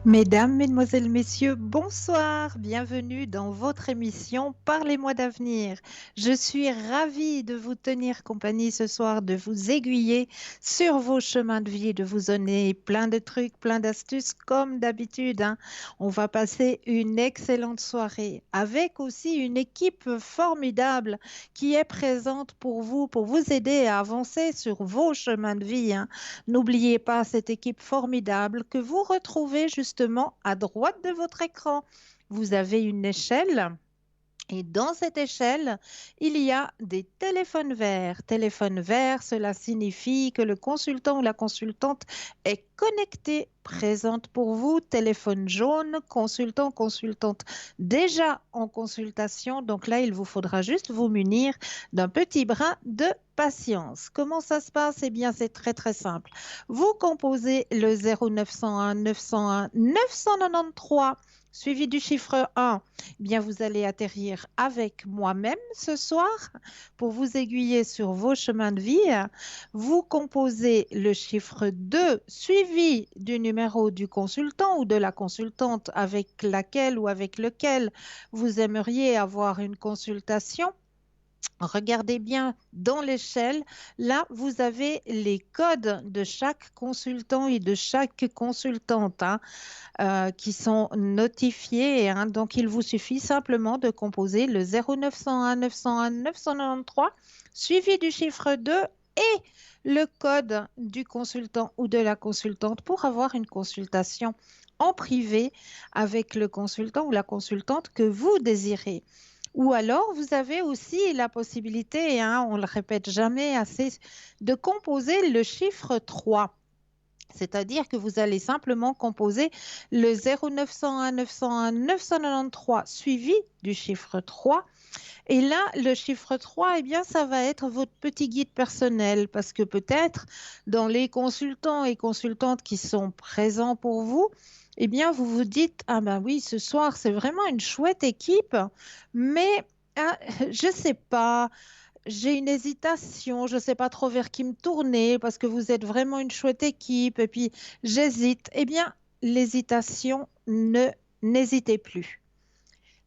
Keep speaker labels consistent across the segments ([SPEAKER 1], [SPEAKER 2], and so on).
[SPEAKER 1] Mesdames, Mesdemoiselles, Messieurs, bonsoir, bienvenue dans votre émission Parlez-moi d'avenir. Je suis ravie de vous tenir compagnie ce soir, de vous aiguiller sur vos chemins de vie, de vous donner plein de trucs, plein d'astuces comme d'habitude, hein. On va passer une excellente soirée avec aussi une équipe formidable qui est présente pour vous aider à avancer sur vos chemins de vie, hein. N'oubliez pas cette équipe formidable que vous retrouvez justement à droite de votre écran. Vous avez une échelle. Et dans cette échelle, il y a des téléphones verts. Téléphone vert, cela signifie que le consultant ou la consultante est connecté, présente pour vous. Téléphone jaune, consultant, consultante déjà en consultation. Donc là, il vous faudra juste vous munir d'un petit brin de patience. Comment ça se passe? Eh bien, c'est très très simple. Vous composez le 0901 901 993 suivi du chiffre 1. Eh bien, vous allez atterrir avec moi-même ce soir pour vous aiguiller sur vos chemins de vie. Vous composez le chiffre 2 suivi du numéro du consultant ou de la consultante avec laquelle ou avec lequel vous aimeriez avoir une consultation. Regardez bien dans l'échelle. Là, vous avez les codes de chaque consultant et de chaque consultante, hein, qui sont notifiés, hein. Donc, il vous suffit simplement de composer le 0901 901 993 suivi du chiffre 2 et le code du consultant ou de la consultante pour avoir une consultation en privé avec le consultant ou la consultante que vous désirez. Ou alors, vous avez aussi la possibilité, hein, on ne le répète jamais assez, de composer le chiffre 3. C'est-à-dire que vous allez simplement composer le 0901 901 993 suivi du chiffre 3. Et là, le chiffre 3, eh bien, ça va être votre petit guide personnel parce que peut-être dans les consultants et consultantes qui sont présents pour vous, eh bien, vous vous dites, ah ben oui, ce soir, c'est vraiment une chouette équipe, mais ah, je ne sais pas, j'ai une hésitation, je ne sais pas trop vers qui me tourner parce que vous êtes vraiment une chouette équipe et puis j'hésite. Eh bien, l'hésitation, n'hésitez plus.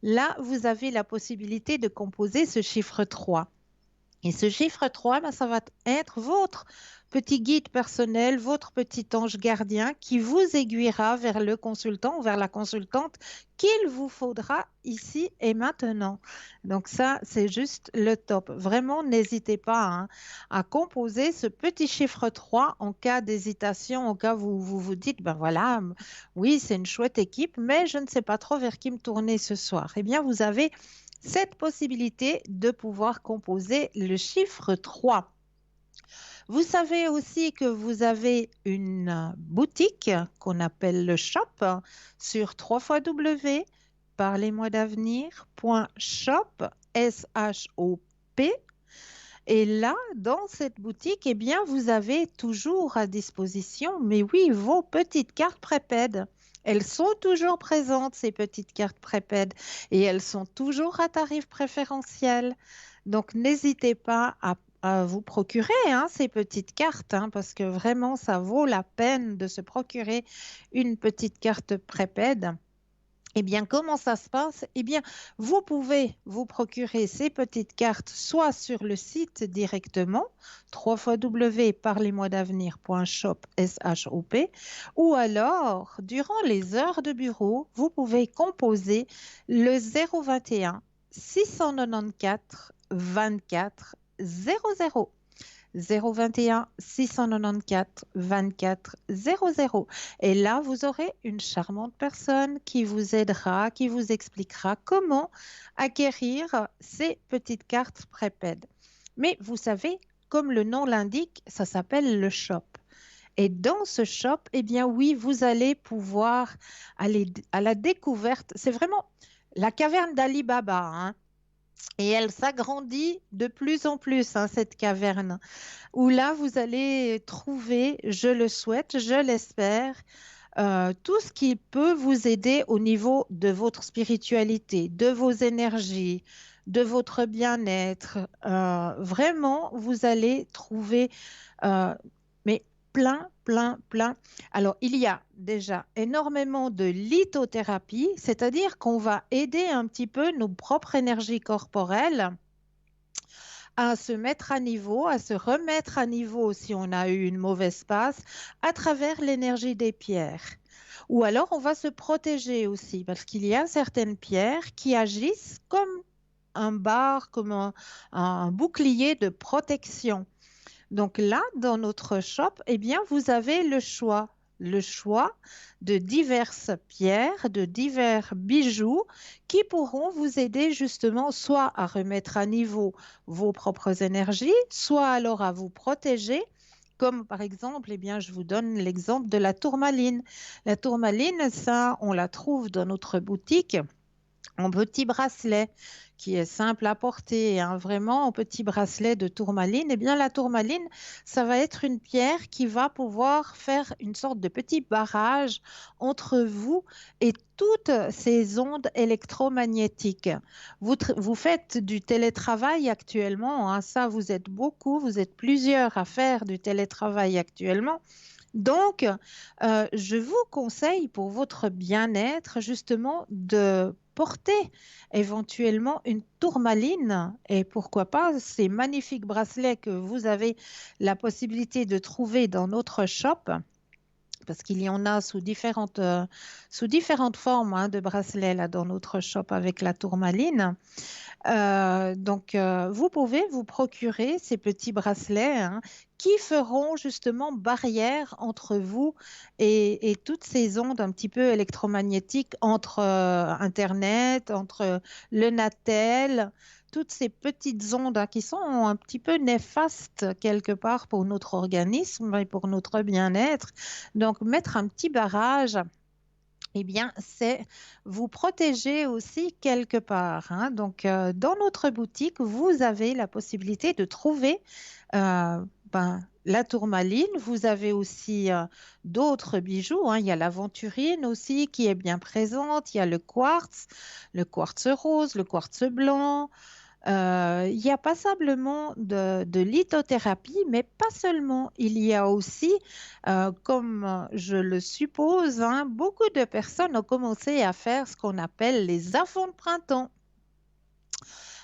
[SPEAKER 1] Là, vous avez la possibilité de composer ce chiffre 3. Et ce chiffre 3, ben, ça va être votre petit guide personnel, votre petit ange gardien qui vous aiguillera vers le consultant ou vers la consultante qu'il vous faudra ici et maintenant. Donc ça, c'est juste le top. Vraiment, n'hésitez pas, hein, à composer ce petit chiffre 3 en cas d'hésitation, au cas où vous vous dites, ben voilà, oui, c'est une chouette équipe, mais je ne sais pas trop vers qui me tourner ce soir. Eh bien, vous avez cette possibilité de pouvoir composer le chiffre 3. Vous savez aussi que vous avez une boutique qu'on appelle le shop sur www.parlez-moi-d'avenir.shop, S-H-O-P. Et là, dans cette boutique, eh bien, vous avez toujours à disposition, mais oui, vos petites cartes prépaid. Elles sont toujours présentes, ces petites cartes prépaid, et elles sont toujours à tarif préférentiel. Donc, n'hésitez pas à vous procurer, hein, ces petites cartes, hein, parce que vraiment, ça vaut la peine de se procurer une petite carte prépaid. Eh bien, comment ça se passe? Eh bien, vous pouvez vous procurer ces petites cartes soit sur le site directement, www.parlez-moi-d'avenir.shop, S-H-O-P, ou alors, durant les heures de bureau, vous pouvez composer le 021 694 24 00. 021 694 24 00. Et là, vous aurez une charmante personne qui vous aidera, qui vous expliquera comment acquérir ces petites cartes prépaid. Mais vous savez, comme le nom l'indique, ça s'appelle le shop. Et dans ce shop, eh bien oui, vous allez pouvoir aller à la découverte. C'est vraiment la caverne d'Ali Baba, hein. Et elle s'agrandit de plus en plus, hein, cette caverne où là, vous allez trouver, je le souhaite, je l'espère, tout ce qui peut vous aider au niveau de votre spiritualité, de vos énergies, de votre bien-être. Vraiment, vous allez trouver, euh, mais plein, plein, plein. Alors, il y a déjà énormément de lithothérapie, c'est-à-dire qu'on va aider un petit peu nos propres énergies corporelles à se mettre à niveau, à se remettre à niveau si on a eu une mauvaise passe à travers l'énergie des pierres. Ou alors on va se protéger aussi parce qu'il y a certaines pierres qui agissent comme un bar, comme un bouclier de protection. Donc là, dans notre shop, eh bien, vous avez le choix de diverses pierres, de divers bijoux qui pourront vous aider justement soit à remettre à niveau vos propres énergies, soit alors à vous protéger. Comme par exemple, eh bien, je vous donne l'exemple de la tourmaline. La tourmaline, ça, on la trouve dans notre boutique en petit bracelet qui est simple à porter, hein, vraiment en petit bracelet de tourmaline. Eh bien, la tourmaline, ça va être une pierre qui va pouvoir faire une sorte de petit barrage entre vous et toutes ces ondes électromagnétiques. Vous faites du télétravail actuellement, hein, ça, vous êtes beaucoup, vous êtes plusieurs à faire du télétravail actuellement. Donc, je vous conseille pour votre bien-être justement de porter éventuellement une tourmaline et pourquoi pas ces magnifiques bracelets que vous avez la possibilité de trouver dans notre shop parce qu'il y en a sous différentes formes, hein, de bracelets là dans notre shop avec la tourmaline. Vous pouvez vous procurer ces petits bracelets, hein, qui feront justement barrière entre vous et toutes ces ondes un petit peu électromagnétiques entre Internet, entre le Natel, toutes ces petites ondes, hein, qui sont un petit peu néfastes quelque part pour notre organisme et pour notre bien-être. Donc, mettre un petit barrage, eh bien, c'est vous protéger aussi quelque part, hein. Donc, dans notre boutique, vous avez la possibilité de trouver la tourmaline. Vous avez aussi d'autres bijoux, hein. Il y a l'aventurine aussi qui est bien présente. Il y a le quartz rose, le quartz blanc. Il y a passablement de lithothérapie, mais pas seulement. Il y a aussi, comme je le suppose, hein, beaucoup de personnes ont commencé à faire ce qu'on appelle les afons de printemps.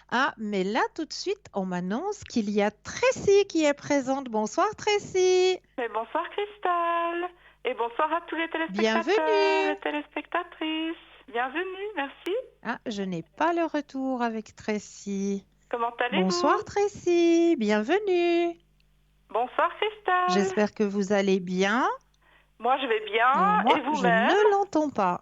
[SPEAKER 1] Ah, mais là, tout de suite, on m'annonce qu'il y a Tracy qui est présente. Bonsoir, Tracy.
[SPEAKER 2] Mais bonsoir Christelle et bonsoir à tous les téléspectateurs et
[SPEAKER 1] Bienvenue.
[SPEAKER 2] téléspectatrices. Bienvenue, merci.
[SPEAKER 1] Ah, je n'ai pas le retour avec Tracy.
[SPEAKER 2] Comment allez-vous?
[SPEAKER 1] Bonsoir, Tracy. Bienvenue.
[SPEAKER 2] Bonsoir Christelle.
[SPEAKER 1] J'espère que vous allez bien.
[SPEAKER 2] Moi je vais bien
[SPEAKER 1] Moi,
[SPEAKER 2] et
[SPEAKER 1] je
[SPEAKER 2] vous-même?
[SPEAKER 1] ne l'entends pas.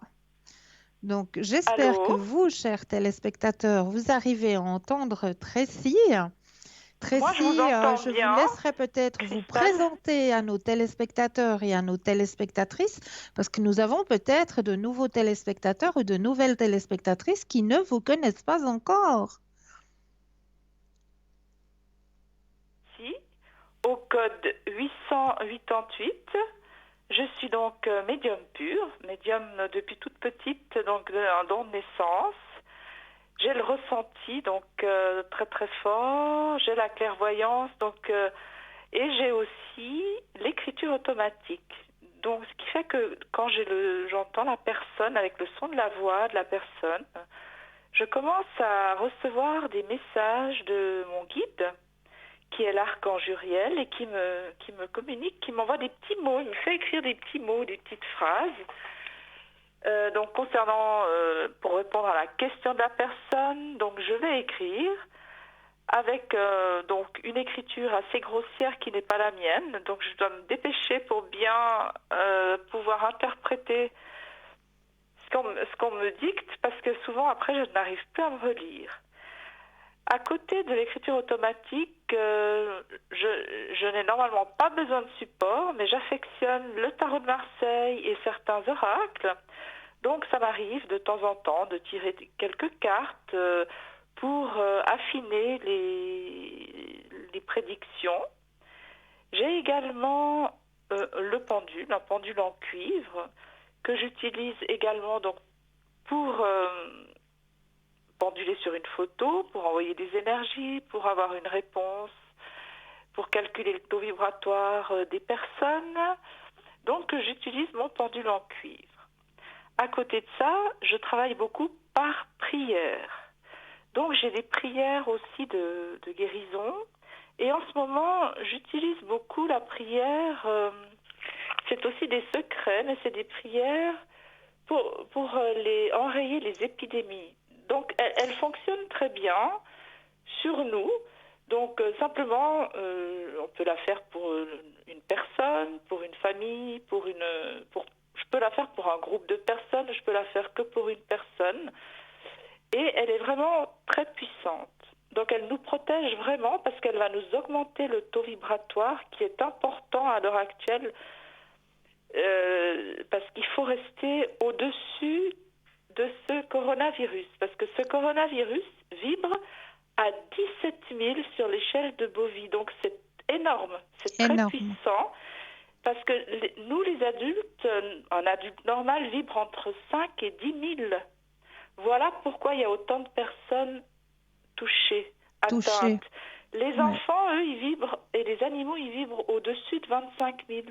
[SPEAKER 1] Donc, j'espère que
[SPEAKER 2] Allô?
[SPEAKER 1] vous, chers téléspectateurs, vous arrivez à entendre Tracy.
[SPEAKER 2] Moi je vous
[SPEAKER 1] Tracy,
[SPEAKER 2] entends
[SPEAKER 1] je vous
[SPEAKER 2] bien,
[SPEAKER 1] laisserai peut-être vous
[SPEAKER 2] Christelle.
[SPEAKER 1] présenter à nos téléspectateurs et à nos téléspectatrices, parce que nous avons peut-être de nouveaux téléspectateurs ou de nouvelles téléspectatrices qui ne vous connaissent pas encore.
[SPEAKER 2] Si, au code 888. Je suis donc médium pur, médium depuis toute petite, donc un don de naissance. J'ai le ressenti, donc très très fort. J'ai la clairvoyance, donc et j'ai aussi l'écriture automatique. Donc, ce qui fait que quand j'entends la personne avec le son de la voix de la personne, je commence à recevoir des messages de mon guide, qui est l'archange Uriel, et qui me communique, qui m'envoie des petits mots. Il me fait écrire des petits mots, des petites phrases. Donc concernant, pour répondre à la question de la personne, donc je vais écrire avec donc une écriture assez grossière qui n'est pas la mienne. Donc je dois me dépêcher pour bien pouvoir interpréter ce qu'on me dicte, parce que souvent après je n'arrive plus à me relire. À côté de l'écriture automatique, je n'ai normalement pas besoin de support, mais j'affectionne le tarot de Marseille et certains oracles. Donc ça m'arrive de temps en temps de tirer quelques cartes pour affiner les prédictions. J'ai également le pendule, un pendule en cuivre, que j'utilise également donc pour penduler sur une photo, pour envoyer des énergies, pour avoir une réponse, pour calculer le taux vibratoire des personnes. Donc, j'utilise mon pendule en cuivre. À côté de ça, je travaille beaucoup par prière. Donc, j'ai des prières aussi de guérison. Et en ce moment, j'utilise beaucoup la prière. C'est aussi des secrets, mais c'est des prières pour enrayer les épidémies. Donc, elles fonctionnent très bien sur nous. Donc, simplement, on peut la faire pour une personne, pour une famille, je peux la faire pour un groupe de personnes, je peux la faire que pour une personne. Et elle est vraiment très puissante. Donc, elle nous protège vraiment parce qu'elle va nous augmenter le taux vibratoire qui est important à l'heure actuelle parce qu'il faut rester au-dessus de ce coronavirus. Parce que ce coronavirus vibre à 17 000 sur l'échelle de Bovie. Donc, c'est énorme, c'est très puissant. Parce que nous, les adultes, un adulte normal vibre entre 5 et 10 000. Voilà pourquoi il y a autant de personnes touchées, atteintes. Les enfants, eux, ils vibrent, et les animaux, ils vibrent au-dessus de 25 000.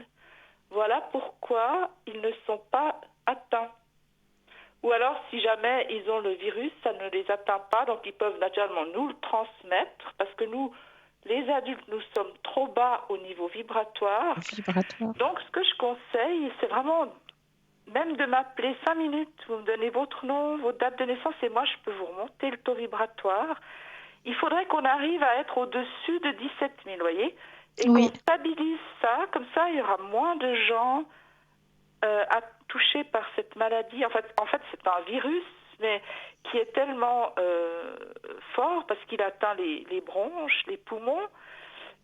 [SPEAKER 2] Voilà pourquoi ils ne sont pas atteints. Ou alors, si jamais ils ont le virus, ça ne les atteint pas, donc ils peuvent naturellement nous le transmettre, parce que nous, les adultes, nous sommes trop bas au niveau vibratoire. Donc, ce que je conseille, c'est vraiment même de m'appeler 5 minutes. Vous me donnez votre nom, votre date de naissance, et moi, je peux vous remonter le taux vibratoire. Il faudrait qu'on arrive à être au-dessus de 17 000, vous voyez, et qu'on stabilise ça. Comme ça, il y aura moins de gens touchés par cette maladie. En fait, c'est un virus, mais qui est tellement fort parce qu'il atteint les bronches, les poumons.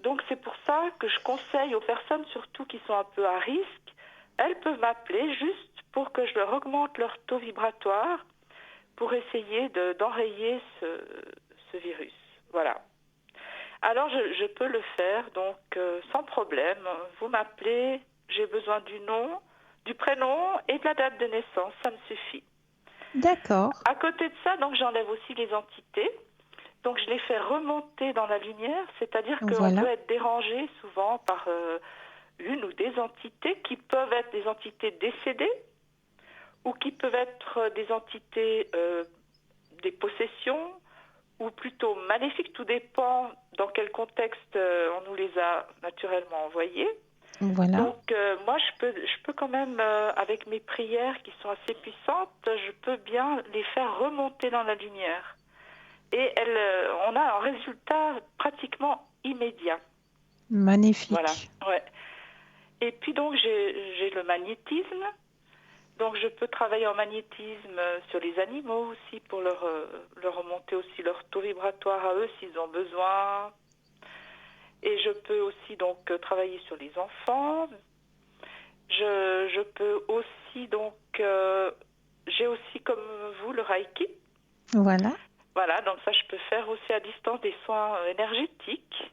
[SPEAKER 2] Donc, c'est pour ça que je conseille aux personnes, surtout qui sont un peu à risque, elles peuvent m'appeler juste pour que je leur augmente leur taux vibratoire pour essayer d'enrayer ce virus. Voilà. Alors, je peux le faire, donc, sans problème. Vous m'appelez, j'ai besoin du nom, du prénom et de la date de naissance, ça me suffit.
[SPEAKER 1] D'accord.
[SPEAKER 2] À côté de ça, donc, j'enlève aussi les entités. Donc, je les fais remonter dans la lumière, c'est-à-dire qu'on peut être dérangé souvent par une ou des entités qui peuvent être des entités décédées ou qui peuvent être des entités, des possessions, ou plutôt maléfiques, tout dépend dans quel contexte on nous les a naturellement envoyés.
[SPEAKER 1] Voilà.
[SPEAKER 2] Donc, moi, je peux quand même, avec mes prières qui sont assez puissantes, je peux bien les faire remonter dans la lumière. Et on a un résultat pratiquement immédiat.
[SPEAKER 1] Magnifique.
[SPEAKER 2] Voilà, ouais. Et puis donc, j'ai le magnétisme. Donc, je peux travailler en magnétisme sur les animaux aussi pour leur remonter aussi leur taux vibratoire à eux s'ils ont besoin. Et je peux aussi donc travailler sur les enfants. Je peux aussi donc... j'ai aussi comme vous le Reiki.
[SPEAKER 1] Voilà.
[SPEAKER 2] Voilà, donc ça je peux faire aussi à distance des soins énergétiques.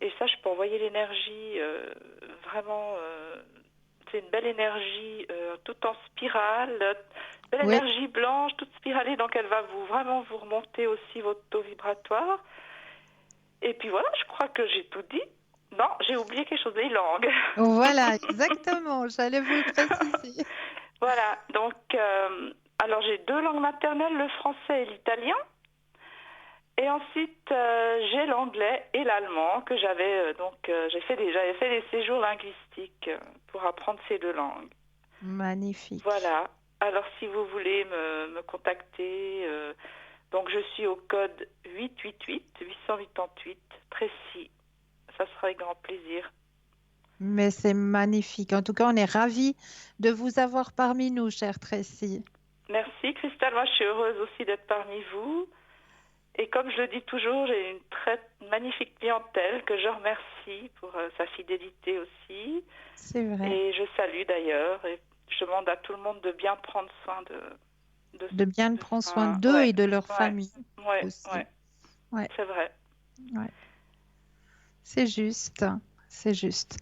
[SPEAKER 2] Et ça je peux envoyer l'énergie vraiment... c'est une belle énergie toute en spirale, belle énergie blanche, toute spiralée, donc elle va vraiment vous remonter aussi votre taux vibratoire. Et puis voilà, je crois que j'ai tout dit. Non, j'ai oublié quelque chose, les langues.
[SPEAKER 1] Voilà, exactement, j'allais vous le préciser.
[SPEAKER 2] Voilà, donc, alors j'ai 2 langues maternelles, le français et l'italien. Et ensuite, j'ai l'anglais et l'allemand que j'avais, j'avais fait des séjours linguistiques pour apprendre ces 2 langues.
[SPEAKER 1] Magnifique.
[SPEAKER 2] Voilà, alors si vous voulez me contacter, donc je suis au code 888 Tracy. Ça sera avec grand plaisir.
[SPEAKER 1] Mais c'est magnifique. En tout cas, on est ravis de vous avoir parmi nous, chère Tracy.
[SPEAKER 2] Merci, Christelle. Moi, je suis heureuse aussi d'être parmi vous. Et comme je le dis toujours, j'ai une très magnifique clientèle que je remercie pour sa fidélité aussi.
[SPEAKER 1] C'est vrai.
[SPEAKER 2] Et je salue d'ailleurs. Et je demande à tout le monde de bien prendre soin
[SPEAKER 1] de bien prendre soin d'eux et de leur famille aussi.
[SPEAKER 2] Ouais. C'est vrai.
[SPEAKER 1] Ouais. C'est juste, c'est juste.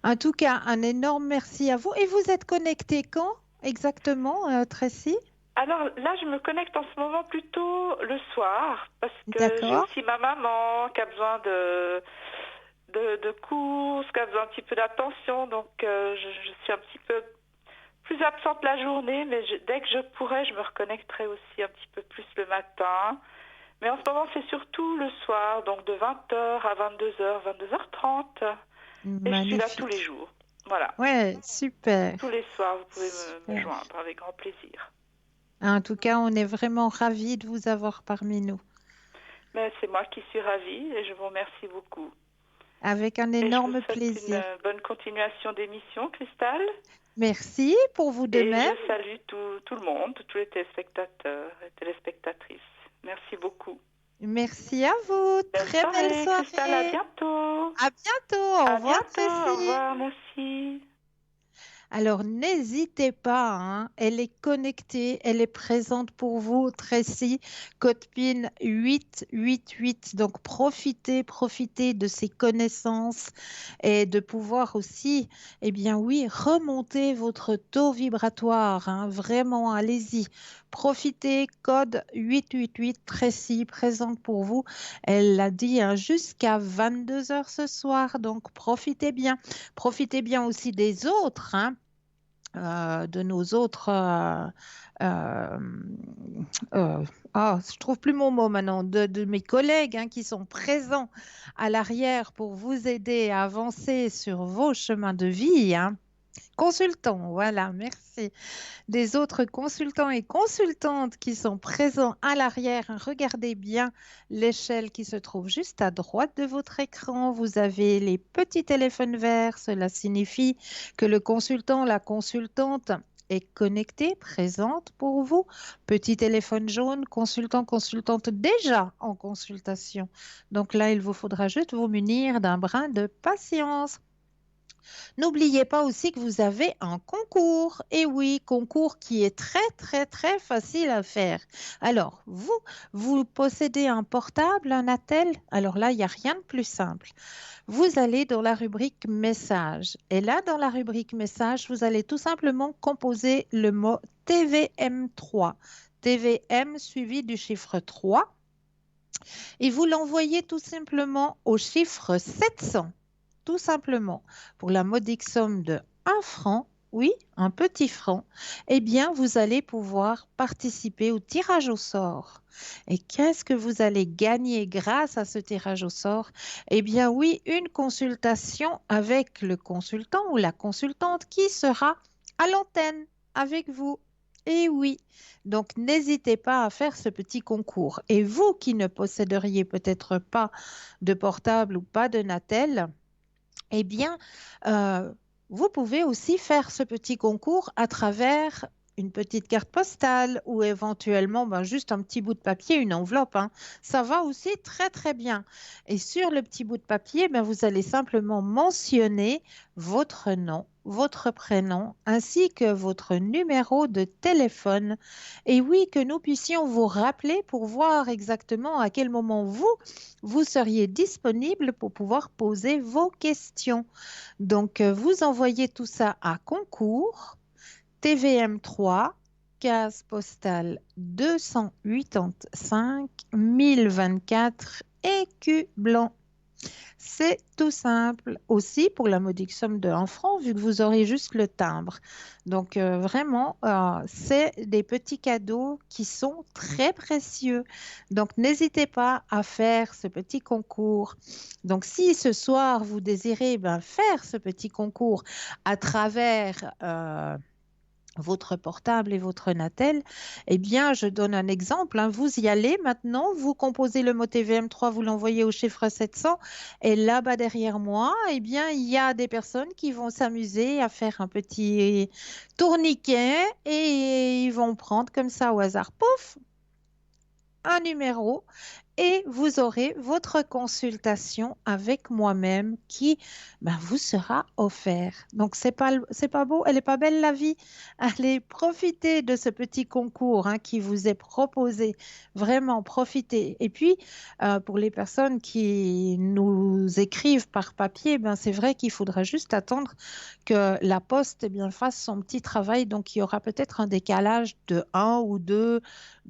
[SPEAKER 1] En tout cas, un énorme merci à vous. Et vous êtes connecté quand exactement, Tracy?
[SPEAKER 2] Alors là, je me connecte en ce moment plutôt le soir parce que j'ai aussi ma maman qui a besoin de courses, qui a besoin un petit peu d'attention. Donc, je suis un petit peu plus absente la journée, mais dès que je pourrai, je me reconnecterai aussi un petit peu plus le matin. Mais en ce moment, c'est surtout le soir, donc de 20h à 22h, 22h30. Et je suis là tous les
[SPEAKER 1] Magnifique.
[SPEAKER 2] jours. Voilà.
[SPEAKER 1] Ouais, super.
[SPEAKER 2] Tous les soirs, vous pouvez me
[SPEAKER 1] Super.
[SPEAKER 2] joindre avec grand plaisir.
[SPEAKER 1] En tout cas, on est vraiment ravis de vous avoir parmi nous.
[SPEAKER 2] Mais c'est moi qui suis ravie et je vous remercie beaucoup.
[SPEAKER 1] Avec un
[SPEAKER 2] Et je vous
[SPEAKER 1] énorme
[SPEAKER 2] souhaite une
[SPEAKER 1] plaisir.
[SPEAKER 2] bonne continuation d'émission, Cristal.
[SPEAKER 1] Merci pour vous de
[SPEAKER 2] Et
[SPEAKER 1] même.
[SPEAKER 2] je salue tout le monde, tous les téléspectateurs et téléspectatrices. Merci beaucoup.
[SPEAKER 1] Merci à vous.
[SPEAKER 2] Belle
[SPEAKER 1] Très belle
[SPEAKER 2] soirée, Cristal. À
[SPEAKER 1] soirée.
[SPEAKER 2] bientôt.
[SPEAKER 1] À bientôt. Au
[SPEAKER 2] À
[SPEAKER 1] revoir,
[SPEAKER 2] bientôt. Au
[SPEAKER 1] Tracy.
[SPEAKER 2] revoir. Merci.
[SPEAKER 1] Alors n'hésitez pas, hein, elle est connectée, elle est présente pour vous, Tracy, code PIN 888. Donc profitez de ses connaissances et de pouvoir aussi, eh bien oui, remonter votre taux vibratoire, hein, vraiment, allez-y. Profitez, code 888, Tracy, présente pour vous. Elle l'a dit, hein, jusqu'à 22 heures ce soir, donc profitez bien. Profitez bien aussi des autres, hein, de nos autres. Euh, je trouve plus mon mot maintenant, de mes collègues, hein, qui sont présents à l'arrière pour vous aider à avancer sur vos chemins de vie, hein. Consultants, voilà, merci. Des autres consultants et consultantes qui sont présents à l'arrière. Regardez bien l'échelle qui se trouve juste à droite de votre écran. Vous avez les petits téléphones verts. Cela signifie que le consultant, la consultante est connecté, présente pour vous. Petit téléphone jaune, consultant, consultante déjà en consultation. Donc là, il vous faudra juste vous munir d'un brin de patience. N'oubliez pas aussi que vous avez un concours. Et oui, concours qui est très facile à faire. Alors, vous possédez un portable, un attel? Alors là, il n'y a rien de plus simple. Vous allez dans la rubrique message. Et là, dans la rubrique message, vous allez tout simplement composer le mot TVM3. TVM suivi du chiffre 3. Et vous l'envoyez tout simplement au chiffre 700. Tout simplement, pour la modique somme de 1 franc, oui, un petit franc, eh bien, vous allez pouvoir participer au tirage au sort. Et qu'est-ce que vous allez gagner grâce à ce tirage au sort? Eh bien, oui, une consultation avec le consultant ou la consultante qui sera à l'antenne avec vous. Et oui, donc n'hésitez pas à faire ce petit concours. Et vous qui ne posséderiez peut-être pas de portable ou pas de Natel, eh bien, euh, vous pouvez aussi faire ce petit concours à travers une petite carte postale ou éventuellement juste un petit bout de papier, une enveloppe, hein. Ça va aussi très bien. Et sur le petit bout de papier, vous allez simplement mentionner votre nom, votre prénom, ainsi que votre numéro de téléphone. Et oui, que nous puissions vous rappeler pour voir exactement à quel moment vous seriez disponible pour pouvoir poser vos questions. Donc, vous envoyez tout ça à concours TVM3, case postale 285 1024 écu blanc. C'est tout simple aussi pour la modique somme de 1 franc, vu que vous aurez juste le timbre. Donc, vraiment, c'est des petits cadeaux qui sont très précieux. Donc, n'hésitez pas à faire ce petit concours. Donc, si ce soir, vous désirez faire ce petit concours à travers votre portable et votre Natel, eh bien, je donne un exemple, hein. Vous y allez maintenant, vous composez le mot TVM3, vous l'envoyez au chiffre 700, et là-bas derrière moi, eh bien, il y a des personnes qui vont s'amuser à faire un petit tourniquet et ils vont prendre comme ça au hasard, pouf, un numéro et vous aurez votre consultation avec moi-même qui vous sera offert. Donc, c'est pas beau, elle est pas belle la vie. Allez, profitez de ce petit concours, hein, qui vous est proposé. Vraiment, profitez. Et puis, pour les personnes qui nous écrivent par papier, c'est vrai qu'il faudra juste attendre que la poste fasse son petit travail. Donc, il y aura peut-être un décalage de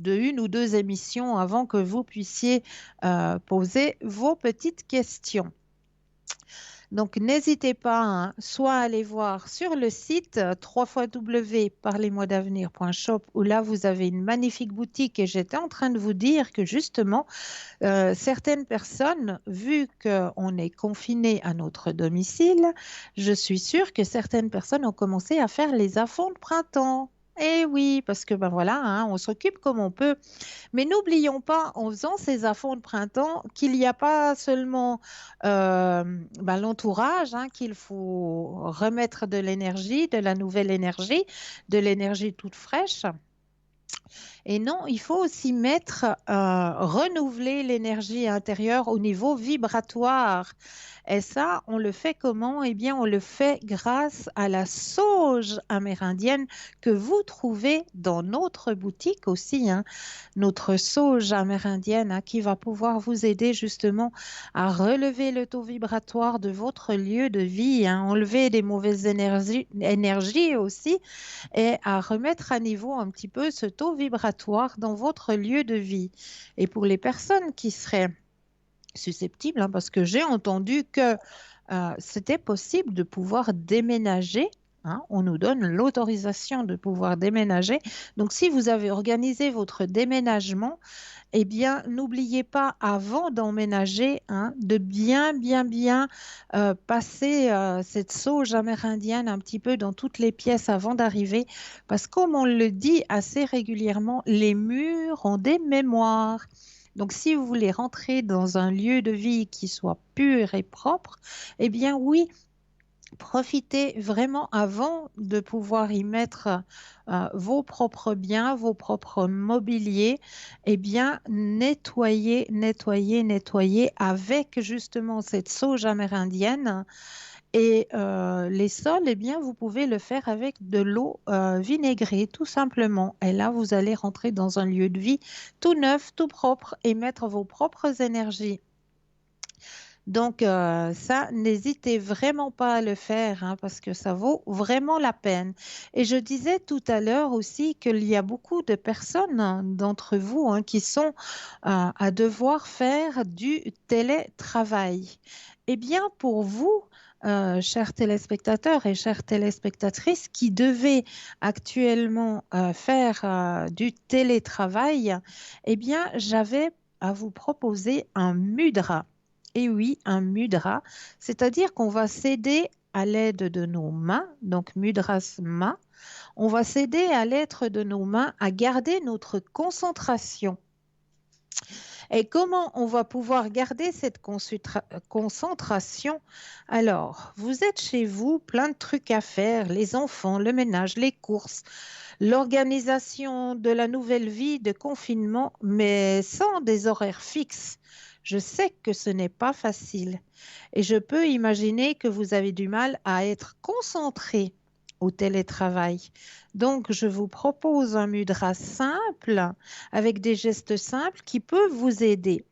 [SPEAKER 1] une ou deux émissions avant que vous puissiez poser vos petites questions. Donc, n'hésitez pas, hein, soit à aller voir sur le site www.parlez-moi-d'avenir.shop où là, vous avez une magnifique boutique et j'étais en train de vous dire que justement, certaines personnes, vu qu'on est confiné à notre domicile, je suis sûre que certaines personnes ont commencé à faire les affonds de printemps. Eh oui, parce que ben voilà, hein, on s'occupe comme on peut. Mais n'oublions pas, en faisant ces affonds de printemps, qu'il n'y a pas seulement ben, l'entourage, hein, qu'il faut remettre de l'énergie, de la nouvelle énergie, de l'énergie toute fraîche. Et non, il faut aussi mettre, renouveler l'énergie intérieure au niveau vibratoire. Et ça, on le fait comment? Eh bien, on le fait grâce à la sauge amérindienne que vous trouvez dans notre boutique aussi, hein. Notre sauge amérindienne, hein, qui va pouvoir vous aider justement à relever le taux vibratoire de votre lieu de vie, hein, enlever des mauvaises énergies aussi et à remettre à niveau un petit peu ce taux vibratoire dans votre lieu de vie. Et pour les personnes qui seraient susceptibles, hein, parce que j'ai entendu que c'était possible de pouvoir déménager. Hein, on nous donne l'autorisation de pouvoir déménager. Donc, si vous avez organisé votre déménagement, eh bien, n'oubliez pas, avant d'emménager, hein, de bien passer cette sauge amérindienne un petit peu dans toutes les pièces avant d'arriver. Parce que comme on le dit assez régulièrement, les murs ont des mémoires. Donc, si vous voulez rentrer dans un lieu de vie qui soit pur et propre, eh bien oui, profitez vraiment avant de pouvoir y mettre vos propres biens, vos propres mobiliers, eh bien, nettoyez avec justement cette sauge amérindienne. Et les sols, eh bien, vous pouvez le faire avec de l'eau vinaigrée, tout simplement. Et là, vous allez rentrer dans un lieu de vie tout neuf, tout propre et mettre vos propres énergies. Donc, ça, n'hésitez vraiment pas à le faire, hein, parce que ça vaut vraiment la peine. Et je disais tout à l'heure aussi qu'il y a beaucoup de personnes, hein, d'entre vous, hein, qui sont à devoir faire du télétravail. Eh bien, pour vous, chers téléspectateurs et chères téléspectatrices, qui devez actuellement faire du télétravail, eh bien, j'avais à vous proposer un mudra. Et oui, un mudra, c'est-à-dire qu'on va s'aider à l'aide de nos mains, donc mudrasma, on va s'aider à l'aide de nos mains à garder notre concentration. Et comment on va pouvoir garder cette concentration? Alors, vous êtes chez vous, plein de trucs à faire, les enfants, le ménage, les courses, l'organisation de la nouvelle vie de confinement, mais sans des horaires fixes. Je sais que ce n'est pas facile et je peux imaginer que vous avez du mal à être concentré au télétravail. Donc, je vous propose un mudra simple avec des gestes simples qui peuvent vous aider.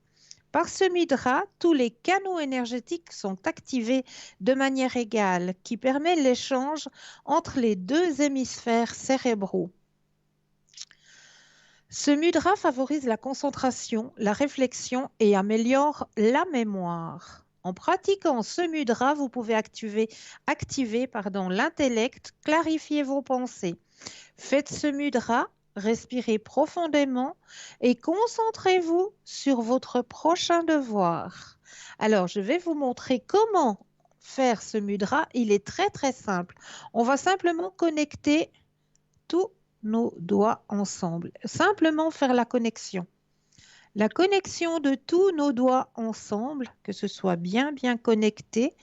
[SPEAKER 1] Par ce mudra, tous les canaux énergétiques sont activés de manière égale, qui permet l'échange entre les deux hémisphères cérébraux. Ce mudra favorise la concentration, la réflexion et améliore la mémoire. En pratiquant ce mudra, vous pouvez activer l'intellect, clarifier vos pensées. Faites ce mudra, respirez profondément et concentrez-vous sur votre prochain devoir. Alors, je vais vous montrer comment faire ce mudra. Il est très très simple. On va simplement connecter tous nos doigts ensemble. Simplement faire la connexion. La connexion de tous nos doigts ensemble, que ce soit bien connecté.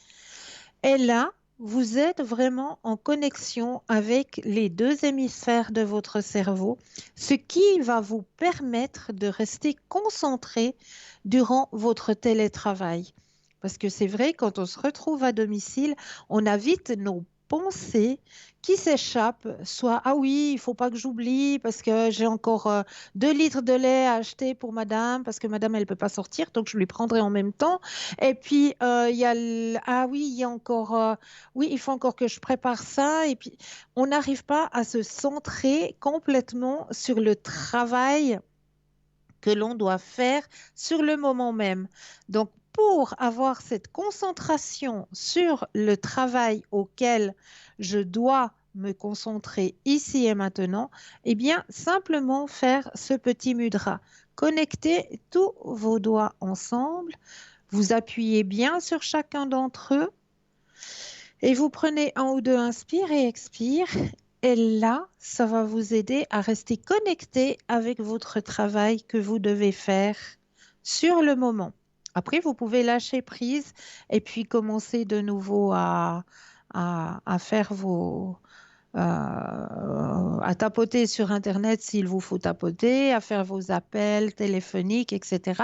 [SPEAKER 1] Et là, vous êtes vraiment en connexion avec les deux hémisphères de votre cerveau, ce qui va vous permettre de rester concentré durant votre télétravail. Parce que c'est vrai, quand on se retrouve à domicile, on a vite nos pensées qui s'échappent, soit ah oui, il faut pas que j'oublie parce que j'ai encore 2 litres de lait à acheter pour madame parce que madame elle peut pas sortir donc je lui prendrai en même temps et puis il y a ah oui, il y a encore oui, il faut encore que je prépare ça et puis on n'arrive pas à se centrer complètement sur le travail que l'on doit faire sur le moment même. Donc pour avoir cette concentration sur le travail auquel je dois me concentrer ici et maintenant, eh bien, simplement faire ce petit mudra. Connectez tous vos doigts ensemble, vous appuyez bien sur chacun d'entre eux et vous prenez un ou deux inspire et expire. Et là, ça va vous aider à rester connecté avec votre travail que vous devez faire sur le moment. Après, vous pouvez lâcher prise et puis commencer de nouveau à faire à tapoter sur Internet s'il vous faut tapoter, à faire vos appels téléphoniques, etc.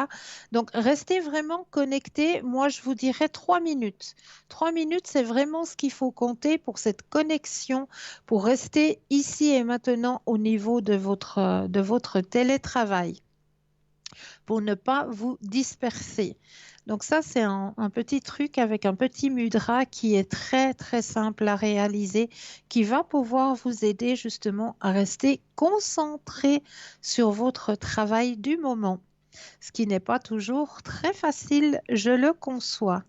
[SPEAKER 1] Donc, restez vraiment connecté. Moi, je vous dirais 3 minutes. 3 minutes, c'est vraiment ce qu'il faut compter pour cette connexion, pour rester ici et maintenant au niveau de votre télétravail, pour ne pas vous disperser. Donc ça, c'est un petit truc avec un petit mudra qui est très, très simple à réaliser, qui va pouvoir vous aider justement à rester concentré sur votre travail du moment, ce qui n'est pas toujours très facile, je le conçois,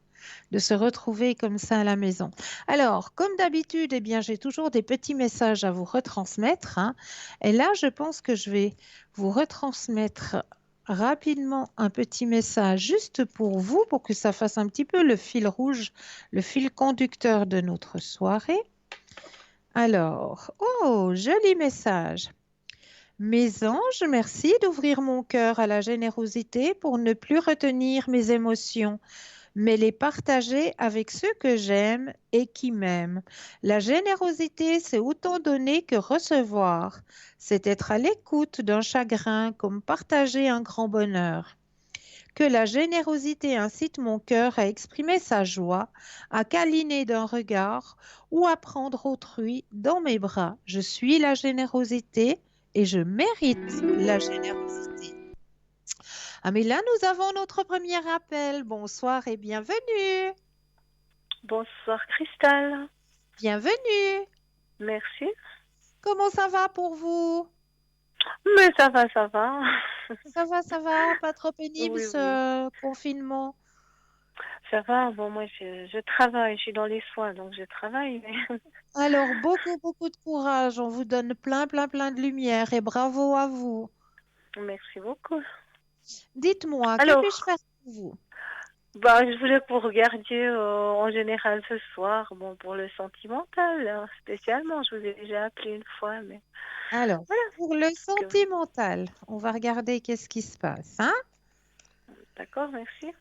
[SPEAKER 1] de se retrouver comme ça à la maison. Alors, comme d'habitude, eh bien, j'ai toujours des petits messages à vous retransmettre, hein. Et là, je pense que je vais vous retransmettre rapidement un petit message juste pour vous, pour que ça fasse un petit peu le fil rouge, le fil conducteur de notre soirée. Alors, oh, joli message. Mes anges, merci d'ouvrir mon cœur à la générosité pour ne plus retenir mes émotions, mais les partager avec ceux que j'aime et qui m'aiment. La générosité, c'est autant donner que recevoir. C'est être à l'écoute d'un chagrin comme partager un grand bonheur. Que la générosité incite mon cœur à exprimer sa joie, à câliner d'un regard ou à prendre autrui dans mes bras. Je suis la générosité et je mérite la générosité. Ah, mais là, nous avons notre premier appel. Bonsoir et bienvenue.
[SPEAKER 3] Bonsoir Cristal.
[SPEAKER 1] Bienvenue.
[SPEAKER 3] Merci.
[SPEAKER 1] Comment ça va pour vous?
[SPEAKER 3] Mais ça va, ça va.
[SPEAKER 1] Ça va, pas trop pénible
[SPEAKER 3] Oui, oui.
[SPEAKER 1] ce confinement.
[SPEAKER 3] Ça va. Bon, moi, je travaille. Je suis dans les soins, donc je travaille. Mais...
[SPEAKER 1] Alors, beaucoup de courage. On vous donne plein de lumière et bravo à vous.
[SPEAKER 3] Merci beaucoup.
[SPEAKER 1] Dites-moi, que
[SPEAKER 3] Alors,
[SPEAKER 1] puis-je faire pour vous?
[SPEAKER 3] bah, je voulais que vous regardiez en général ce soir, bon, pour le sentimental, hein, spécialement. Je vous ai déjà appelé une fois, mais
[SPEAKER 1] Alors,
[SPEAKER 3] voilà.
[SPEAKER 1] pour le sentimental, on va regarder qu'est-ce qui se passe, hein?
[SPEAKER 3] D'accord, merci.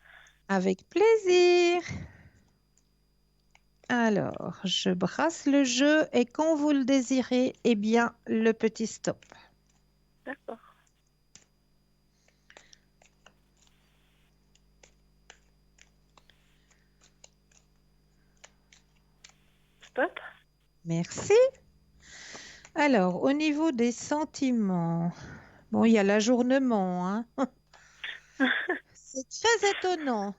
[SPEAKER 1] Avec plaisir. Alors, je brasse le jeu et quand vous le désirez, eh bien, le petit stop.
[SPEAKER 3] D'accord. Stop.
[SPEAKER 1] Merci. Alors, au niveau des sentiments, bon, il y a l'ajournement, hein. C'est très étonnant.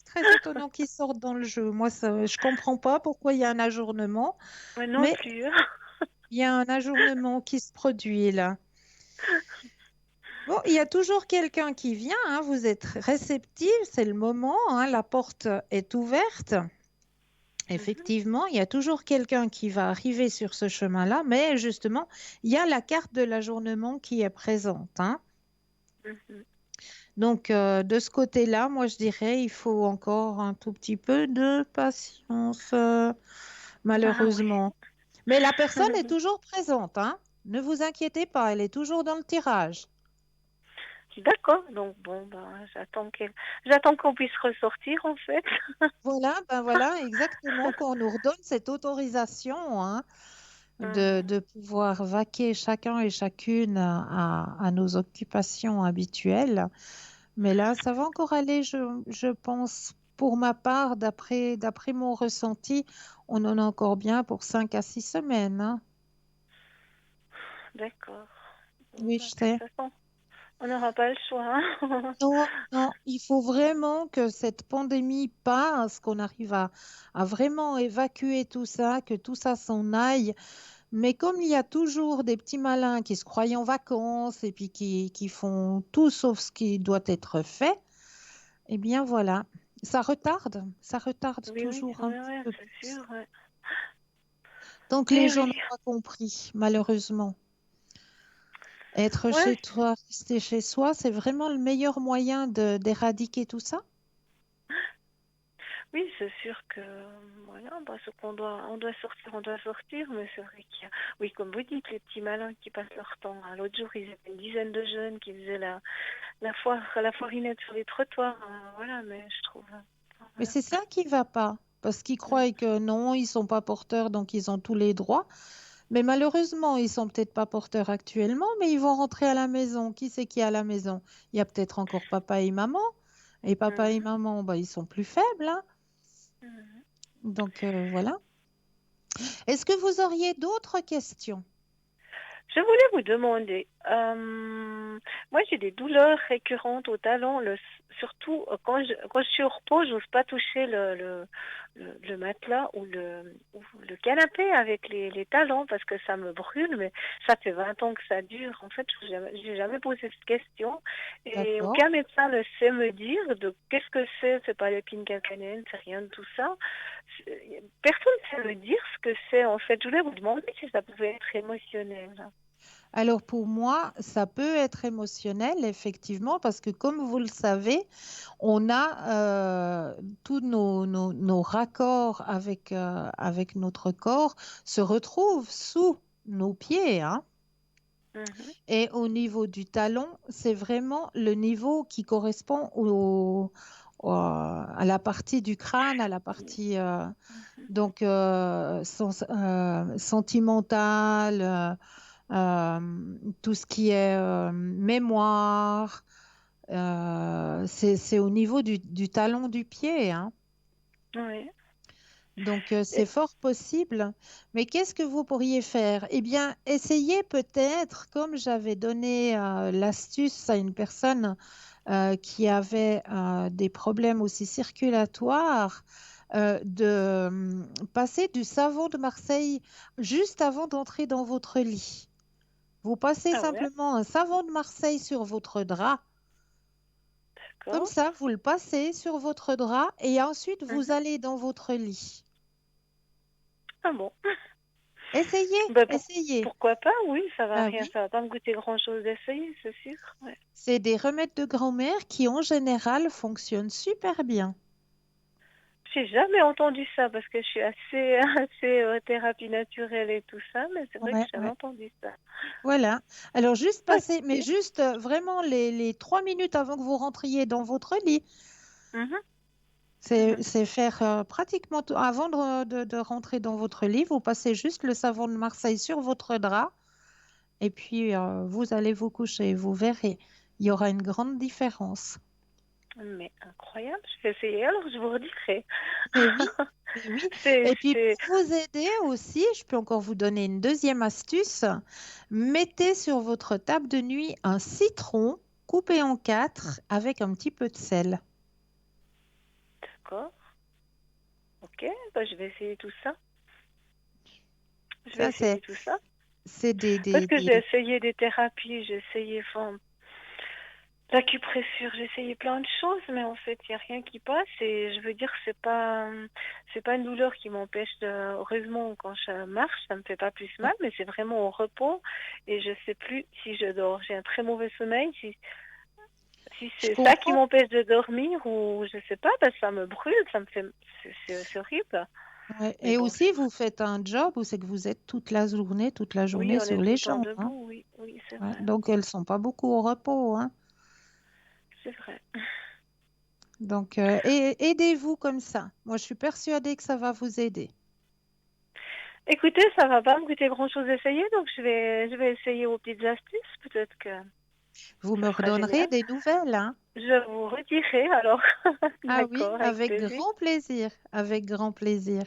[SPEAKER 1] Très étonnant qu'ils sortent dans le jeu. Moi, je comprends pas pourquoi il y a un ajournement,
[SPEAKER 3] Mais non
[SPEAKER 1] mais
[SPEAKER 3] plus.
[SPEAKER 1] il y a un ajournement qui se produit là. Bon, il y a toujours quelqu'un qui vient, hein, vous êtes réceptif, c'est le moment, hein, la porte est ouverte. Effectivement, il y a toujours quelqu'un qui va arriver sur ce chemin-là, mais justement, il y a la carte de l'ajournement qui est présente, hein. Donc, de ce côté-là, moi, je dirais, il faut encore un tout petit peu de patience, malheureusement.
[SPEAKER 3] Ah,
[SPEAKER 1] Mais la personne est toujours présente, hein. Ne vous inquiétez pas, elle est toujours dans le tirage.
[SPEAKER 3] D'accord, donc bon, ben, j'attends qu'on puisse ressortir en fait.
[SPEAKER 1] Voilà, ben voilà, exactement, qu'on nous redonne cette autorisation, hein, de pouvoir vaquer chacun et chacune à nos occupations habituelles. Mais là, ça va encore aller, je pense, pour ma part, d'après mon ressenti, on en a encore bien pour 5 à 6 semaines, hein.
[SPEAKER 3] D'accord.
[SPEAKER 1] Oui,
[SPEAKER 3] Ben,
[SPEAKER 1] je
[SPEAKER 3] de
[SPEAKER 1] sais.
[SPEAKER 3] toute façon, on n'aura pas le choix, hein.
[SPEAKER 1] Non, non, il faut vraiment que cette pandémie passe, qu'on arrive à vraiment évacuer tout ça, que tout ça s'en aille. Mais comme il y a toujours des petits malins qui se croient en vacances et puis qui font tout sauf ce qui doit être fait, Eh bien voilà, ça retarde
[SPEAKER 3] Oui, oui,
[SPEAKER 1] toujours un
[SPEAKER 3] ouais,
[SPEAKER 1] petit
[SPEAKER 3] ouais,
[SPEAKER 1] peu
[SPEAKER 3] c'est
[SPEAKER 1] plus.
[SPEAKER 3] sûr, ouais.
[SPEAKER 1] Donc les
[SPEAKER 3] Eh
[SPEAKER 1] gens n'ont
[SPEAKER 3] oui,
[SPEAKER 1] pas compris, malheureusement. Être
[SPEAKER 3] ouais,
[SPEAKER 1] chez toi, rester chez soi, c'est vraiment le meilleur moyen d'éradiquer tout ça?
[SPEAKER 3] oui, c'est sûr que, voilà, parce qu'on on doit sortir, mais c'est vrai qu'il y a, oui, comme vous dites, les petits malins qui passent leur temps. Hein. L'autre jour, ils étaient une dizaine de jeunes qui faisaient la foirinette sur les trottoirs, voilà, mais je trouve,
[SPEAKER 1] Mais
[SPEAKER 3] voilà.
[SPEAKER 1] c'est ça qui va pas, parce qu'ils croient que non, ils sont pas porteurs, donc ils ont tous les droits. Mais malheureusement, ils sont peut-être pas porteurs actuellement, mais ils vont rentrer à la maison. Qui c'est qui est à la maison? Il y a peut-être encore papa et maman. Et papa et
[SPEAKER 3] Mhm,
[SPEAKER 1] maman, bah, ils sont plus faibles, hein.
[SPEAKER 3] mhm.
[SPEAKER 1] Donc voilà. Est-ce que vous auriez d'autres questions?
[SPEAKER 3] Je voulais vous demander, moi j'ai des douleurs récurrentes au talon, surtout quand je suis au repos, j'ose pas toucher le matelas ou le canapé avec les talons parce que ça me brûle, mais ça fait 20 ans que ça dure. En fait, j'ai jamais posé cette question et
[SPEAKER 1] D'accord.
[SPEAKER 3] aucun médecin ne sait me dire de qu'est-ce que c'est pas l'épine calcanéenne, c'est rien de tout ça. Personne ne sait me dire ce que c'est en fait. Je voulais vous demander si ça pouvait être émotionnel.
[SPEAKER 1] Alors pour moi, ça peut être émotionnel, effectivement, parce que comme vous le savez, on a tous nos raccords avec notre corps se retrouvent sous nos pieds, hein.
[SPEAKER 3] Mhm.
[SPEAKER 1] Et au niveau du talon, c'est vraiment le niveau qui correspond à la partie du crâne, à la partie
[SPEAKER 3] Mhm.
[SPEAKER 1] sentimentale, tout ce qui est mémoire. C'est au niveau du talon du pied, hein.
[SPEAKER 3] Oui.
[SPEAKER 1] Donc, c'est
[SPEAKER 3] Et-
[SPEAKER 1] fort possible. Mais qu'est-ce que vous pourriez faire? Eh bien, essayez peut-être, comme j'avais donné l'astuce à une personne qui avait des problèmes aussi circulatoires, de passer du savon de Marseille juste avant d'entrer dans votre lit. Vous passez
[SPEAKER 3] Ah ouais,
[SPEAKER 1] simplement un savon de Marseille sur votre drap. Comme
[SPEAKER 3] d'accord.
[SPEAKER 1] ça, vous le passez sur votre drap et ensuite vous
[SPEAKER 3] Mhm.
[SPEAKER 1] allez dans votre lit.
[SPEAKER 3] Ah bon.
[SPEAKER 1] Essayez,
[SPEAKER 3] Ben
[SPEAKER 1] essayez.
[SPEAKER 3] pourquoi pas, oui,
[SPEAKER 1] Ah oui,
[SPEAKER 3] ça va pas me coûter grand-chose d'essayer, c'est sûr. Ouais.
[SPEAKER 1] c'est des remèdes de grand-mère qui en général fonctionnent super bien.
[SPEAKER 3] J'ai jamais entendu ça parce que je suis assez, assez thérapie naturelle et tout ça, mais c'est vrai que
[SPEAKER 1] Ouais,
[SPEAKER 3] j'ai jamais
[SPEAKER 1] ouais.
[SPEAKER 3] entendu ça.
[SPEAKER 1] Voilà. Alors juste passer, mais
[SPEAKER 3] Ok.
[SPEAKER 1] juste vraiment les 3 minutes avant que vous rentriez dans votre lit.
[SPEAKER 3] Mhm. Mhm.
[SPEAKER 1] C'est faire pratiquement tout. Avant de rentrer dans votre lit, vous passez juste le savon de Marseille sur votre drap et puis vous allez vous coucher. Vous verrez, il y aura une grande différence.
[SPEAKER 3] Mais incroyable, je vais essayer alors, je vous redirai.
[SPEAKER 1] Mais oui, mais oui.
[SPEAKER 3] C'est,
[SPEAKER 1] Et puis
[SPEAKER 3] c'est...
[SPEAKER 1] pour vous aider aussi, je peux encore vous donner une deuxième astuce. Mettez sur votre table de nuit un citron coupé en quatre avec un petit peu de sel.
[SPEAKER 3] D'accord, ok, ben, je vais essayer tout ça. Je vais
[SPEAKER 1] Ça,
[SPEAKER 3] essayer tout ça.
[SPEAKER 1] c'est
[SPEAKER 3] Parce que j'ai essayé des thérapies, j'ai essayé l'acupressure, j'ai essayé plein de choses, mais en fait, il n'y a rien qui passe. Et je veux dire, c'est pas une douleur qui m'empêche de, heureusement, quand je marche, ça me fait pas plus mal, mais c'est vraiment au repos. Et je sais plus si je dors. J'ai un très mauvais sommeil. Si
[SPEAKER 1] Je
[SPEAKER 3] c'est ça qui
[SPEAKER 1] comprends.
[SPEAKER 3] m'empêche de dormir ou je sais pas, parce que ça me brûle, ça me fait, c'est horrible.
[SPEAKER 1] Ouais.
[SPEAKER 3] Mais
[SPEAKER 1] Et
[SPEAKER 3] bon,
[SPEAKER 1] aussi, vous faites un job où c'est que vous êtes toute la
[SPEAKER 3] oui,
[SPEAKER 1] journée
[SPEAKER 3] on est
[SPEAKER 1] sur
[SPEAKER 3] tout
[SPEAKER 1] les
[SPEAKER 3] le temps
[SPEAKER 1] jambes, hein.
[SPEAKER 3] debout, oui, oui, c'est
[SPEAKER 1] Ouais.
[SPEAKER 3] vrai,
[SPEAKER 1] Donc, elles sont pas beaucoup au repos, hein.
[SPEAKER 3] c'est vrai.
[SPEAKER 1] Donc, aidez-vous comme ça. Moi, je suis persuadée que ça va vous aider.
[SPEAKER 3] Écoutez, ça va pas me coûter grand-chose d'essayer, donc je vais essayer vos petites astuces. Peut-être que
[SPEAKER 1] Vous
[SPEAKER 3] ce
[SPEAKER 1] me
[SPEAKER 3] sera
[SPEAKER 1] redonnerez
[SPEAKER 3] génial.
[SPEAKER 1] des nouvelles, hein.
[SPEAKER 3] Je vous redirai alors.
[SPEAKER 1] Ah oui,
[SPEAKER 3] D'accord, avec
[SPEAKER 1] avec
[SPEAKER 3] plaisir.
[SPEAKER 1] grand plaisir, avec grand plaisir.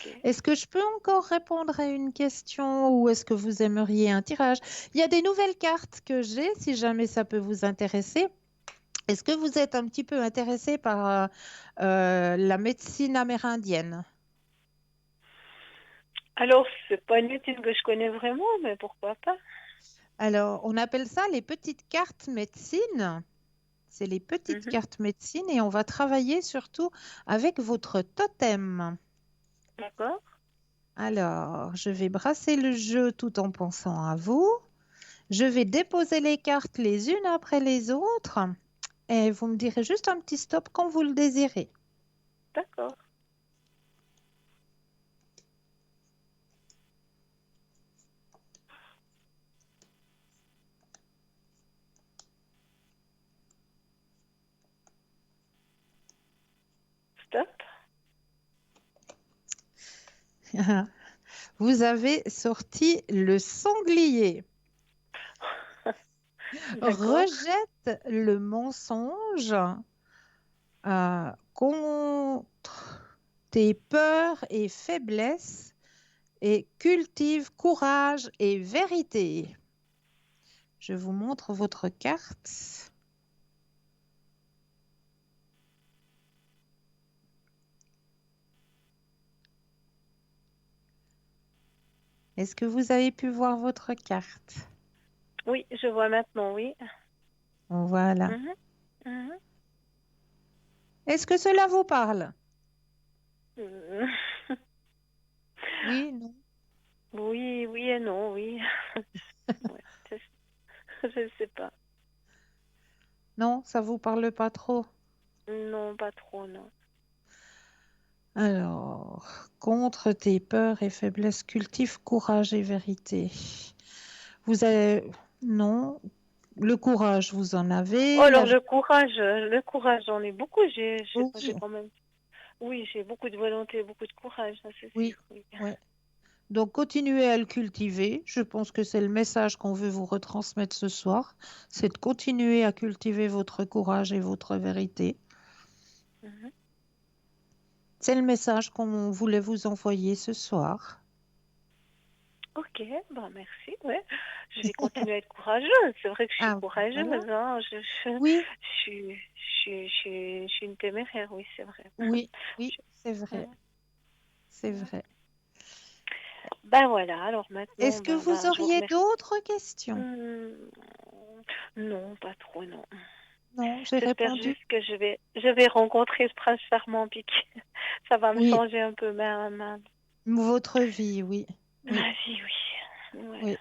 [SPEAKER 3] Ok.
[SPEAKER 1] Est-ce que je peux encore répondre à une question ou est-ce que vous aimeriez un tirage? Il y a des nouvelles cartes que j'ai, si jamais ça peut vous intéresser. Est-ce que vous êtes un petit peu intéressé par la médecine amérindienne?
[SPEAKER 3] Alors, c'est pas une médecine que je connais vraiment, mais pourquoi pas?
[SPEAKER 1] Alors, on appelle ça les petites cartes médecine. C'est les petites
[SPEAKER 3] Mhm.
[SPEAKER 1] cartes médecine et on va travailler surtout avec votre totem.
[SPEAKER 3] D'accord.
[SPEAKER 1] Alors, je vais brasser le jeu tout en pensant à vous. Je vais déposer les cartes les unes après les autres et vous me direz juste un petit stop quand vous le désirez.
[SPEAKER 3] D'accord. Stop.
[SPEAKER 1] Vous avez sorti le sanglier.
[SPEAKER 3] D'accord.
[SPEAKER 1] Rejette le mensonge contre tes peurs et faiblesses et cultive courage et vérité. Je vous montre votre carte. Est-ce que vous avez pu voir votre carte?
[SPEAKER 3] Oui, je vois maintenant, oui.
[SPEAKER 1] Voilà.
[SPEAKER 3] Mhm. Mhm.
[SPEAKER 1] Est-ce que cela vous parle?
[SPEAKER 3] Euh,
[SPEAKER 1] Oui, non.
[SPEAKER 3] Oui, oui et non, oui. Ouais, je sais pas.
[SPEAKER 1] Non, ça vous parle pas trop.
[SPEAKER 3] Non, pas trop, non.
[SPEAKER 1] Alors, contre tes peurs et faiblesses, cultive courage et vérité. Vous avez... Non, le courage, vous en
[SPEAKER 3] Oh,
[SPEAKER 1] avez. La...
[SPEAKER 3] alors le courage, j'en ai beaucoup. J'ai
[SPEAKER 1] Oui,
[SPEAKER 3] quand même. Oui, j'ai beaucoup de volonté, beaucoup de courage, ça c'est sûr.
[SPEAKER 1] oui,
[SPEAKER 3] Oui.
[SPEAKER 1] ouais. Donc, continuez à le cultiver. Je pense que c'est le message qu'on veut vous retransmettre ce soir. C'est de continuer à cultiver votre courage et votre vérité.
[SPEAKER 3] Mhm.
[SPEAKER 1] C'est le message qu'on voulait vous envoyer ce soir.
[SPEAKER 3] Ok, bah merci. Ouais, je vais continuer à être courageuse. C'est vrai que je suis
[SPEAKER 1] Ah, voilà.
[SPEAKER 3] courageuse. Hein.
[SPEAKER 1] Oui,
[SPEAKER 3] Je suis une téméraire. Oui, c'est vrai.
[SPEAKER 1] oui, oui,
[SPEAKER 3] Je-
[SPEAKER 1] c'est vrai.
[SPEAKER 3] Mhm.
[SPEAKER 1] C'est vrai.
[SPEAKER 3] Ben voilà. Alors maintenant,
[SPEAKER 1] Est-ce que vous
[SPEAKER 3] je vous
[SPEAKER 1] auriez
[SPEAKER 3] remercie.
[SPEAKER 1] d'autres questions?
[SPEAKER 3] Hmm, non, pas trop, non.
[SPEAKER 1] Non, j'ai
[SPEAKER 3] J'espère
[SPEAKER 1] répondu.
[SPEAKER 3] juste que je vais rencontrer ce prince charmant, puis que ça va me
[SPEAKER 1] Oui,
[SPEAKER 3] changer un peu
[SPEAKER 1] votre vie, oui.
[SPEAKER 3] ma
[SPEAKER 1] Oui,
[SPEAKER 3] vie, oui. Ouais.
[SPEAKER 1] oui.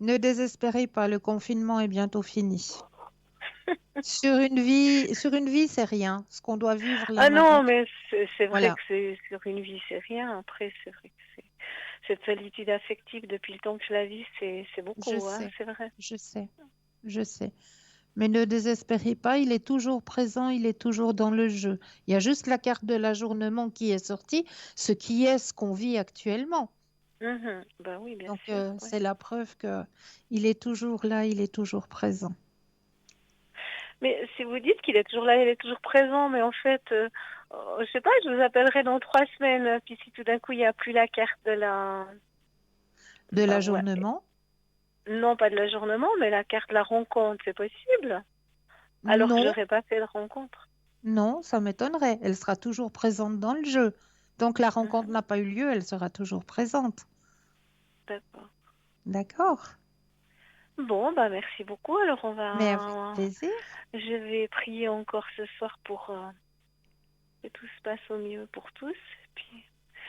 [SPEAKER 1] Ne désespérez pas, le confinement est bientôt fini. Sur une vie, c'est rien. Ce qu'on doit vivre là
[SPEAKER 3] Ah
[SPEAKER 1] maintenant.
[SPEAKER 3] non, mais c'est vrai
[SPEAKER 1] Voilà,
[SPEAKER 3] que c'est sur une vie, c'est rien. Après, c'est vrai que c'est cette solitude affective depuis le temps que je la vis, c'est
[SPEAKER 1] je
[SPEAKER 3] beaucoup, hein,
[SPEAKER 1] sais,
[SPEAKER 3] c'est vrai.
[SPEAKER 1] je sais, je sais. Mais ne désespérez pas, il est toujours présent, il est toujours dans le jeu. Il y a juste la carte de l'ajournement qui est sortie, ce qui est ce qu'on vit actuellement.
[SPEAKER 3] Mhm. Ben oui, bien
[SPEAKER 1] Donc,
[SPEAKER 3] sûr, ouais.
[SPEAKER 1] c'est la preuve que il est toujours là, il est toujours présent.
[SPEAKER 3] Mais si vous dites qu'il est toujours là, il est toujours présent, mais en fait, je sais pas, je vous appellerai dans 3 semaines, puis si tout d'un coup il n'y a plus la carte de la,
[SPEAKER 1] De
[SPEAKER 3] ouais,
[SPEAKER 1] l'ajournement?
[SPEAKER 3] non pas de l'ajournement, mais la carte de la rencontre, c'est possible. Alors que
[SPEAKER 1] Non,
[SPEAKER 3] j'aurais pas fait de rencontre.
[SPEAKER 1] non, ça m'étonnerait. Elle sera toujours présente dans le jeu. Donc, la rencontre
[SPEAKER 3] Mhm.
[SPEAKER 1] n'a pas eu lieu, elle sera toujours présente.
[SPEAKER 3] D'accord.
[SPEAKER 1] D'accord?
[SPEAKER 3] Bon, bah merci beaucoup. Alors
[SPEAKER 1] Mais avec plaisir.
[SPEAKER 3] je vais prier encore ce soir pour que tout se passe au mieux pour tous, et puis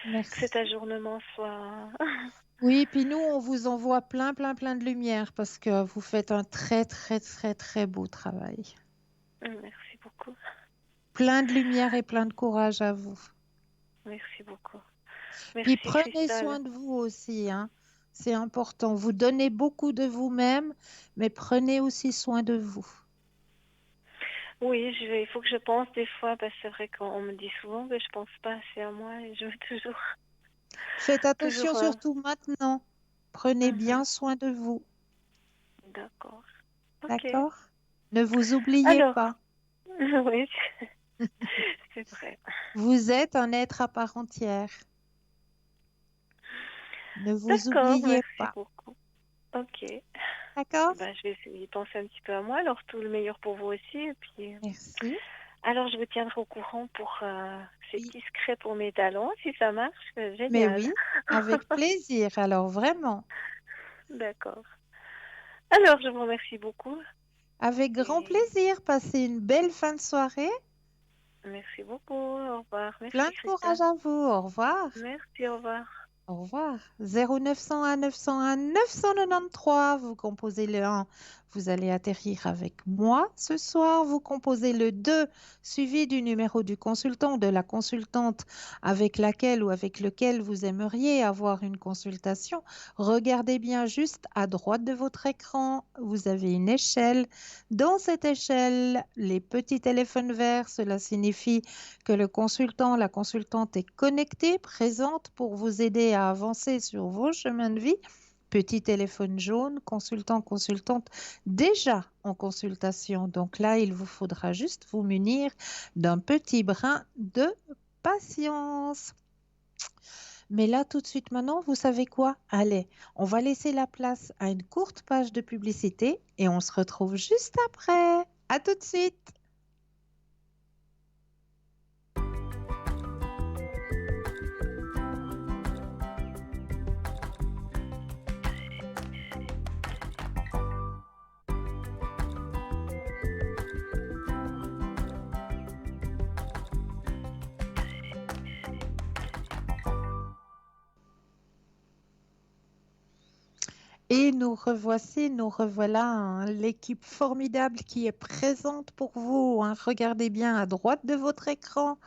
[SPEAKER 3] que cet
[SPEAKER 1] Merci.
[SPEAKER 3] ajournement soit.
[SPEAKER 1] Oui, puis nous, on vous envoie plein, plein, plein de lumière parce que vous faites un très, très, très, très beau travail.
[SPEAKER 3] Merci beaucoup.
[SPEAKER 1] Plein de lumière et plein de courage à vous.
[SPEAKER 3] Merci beaucoup.
[SPEAKER 1] Puis
[SPEAKER 3] Merci
[SPEAKER 1] prenez
[SPEAKER 3] Cristal.
[SPEAKER 1] soin de vous aussi, hein. C'est important. Vous donnez beaucoup de vous-même, mais prenez aussi soin de vous.
[SPEAKER 3] Oui, il faut que je pense des fois, parce que c'est vrai qu'on me dit souvent que je pense pas assez à moi et je veux toujours,
[SPEAKER 1] Faites attention
[SPEAKER 3] toujours.
[SPEAKER 1] surtout maintenant. Prenez bien
[SPEAKER 3] Mhm.
[SPEAKER 1] soin de vous.
[SPEAKER 3] D'accord. Ok.
[SPEAKER 1] D'accord? Ne vous oubliez
[SPEAKER 3] Alors,
[SPEAKER 1] pas.
[SPEAKER 3] oui, c'est vrai.
[SPEAKER 1] Vous êtes un être à part entière. Ne vous
[SPEAKER 3] D'accord,
[SPEAKER 1] oubliez
[SPEAKER 3] merci
[SPEAKER 1] pas.
[SPEAKER 3] beaucoup. Ok.
[SPEAKER 1] D'accord?
[SPEAKER 3] Je vais essayer de penser un petit peu à moi. Alors, tout le meilleur pour vous aussi. Et puis,
[SPEAKER 1] Merci.
[SPEAKER 3] alors, je vous tiendrai au courant pour ces
[SPEAKER 1] Oui.
[SPEAKER 3] petits secrets pour mes talents. Si ça marche,
[SPEAKER 1] Mais
[SPEAKER 3] génial.
[SPEAKER 1] oui, avec plaisir. Alors vraiment,
[SPEAKER 3] D'accord. Alors, je vous remercie beaucoup.
[SPEAKER 1] Avec grand
[SPEAKER 3] Et
[SPEAKER 1] plaisir. Passez une belle fin de soirée.
[SPEAKER 3] merci beaucoup. Au revoir.
[SPEAKER 1] Plein
[SPEAKER 3] Merci,
[SPEAKER 1] de courage
[SPEAKER 3] Christelle.
[SPEAKER 1] à vous. Au revoir.
[SPEAKER 3] Merci, au revoir.
[SPEAKER 1] Au revoir. 0901 901 993, vous composez le 1, vous allez atterrir avec moi ce soir. Vous composez le 2, suivi du numéro du consultant ou de la consultante avec laquelle ou avec lequel vous aimeriez avoir une consultation. Regardez bien juste à droite de votre écran, vous avez une échelle. Dans cette échelle, les petits téléphones verts, cela signifie que le consultant, la consultante est connecté, présente pour vous aider à avancer sur vos chemins de vie. Petit téléphone jaune, consultant, consultante déjà en consultation. Donc là, il vous faudra juste vous munir d'un petit brin de patience. Mais là, tout de suite maintenant, vous savez quoi? Allez, on va laisser la place à une courte page de publicité et on se retrouve juste après. À tout de suite. Et nous revoici, nous revoilà, hein, l'équipe formidable qui est présente pour vous, hein. Regardez bien à droite de votre écran.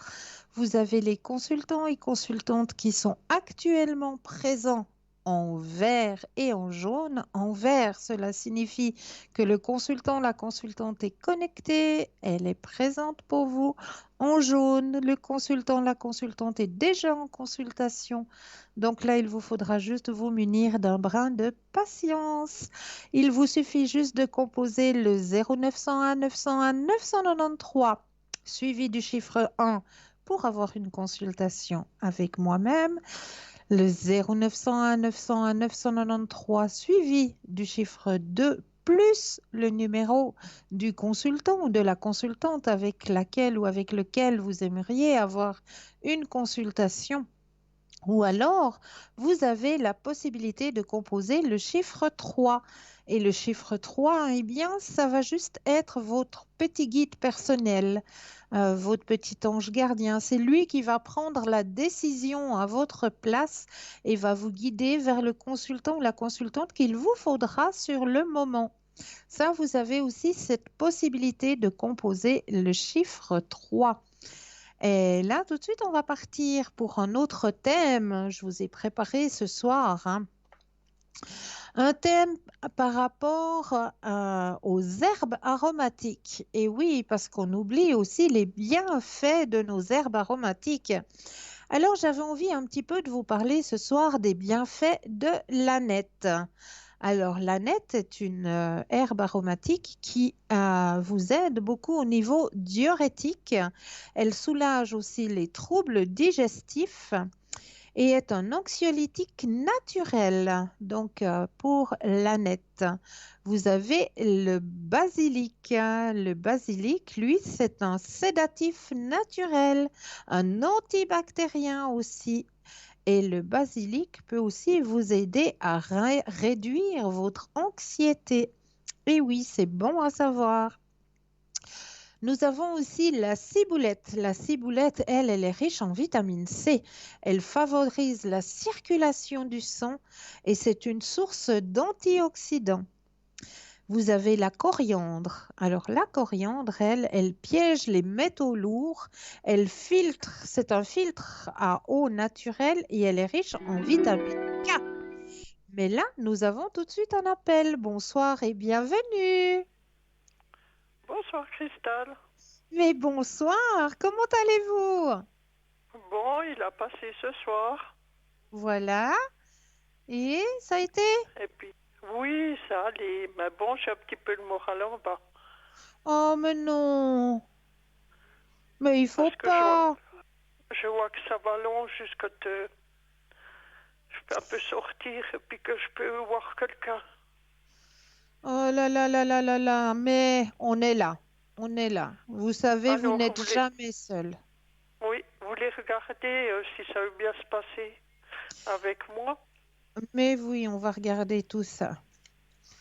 [SPEAKER 1] Vous avez les consultants et consultantes qui sont actuellement présents en vert et en jaune. En vert, cela signifie que le consultant, la consultante est connecté, elle est présente pour vous. En jaune, le consultant, la consultante est déjà en consultation. Donc là, il vous faudra juste vous munir d'un brin de patience. Il vous suffit juste de composer le 0901 901 993 suivi du chiffre 1 pour avoir une consultation avec moi-même. Le 0901 901 993 suivi du chiffre 2 plus le numéro du consultant ou de la consultante avec laquelle ou avec lequel vous aimeriez avoir une consultation. Ou alors, vous avez la possibilité de composer le chiffre 3. Et le chiffre 3, eh bien, ça va juste être votre petit guide personnel, votre petit ange gardien. C'est lui qui va prendre la décision à votre place et va vous guider vers le consultant ou la consultante qu'il vous faudra sur le moment. Ça, vous avez aussi cette possibilité de composer le chiffre 3. Et là, tout de suite, on va partir pour un autre thème. Je vous ai préparé ce soir, hein, un thème par rapport aux herbes aromatiques. Et oui, parce qu'on oublie aussi les bienfaits de nos herbes aromatiques. Alors, j'avais envie un petit peu de vous parler ce soir des bienfaits de l'ânette. Alors, l'ânette est une herbe aromatique qui vous aide beaucoup au niveau diurétique. Elle soulage aussi les troubles digestifs et est un anxiolytique naturel. Donc, pour l'ânette, vous avez le basilic. Le basilic, lui, c'est un sédatif naturel, un antibactérien aussi. Et le basilic peut aussi vous aider à réduire votre anxiété. Et oui, c'est bon à savoir. Nous avons aussi la ciboulette. La ciboulette, elle est riche en vitamine C. Elle favorise la circulation du sang et c'est une source d'antioxydants. Vous avez la coriandre. Alors la coriandre, elle piège les métaux lourds. Elle filtre, c'est un filtre à eau naturelle et elle est riche en vitamine K. Mais là, nous avons tout de suite un appel. Bonsoir et bienvenue.
[SPEAKER 4] Bonsoir Christelle.
[SPEAKER 1] Mais bonsoir, comment allez-vous?
[SPEAKER 4] Bon, il a passé ce soir.
[SPEAKER 1] Voilà. Et ça a été?
[SPEAKER 4] Et puis, oui, ça allait. Mais bon, j'ai un petit peu le moral en bas.
[SPEAKER 1] Oh, mais non. Mais il faut
[SPEAKER 4] Parce que
[SPEAKER 1] pas.
[SPEAKER 4] je vois que ça va long jusqu'à je peux un peu sortir et puis que je peux voir quelqu'un.
[SPEAKER 1] Oh là là là là là là. Mais on est là. On est là. Vous savez, vous
[SPEAKER 4] Alors,
[SPEAKER 1] n'êtes jamais seul.
[SPEAKER 4] oui, vous voulez regarder si ça veut bien se passer avec moi.
[SPEAKER 1] Mais oui, on va regarder tout ça.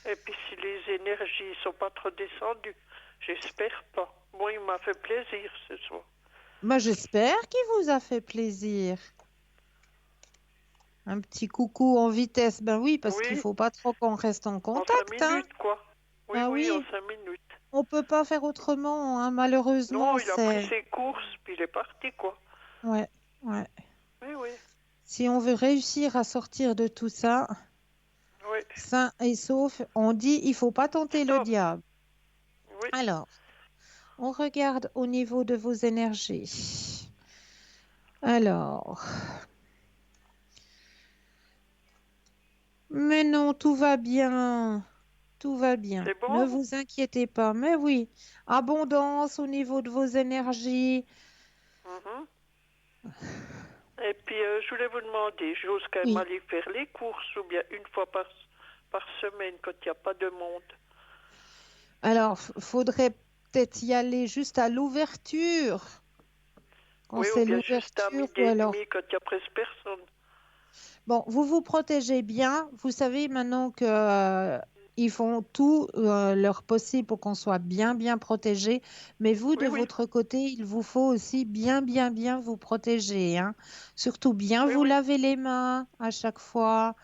[SPEAKER 4] Et puis si les énergies sont pas trop descendues. J'espère pas. Bon, il m'a fait plaisir ce soir.
[SPEAKER 1] Bah, j'espère qu'il vous a fait plaisir. Un petit coucou en vitesse. Ben oui, parce qu'il
[SPEAKER 4] Oui,
[SPEAKER 1] faut pas trop qu'on reste en
[SPEAKER 4] en 5
[SPEAKER 1] contact, hein.
[SPEAKER 4] minutes, quoi. Oui,
[SPEAKER 1] Ah
[SPEAKER 4] oui, en
[SPEAKER 1] oui,
[SPEAKER 4] 5 minutes.
[SPEAKER 1] on peut pas faire autrement, hein, malheureusement,
[SPEAKER 4] Non, il a pris
[SPEAKER 1] c'est...
[SPEAKER 4] ses courses, puis il est parti, quoi.
[SPEAKER 1] Ouais, ouais.
[SPEAKER 4] Oui, oui,
[SPEAKER 1] Si on veut réussir à sortir de tout ça,
[SPEAKER 4] oui.
[SPEAKER 1] sain et sauf, on dit il faut pas tenter le
[SPEAKER 4] Stop.
[SPEAKER 1] diable.
[SPEAKER 4] Oui,
[SPEAKER 1] Alors, on regarde au niveau de vos énergies. Alors, mais non, tout va bien. Tout va bien.
[SPEAKER 4] c'est
[SPEAKER 1] Ne
[SPEAKER 4] bon.
[SPEAKER 1] vous inquiétez pas. Mais oui, abondance au niveau de vos énergies.
[SPEAKER 4] Mhm. Et puis, je voulais vous demander, j'ose quand même
[SPEAKER 1] Oui.
[SPEAKER 4] aller faire les courses ou bien une fois par semaine quand il n'y a pas de monde.
[SPEAKER 1] Alors, faudrait peut-être y aller juste à l'ouverture. Quand
[SPEAKER 4] Oui, ou
[SPEAKER 1] c'est
[SPEAKER 4] bien juste à
[SPEAKER 1] l'ouverture,
[SPEAKER 4] midi
[SPEAKER 1] ou
[SPEAKER 4] et
[SPEAKER 1] alors...
[SPEAKER 4] demi quand il n'y a presque personne.
[SPEAKER 1] Bon, vous vous protégez bien. Vous savez maintenant que ils font tout leur possible pour qu'on soit bien, bien protégé. Mais vous, de
[SPEAKER 4] Oui, oui,
[SPEAKER 1] votre côté, il vous faut aussi bien, bien, bien vous protéger, hein. Surtout bien
[SPEAKER 4] oui,
[SPEAKER 1] vous
[SPEAKER 4] oui.
[SPEAKER 1] laver les mains à chaque fois.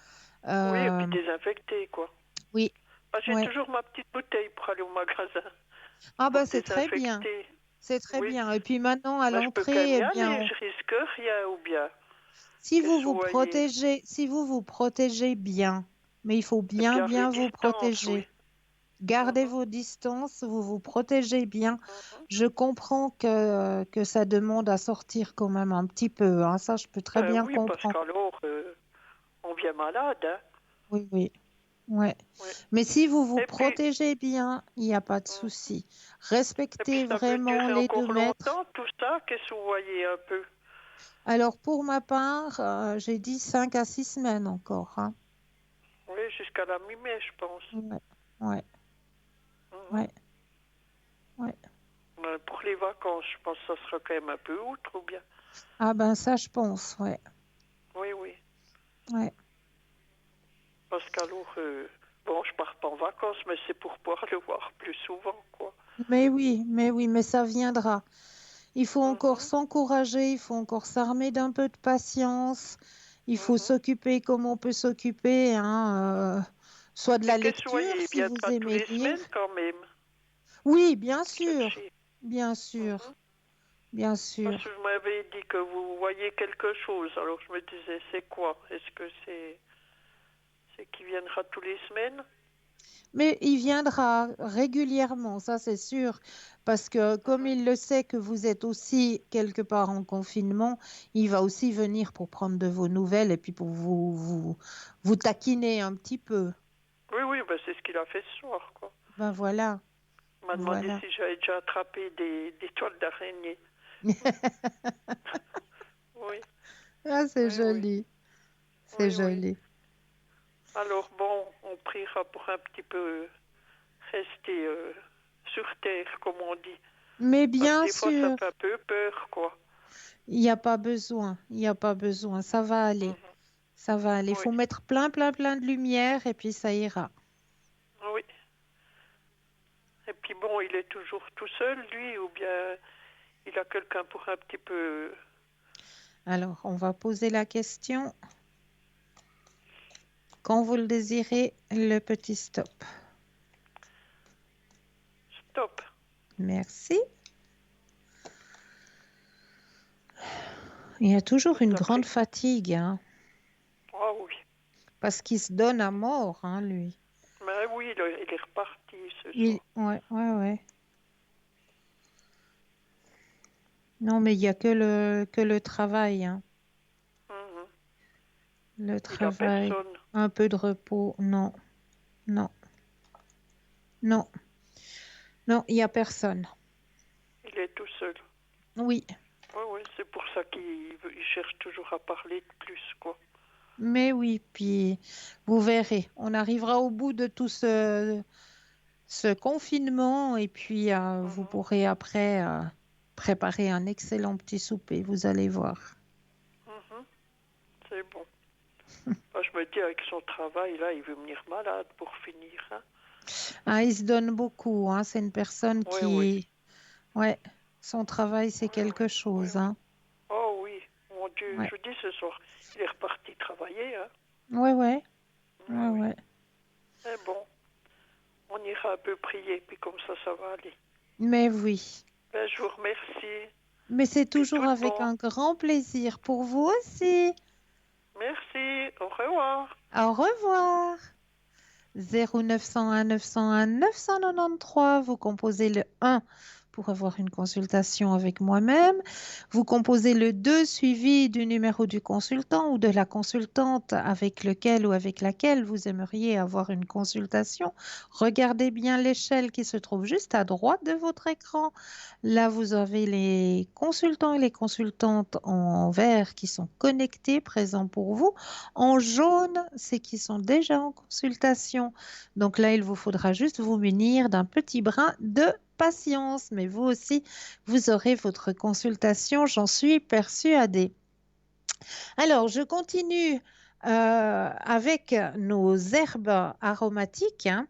[SPEAKER 4] Oui, et puis
[SPEAKER 1] Euh,
[SPEAKER 4] désinfecter, quoi.
[SPEAKER 1] oui,
[SPEAKER 4] Bah, j'ai
[SPEAKER 1] ouais.
[SPEAKER 4] toujours ma petite bouteille pour aller au magasin,
[SPEAKER 1] Ah
[SPEAKER 4] pour
[SPEAKER 1] ben
[SPEAKER 4] me
[SPEAKER 1] c'est très bien.
[SPEAKER 4] désinfecter.
[SPEAKER 1] C'est très
[SPEAKER 4] Oui,
[SPEAKER 1] bien. Et puis maintenant, à
[SPEAKER 4] mais je peux quand même
[SPEAKER 1] l'entrée,
[SPEAKER 4] y
[SPEAKER 1] eh bien,
[SPEAKER 4] aller, je risque rien, ou bien,
[SPEAKER 1] si
[SPEAKER 4] qu'est-ce que
[SPEAKER 1] vous
[SPEAKER 4] vous voyez.
[SPEAKER 1] vous protégez bien, mais il faut
[SPEAKER 4] Et
[SPEAKER 1] bien,
[SPEAKER 4] puis à
[SPEAKER 1] bien vous
[SPEAKER 4] distance, oui.
[SPEAKER 1] protéger. Gardez
[SPEAKER 4] Mhm,
[SPEAKER 1] vos distances, vous vous protégez bien.
[SPEAKER 4] mhm.
[SPEAKER 1] Je comprends que ça demande à sortir quand même un petit peu, hein. Ça, je peux très
[SPEAKER 4] Ben
[SPEAKER 1] bien
[SPEAKER 4] oui, parce
[SPEAKER 1] comprendre.
[SPEAKER 4] qu'alors, on vient malade, hein.
[SPEAKER 1] Oui, oui, ouais.
[SPEAKER 4] Oui.
[SPEAKER 1] Mais si vous vous
[SPEAKER 4] Et puis,
[SPEAKER 1] protégez bien, il n'y a pas de
[SPEAKER 4] mhm.
[SPEAKER 1] souci.
[SPEAKER 4] Et puis
[SPEAKER 1] Respectez
[SPEAKER 4] ça peut
[SPEAKER 1] vraiment
[SPEAKER 4] durer
[SPEAKER 1] les
[SPEAKER 4] encore
[SPEAKER 1] 2 mètres.
[SPEAKER 4] longtemps, tout ça. Qu'est-ce que vous voyez un peu?
[SPEAKER 1] Alors, pour ma part, j'ai dit 5 à 6 semaines encore, hein.
[SPEAKER 4] Oui, jusqu'à la mi-mai, je pense.
[SPEAKER 1] Ouais, ouais,
[SPEAKER 4] Mhm.
[SPEAKER 1] ouais, ouais.
[SPEAKER 4] Pour les vacances, je pense que ça sera quand même un peu outre, ou bien.
[SPEAKER 1] Ah ben ça, je pense, ouais,
[SPEAKER 4] Oui, oui.
[SPEAKER 1] ouais.
[SPEAKER 4] Parce qu'alors, bon, je pars pas en vacances, mais c'est pour pouvoir le voir plus souvent, quoi.
[SPEAKER 1] Mais oui, mais ça viendra. Il faut encore
[SPEAKER 4] Mhm,
[SPEAKER 1] s'encourager, il faut encore s'armer d'un peu de patience, il faut
[SPEAKER 4] mhm.
[SPEAKER 1] s'occuper comme on peut s'occuper, hein, soit de
[SPEAKER 4] Et
[SPEAKER 1] la
[SPEAKER 4] qu'est-ce que vous
[SPEAKER 1] lecture
[SPEAKER 4] voyez? Il
[SPEAKER 1] si vous
[SPEAKER 4] viendra tous
[SPEAKER 1] aimez
[SPEAKER 4] les
[SPEAKER 1] lire.
[SPEAKER 4] semaines quand même,
[SPEAKER 1] Oui,
[SPEAKER 4] chercher.
[SPEAKER 1] bien sûr,
[SPEAKER 4] Mhm.
[SPEAKER 1] bien
[SPEAKER 4] Parce que
[SPEAKER 1] sûr.
[SPEAKER 4] vous m'avez dit que vous voyez quelque chose, alors je me disais, c'est quoi? Est-ce que c'est qu'il viendra tous les semaines?
[SPEAKER 1] Mais il viendra régulièrement, ça c'est sûr, parce que comme
[SPEAKER 4] Mhm.
[SPEAKER 1] il le sait que vous êtes aussi quelque part en confinement, il va aussi venir pour prendre de vos nouvelles et puis pour vous taquiner un petit peu.
[SPEAKER 4] Oui, oui, ben c'est ce qu'il a fait ce soir, quoi.
[SPEAKER 1] Ben voilà,
[SPEAKER 4] Il m'a demandé
[SPEAKER 1] voilà.
[SPEAKER 4] si j'avais déjà attrapé des toiles d'araignée. Oui,
[SPEAKER 1] Ah, c'est
[SPEAKER 4] oui, oui,
[SPEAKER 1] joli, c'est
[SPEAKER 4] oui, oui.
[SPEAKER 1] joli.
[SPEAKER 4] Alors bon, on priera pour un petit peu rester sur terre, comme on dit.
[SPEAKER 1] Mais
[SPEAKER 4] Parce que
[SPEAKER 1] bien
[SPEAKER 4] des fois, ça
[SPEAKER 1] sûr,
[SPEAKER 4] fait un peu peur, quoi.
[SPEAKER 1] il n'y a pas besoin, il n'y a pas besoin, ça va aller,
[SPEAKER 4] Mhm.
[SPEAKER 1] ça va aller. Il
[SPEAKER 4] Oui,
[SPEAKER 1] faut mettre plein, plein, plein de lumière et puis ça ira.
[SPEAKER 4] oui. Et puis bon, il est toujours tout seul, lui, ou bien il a quelqu'un pour un petit peu...
[SPEAKER 1] Alors, on va poser la question. Quand vous le désirez, le petit stop.
[SPEAKER 4] Stop.
[SPEAKER 1] Merci. Il y a toujours une
[SPEAKER 4] Juste
[SPEAKER 1] grande
[SPEAKER 4] après.
[SPEAKER 1] fatigue, hein,
[SPEAKER 4] Ah oui.
[SPEAKER 1] parce qu'il se donne à mort, hein, lui.
[SPEAKER 4] Mais oui, il est reparti ce soir.
[SPEAKER 1] Ouais, ouais, ouais. Non, mais il n'y a que le travail, hein.
[SPEAKER 4] Mhm.
[SPEAKER 1] Le
[SPEAKER 4] Il a
[SPEAKER 1] travail,
[SPEAKER 4] personne.
[SPEAKER 1] un peu de repos. Non, non, non, non, il n'y a personne.
[SPEAKER 4] Il est tout seul.
[SPEAKER 1] Oui,
[SPEAKER 4] Oui, oui, c'est pour ça qu'il cherche toujours à parler de plus, quoi.
[SPEAKER 1] mais oui, puis vous verrez, on arrivera au bout de tout ce confinement et puis vous
[SPEAKER 4] Mhm.
[SPEAKER 1] pourrez après préparer un excellent petit souper, vous allez voir.
[SPEAKER 4] Mhm. C'est bon. Moi, je me dis, avec son travail, là, il veut venir malade pour finir, hein.
[SPEAKER 1] Ah, il se donne beaucoup, hein. C'est une personne
[SPEAKER 4] Oui, oui,
[SPEAKER 1] qui, ouais, son travail, c'est
[SPEAKER 4] oui, oui,
[SPEAKER 1] quelque
[SPEAKER 4] oui,
[SPEAKER 1] chose,
[SPEAKER 4] oui.
[SPEAKER 1] hein.
[SPEAKER 4] Oh oui, mon Dieu,
[SPEAKER 1] Ouais,
[SPEAKER 4] je dis ce soir, il est reparti travailler, hein.
[SPEAKER 1] ouais, ouais,
[SPEAKER 4] Oui,
[SPEAKER 1] ouais,
[SPEAKER 4] oui.
[SPEAKER 1] ouais.
[SPEAKER 4] Mais bon, on ira un peu prier, puis comme ça va aller.
[SPEAKER 1] Mais oui.
[SPEAKER 4] Ben, je vous remercie,
[SPEAKER 1] Mais c'est
[SPEAKER 4] puis
[SPEAKER 1] toujours
[SPEAKER 4] tout de
[SPEAKER 1] avec
[SPEAKER 4] bon.
[SPEAKER 1] un grand plaisir pour vous aussi.
[SPEAKER 4] Merci, au revoir.
[SPEAKER 1] Au revoir. 0901 901 993, vous composez le 1 pour avoir une consultation avec moi-même. Vous composez le 2 suivi du numéro du consultant ou de la consultante avec lequel ou avec laquelle vous aimeriez avoir une consultation. Regardez bien l'échelle qui se trouve juste à droite de votre écran. Là, vous avez les consultants et les consultantes en vert qui sont connectés, présents pour vous. En jaune, c'est qui sont déjà en consultation. Donc là, il vous faudra juste vous munir d'un petit brin de patience. Mais vous aussi, vous aurez votre consultation, j'en suis persuadée. Alors, je continue avec nos herbes aromatiques, hein.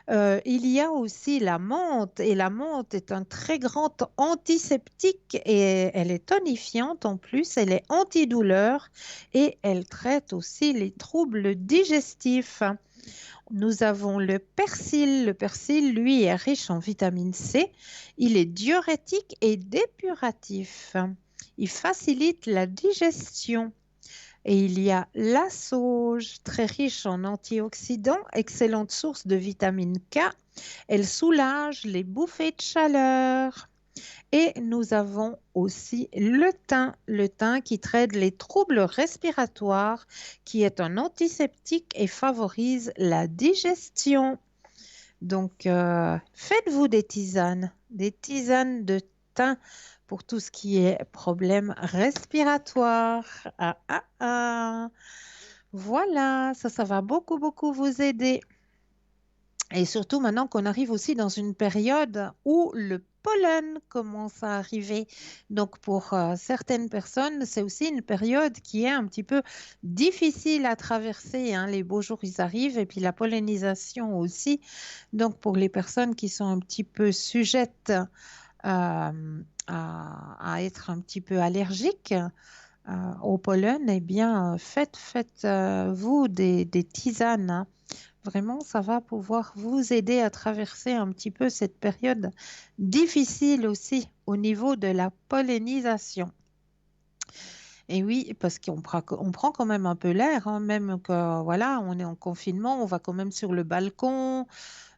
[SPEAKER 1] Il y a aussi la menthe et la menthe est un très grand antiseptique et elle est tonifiante en plus, elle est antidouleur et elle traite aussi les troubles digestifs. Nous avons le persil. Le persil, lui, est riche en vitamine C. Il est diurétique et dépuratif. Il facilite la digestion. Et il y a la sauge, très riche en antioxydants, excellente source de vitamine K. Elle soulage les bouffées de chaleur. Et nous avons aussi le thym qui traite les troubles respiratoires, qui est un antiseptique et favorise la digestion. Donc, faites-vous des tisanes de thym pour tout ce qui est problème respiratoire. Ah, ah, ah. Voilà, ça va beaucoup, beaucoup vous aider. Et surtout maintenant qu'on arrive aussi dans une période où le pollen commence à arriver. Donc pour certaines personnes, c'est aussi une période qui est un petit peu difficile à traverser, hein. Les beaux jours, ils arrivent et puis la pollinisation aussi. Donc pour les personnes qui sont un petit peu sujettes à être un petit peu allergiques au pollen, eh bien faites-vous des tisanes, hein. Vraiment, ça va pouvoir vous aider à traverser un petit peu cette période difficile aussi au niveau de la pollinisation. Et oui, parce on prend quand même un peu l'air, hein, même que voilà, on est en confinement, on va quand même sur le balcon,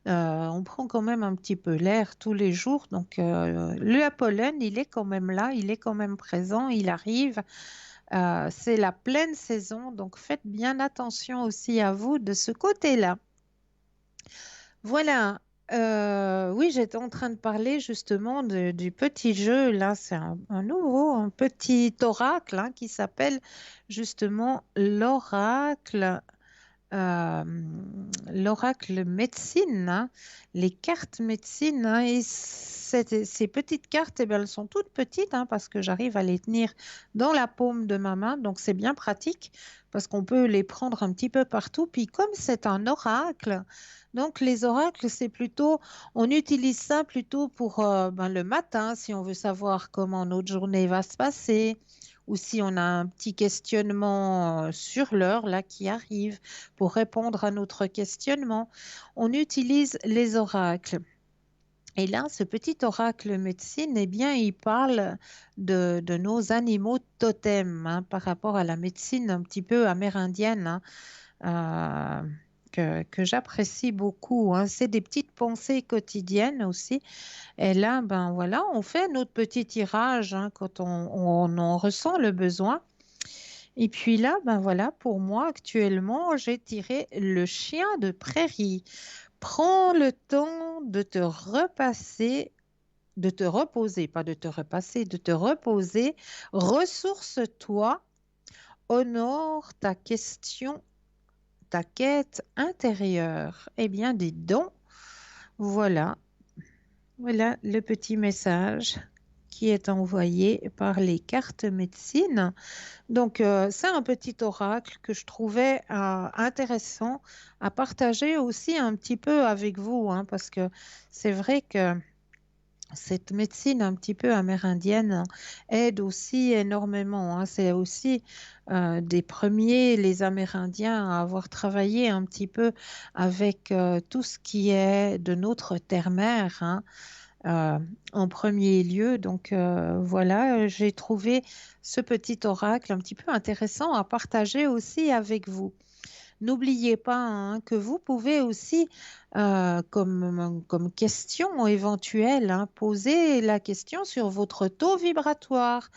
[SPEAKER 1] on prend quand même un petit peu l'air tous les jours. Donc le pollen, il est quand même là, il est quand même présent, il arrive. C'est la pleine saison, donc faites bien attention aussi à vous de ce côté-là. Voilà. Oui, j'étais en train de parler justement du petit jeu. Là, c'est un petit oracle, hein, qui s'appelle justement euh, l'oracle médecine, hein, les cartes médecine, hein. Et ces petites cartes, eh bien, elles sont toutes petites, hein, parce que j'arrive à les tenir dans la paume de ma main. Donc, c'est bien pratique parce qu'on peut les prendre un petit peu partout. Puis, comme c'est un oracle, donc les oracles, on utilise ça plutôt pour ben, le matin, si on veut savoir comment notre journée va se passer, ou si on a un petit questionnement sur l'heure là qui arrive pour répondre à notre questionnement, on utilise les oracles. Et là, ce petit oracle médecine, eh bien, il parle de nos animaux totems, hein, par rapport à la médecine un petit peu amérindienne, hein, que j'apprécie beaucoup, hein. C'est des petites pensées quotidiennes aussi. Et là, ben voilà, on fait notre petit tirage, hein, quand on en ressent le besoin. Et puis là, ben voilà, pour moi, actuellement, j'ai tiré le chien de prairie. Prends le temps de te repasser, de te reposer, pas de te repasser, de te reposer. Ressource-toi, honore ta question, ta quête intérieure. Eh bien, dis donc, voilà, voilà le petit message qui est envoyé par les cartes médecine. Donc, c'est un petit oracle que je trouvais intéressant à partager aussi un petit peu avec vous, hein, parce que c'est vrai que cette médecine un petit peu amérindienne aide aussi énormément, hein. C'est aussi des premiers, les Amérindiens, à avoir travaillé un petit peu avec tout ce qui est de notre terre-mère, hein, euh, en premier lieu. Donc voilà, j'ai trouvé ce petit oracle un petit peu intéressant à partager aussi avec vous. N'oubliez pas, hein, que vous pouvez aussi, comme question éventuelle, hein, poser la question sur votre taux vibratoire.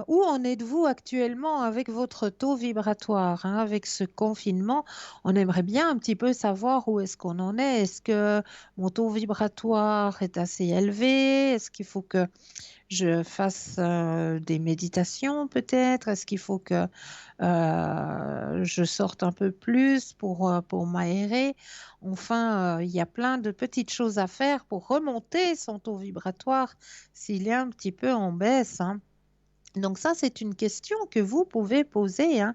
[SPEAKER 1] Où en êtes-vous actuellement avec votre taux vibratoire, hein, avec ce confinement? On aimerait bien un petit peu savoir où est-ce qu'on en est. Est-ce que mon taux vibratoire est assez élevé? Est-ce qu'il faut que je fasse des méditations peut-être? Est-ce qu'il faut que je sorte un peu plus pour m'aérer? Enfin, il y a plein de petites choses à faire pour remonter son taux vibratoire s'il est un petit peu en baisse, hein. Donc ça, c'est une question que vous pouvez poser, hein.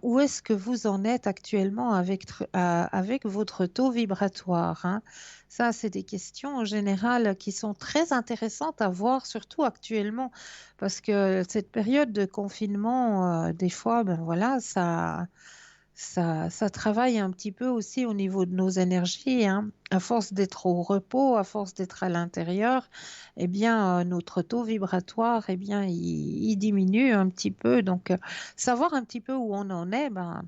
[SPEAKER 1] Où est-ce que vous en êtes actuellement avec votre taux vibratoire, hein? Ça, c'est des questions en général qui sont très intéressantes à voir, surtout actuellement, parce que cette période de confinement, des fois, ben voilà, ça travaille un petit peu aussi au niveau de nos énergies, hein. À force d'être au repos, à force d'être à l'intérieur, eh bien, notre taux vibratoire, eh bien, il diminue un petit peu. Donc, savoir un petit peu où on en est, ben,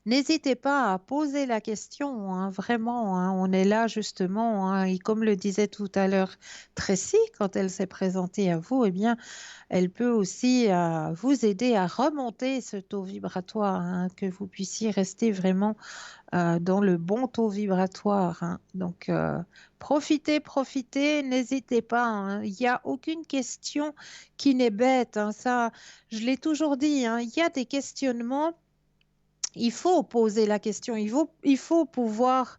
[SPEAKER 1] n'hésitez pas à poser la question, hein, vraiment, hein. On est là justement, hein, et comme le disait tout à l'heure Tracy, quand elle s'est présentée à vous, eh bien, elle peut aussi vous aider à remonter ce taux vibratoire, hein, que vous puissiez rester vraiment dans le bon taux vibratoire, hein. Donc, profitez, profitez, n'hésitez pas, hein. Il n'y a aucune question qui n'est bête, hein. Ça, je l'ai toujours dit, hein. Il y a des questionnements. Il faut poser la question, il faut pouvoir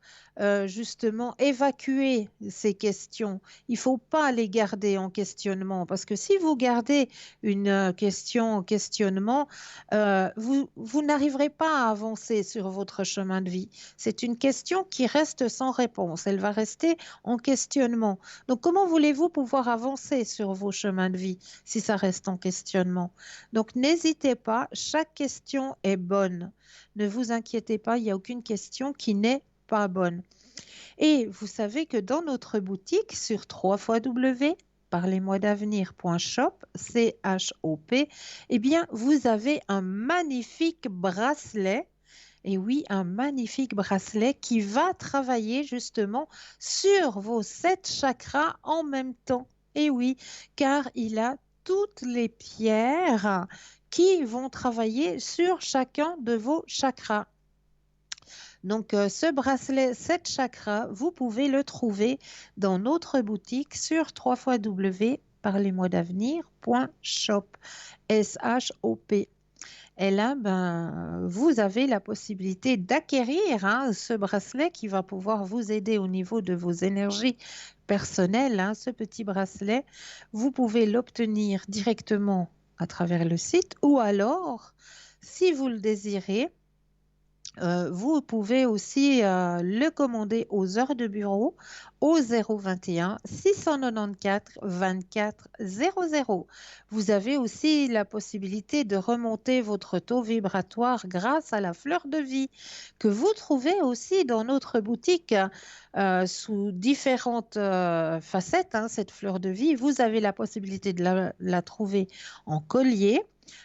[SPEAKER 1] justement évacuer ces questions. Il ne faut pas les garder en questionnement parce que si vous gardez une question en questionnement, vous n'arriverez pas à avancer sur votre chemin de vie. C'est une question qui reste sans réponse, elle va rester en questionnement. Donc comment voulez-vous pouvoir avancer sur vos chemins de vie si ça reste en questionnement? Donc n'hésitez pas, chaque question est bonne. Ne vous inquiétez pas, il n'y a aucune question qui n'est pas bonne. Et vous savez que dans notre boutique sur www.parlez-moi-d'avenir.shop, C-H-O-P, eh bien, vous avez un magnifique bracelet. Et oui, un magnifique bracelet qui va travailler justement sur vos 7 chakras en même temps. Et oui, car il a toutes les pierres qui vont travailler sur chacun de vos chakras. Donc, ce bracelet 7 chakras, vous pouvez le trouver dans notre boutique sur www.parlez-moi-d'avenir.shop, S-H-O-P. Et là, ben, vous avez la possibilité d'acquérir, hein, ce bracelet qui va pouvoir vous aider au niveau de vos énergies personnelles, hein. Ce petit bracelet, vous pouvez l'obtenir directement à travers le site ou alors, si vous le désirez, vous pouvez aussi le commander aux heures de bureau au 021 694 24 00. Vous avez aussi la possibilité de remonter votre taux vibratoire grâce à la fleur de vie que vous trouvez aussi dans notre boutique sous différentes facettes, hein, cette fleur de vie. Vous avez la possibilité de la trouver en collier,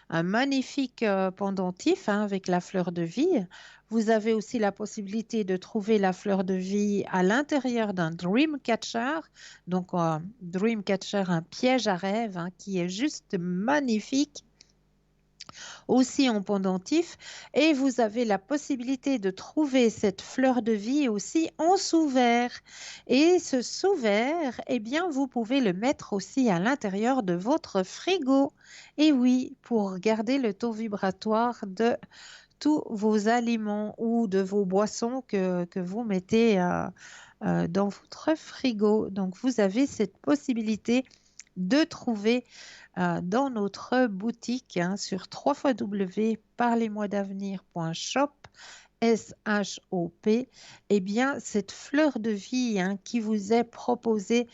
[SPEAKER 1] un magnifique pendentif, hein, avec la fleur de vie. Vous avez aussi la possibilité de trouver la fleur de vie à l'intérieur d'un dream catcher. Donc, dream catcher, un piège à rêve, hein, qui est juste magnifique, aussi en pendentif. Et vous avez la possibilité de trouver cette fleur de vie aussi en sous-verre. Et ce sous-verre, eh bien, vous pouvez le mettre aussi à l'intérieur de votre frigo. Et oui, pour garder le taux vibratoire de tous vos aliments ou de vos boissons que vous mettez dans votre frigo. Donc, vous avez cette possibilité de trouver dans notre boutique hein, sur www.parlez-moi-d'avenir.shop, S-H-O-P, eh bien, cette fleur de vie hein, qui vous est proposée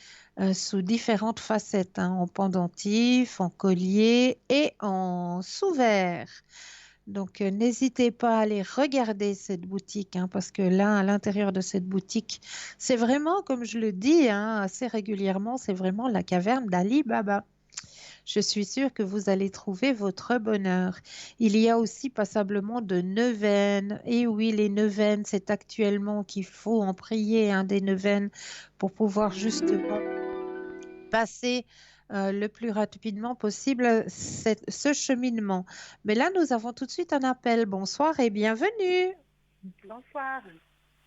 [SPEAKER 1] sous différentes facettes, hein, en pendentif, en collier et en sous-verre. Donc, n'hésitez pas à aller regarder cette boutique, hein, parce que là, à l'intérieur de cette boutique, c'est vraiment, comme je le dis hein, assez régulièrement, c'est vraiment la caverne d'Ali Baba. Je suis sûre que vous allez trouver votre bonheur. Il y a aussi passablement de neuvaines. Et oui, les neuvaines, c'est actuellement qu'il faut en prier, hein, des neuvaines pour pouvoir justement passer le plus rapidement possible ce cheminement. Mais là, nous avons tout de suite un appel. Bonsoir et bienvenue.
[SPEAKER 5] Bonsoir.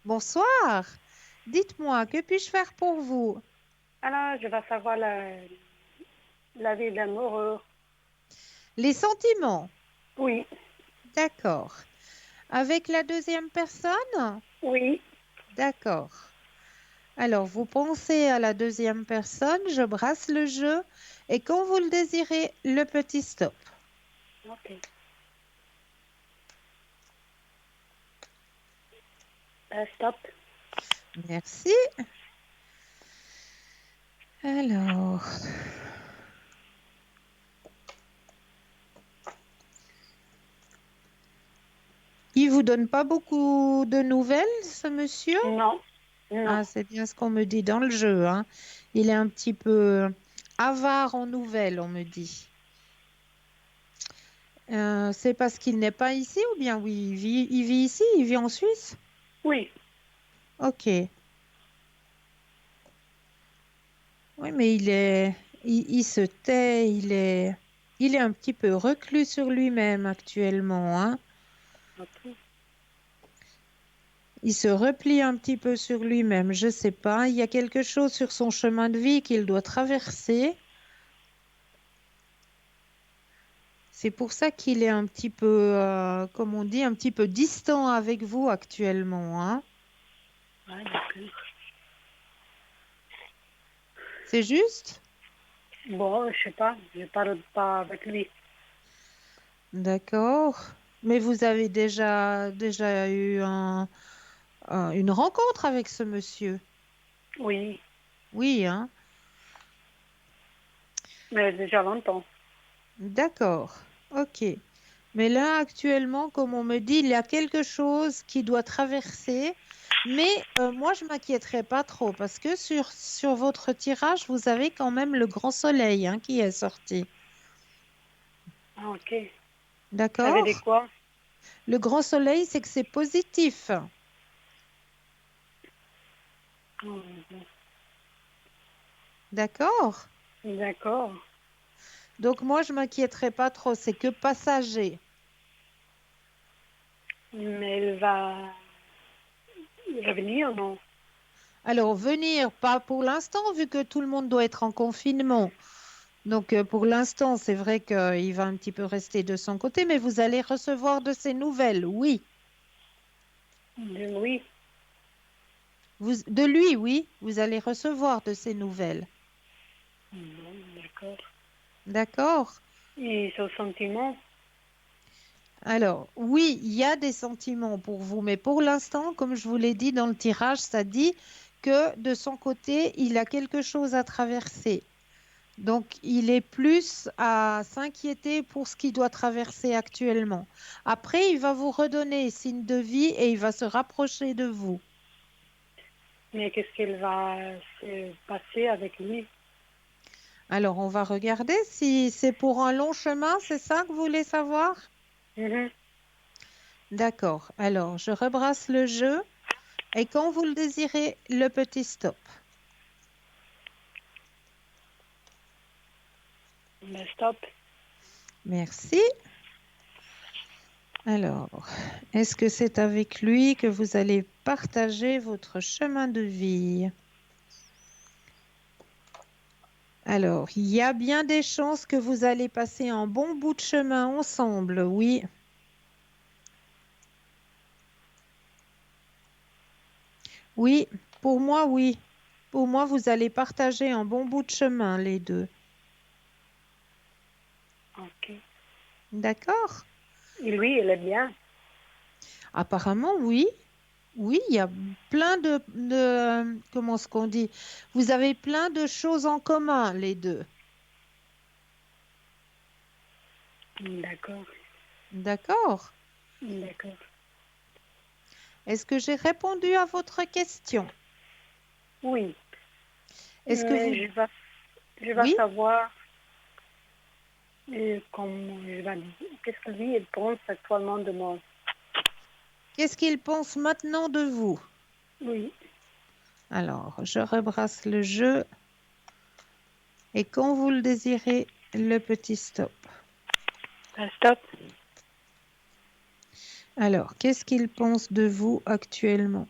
[SPEAKER 1] Bonsoir. Dites-moi, que puis-je faire pour vous?
[SPEAKER 5] Alors, je vais savoir la vie d'amour.
[SPEAKER 1] Les sentiments.
[SPEAKER 5] Oui,
[SPEAKER 1] D'accord. Avec la deuxième personne?
[SPEAKER 5] oui.
[SPEAKER 1] D'accord. Alors, vous pensez à la deuxième personne, je brasse le jeu et quand vous le désirez, le petit stop.
[SPEAKER 5] Ok. Stop.
[SPEAKER 1] Merci. Alors, il vous donne pas beaucoup de nouvelles, ce monsieur?
[SPEAKER 5] Non, non.
[SPEAKER 1] Ah, c'est bien ce qu'on me dit dans le jeu, hein. Il est un petit peu avare en nouvelles, on me dit. C'est parce qu'il n'est pas ici ou bien oui, il vit ici, il vit en Suisse?
[SPEAKER 5] Oui,
[SPEAKER 1] Ok. Oui, mais il se tait, il est un petit peu reclus sur lui-même actuellement, hein.
[SPEAKER 5] ok.
[SPEAKER 1] Il se replie un petit peu sur lui-même, je sais pas. Il y a quelque chose sur son chemin de vie qu'il doit traverser. C'est pour ça qu'il est un petit peu, comme on dit, un petit peu distant avec vous actuellement, hein.
[SPEAKER 5] Ouais, d'accord.
[SPEAKER 1] C'est juste?
[SPEAKER 5] Bon, je sais pas, je parle pas avec lui.
[SPEAKER 1] D'accord. Mais vous avez déjà eu une rencontre avec ce monsieur?
[SPEAKER 5] Oui,
[SPEAKER 1] Oui, hein.
[SPEAKER 5] mais déjà longtemps.
[SPEAKER 1] D'accord. Ok. Mais là, actuellement, comme on me dit, il y a quelque chose qui doit traverser. Mais moi, je m'inquiéterais pas trop parce que sur votre tirage, vous avez quand même le grand soleil hein, qui est sorti.
[SPEAKER 5] Ah, ok. Ça veut
[SPEAKER 1] D'accord?
[SPEAKER 5] dire quoi?
[SPEAKER 1] Le grand soleil, c'est que c'est positif.
[SPEAKER 5] Mhm.
[SPEAKER 1] D'accord?
[SPEAKER 5] D'accord.
[SPEAKER 1] Donc moi, je m'inquiéterais pas trop. C'est que passager.
[SPEAKER 5] Mais il va venir, non?
[SPEAKER 1] Alors, venir, pas pour l'instant, vu que tout le monde doit être en confinement. Donc, pour l'instant, c'est vrai qu'il va un petit peu rester de son côté, mais vous allez recevoir de ses nouvelles, oui.
[SPEAKER 5] Oui.
[SPEAKER 1] De lui, oui, vous allez recevoir de ses nouvelles.
[SPEAKER 5] D'accord.
[SPEAKER 1] D'accord?
[SPEAKER 5] Et son sentiment?
[SPEAKER 1] Alors, oui, il y a des sentiments pour vous, mais pour l'instant, comme je vous l'ai dit dans le tirage, ça dit que de son côté, il a quelque chose à traverser. Donc, il est plus à s'inquiéter pour ce qu'il doit traverser actuellement. Après, il va vous redonner signe de vie et il va se rapprocher de vous.
[SPEAKER 5] Mais qu'est-ce qu'il va se passer avec lui?
[SPEAKER 1] Alors, on va regarder si c'est pour un long chemin, c'est ça que vous voulez savoir?
[SPEAKER 5] Mhm.
[SPEAKER 1] D'accord. Alors, je rebrasse le jeu et quand vous le désirez, le petit stop.
[SPEAKER 5] Ben, stop.
[SPEAKER 1] Merci. Alors, est-ce que c'est avec lui que vous allez partager votre chemin de vie? Alors, il y a bien des chances que vous allez passer un bon bout de chemin ensemble, oui. Oui, pour moi, oui. Pour moi, vous allez partager un bon bout de chemin, les deux.
[SPEAKER 5] Ok.
[SPEAKER 1] D'accord?
[SPEAKER 5] Et lui, il est bien.
[SPEAKER 1] Apparemment, oui. Oui, il y a plein comment est-ce qu'on dit? Vous avez plein de choses en commun, les deux.
[SPEAKER 5] D'accord.
[SPEAKER 1] D'accord?
[SPEAKER 5] D'accord.
[SPEAKER 1] Est-ce que j'ai répondu à votre question?
[SPEAKER 5] Oui.
[SPEAKER 1] Est-ce que vous...
[SPEAKER 5] Je vais
[SPEAKER 1] Oui?
[SPEAKER 5] savoir qu'est-ce que lui, il pense actuellement de moi.
[SPEAKER 1] Qu'est-ce qu'il pense maintenant de vous?
[SPEAKER 5] Oui.
[SPEAKER 1] Alors, je rebrasse le jeu et quand vous le désirez, le petit stop.
[SPEAKER 5] Stop.
[SPEAKER 1] Alors, qu'est-ce qu'il pense de vous actuellement?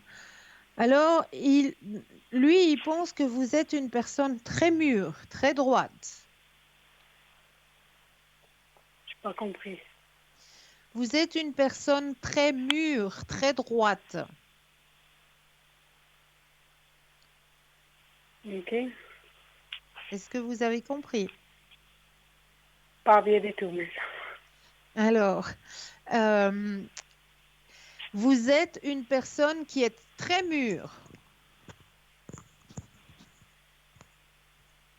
[SPEAKER 1] Alors, lui, il pense que vous êtes une personne très mûre, très droite.
[SPEAKER 5] Je n'ai pas compris.
[SPEAKER 1] Vous êtes une personne très mûre, très droite.
[SPEAKER 5] Ok.
[SPEAKER 1] Est-ce que vous avez compris?
[SPEAKER 5] Pas bien du tout, mais...
[SPEAKER 1] Alors, vous êtes une personne qui est très mûre.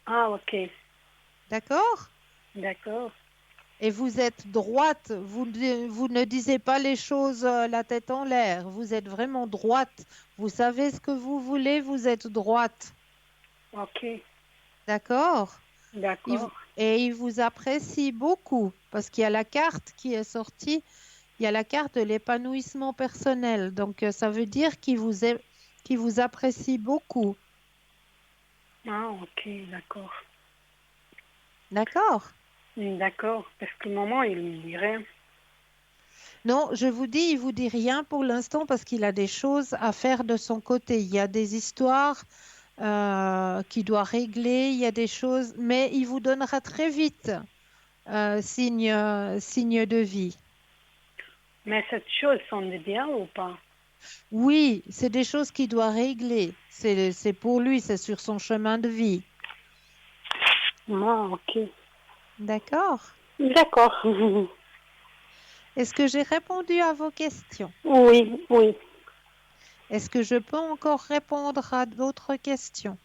[SPEAKER 5] Ah, ok.
[SPEAKER 1] D'accord?
[SPEAKER 5] D'accord.
[SPEAKER 1] Et vous êtes droite. Vous ne disiez pas les choses la tête en l'air. Vous êtes vraiment droite. Vous savez ce que vous voulez, vous êtes droite.
[SPEAKER 5] Ok.
[SPEAKER 1] D'accord?
[SPEAKER 5] D'accord.
[SPEAKER 1] Et il vous apprécie beaucoup parce qu'il y a la carte qui est sortie. Il y a la carte de l'épanouissement personnel. Donc, ça veut dire qu'il vous apprécie beaucoup.
[SPEAKER 5] Ah, ok. D'accord.
[SPEAKER 1] D'accord?
[SPEAKER 5] D'accord. Parce que maman, il me dirait.
[SPEAKER 1] Non, je vous dis, il vous dit rien pour l'instant parce qu'il a des choses à faire de son côté. Il y a des histoires qu'il doit régler, il y a des choses, mais il vous donnera très vite signe de vie.
[SPEAKER 5] Mais cette chose sonne bien ou pas?
[SPEAKER 1] Oui, c'est des choses qu'il doit régler. C'est pour lui, c'est sur son chemin de vie.
[SPEAKER 5] Ah, ok.
[SPEAKER 1] D'accord?
[SPEAKER 5] D'accord.
[SPEAKER 1] Est-ce que j'ai répondu à vos questions?
[SPEAKER 5] Oui, oui.
[SPEAKER 1] Est-ce que je peux encore répondre à d'autres questions?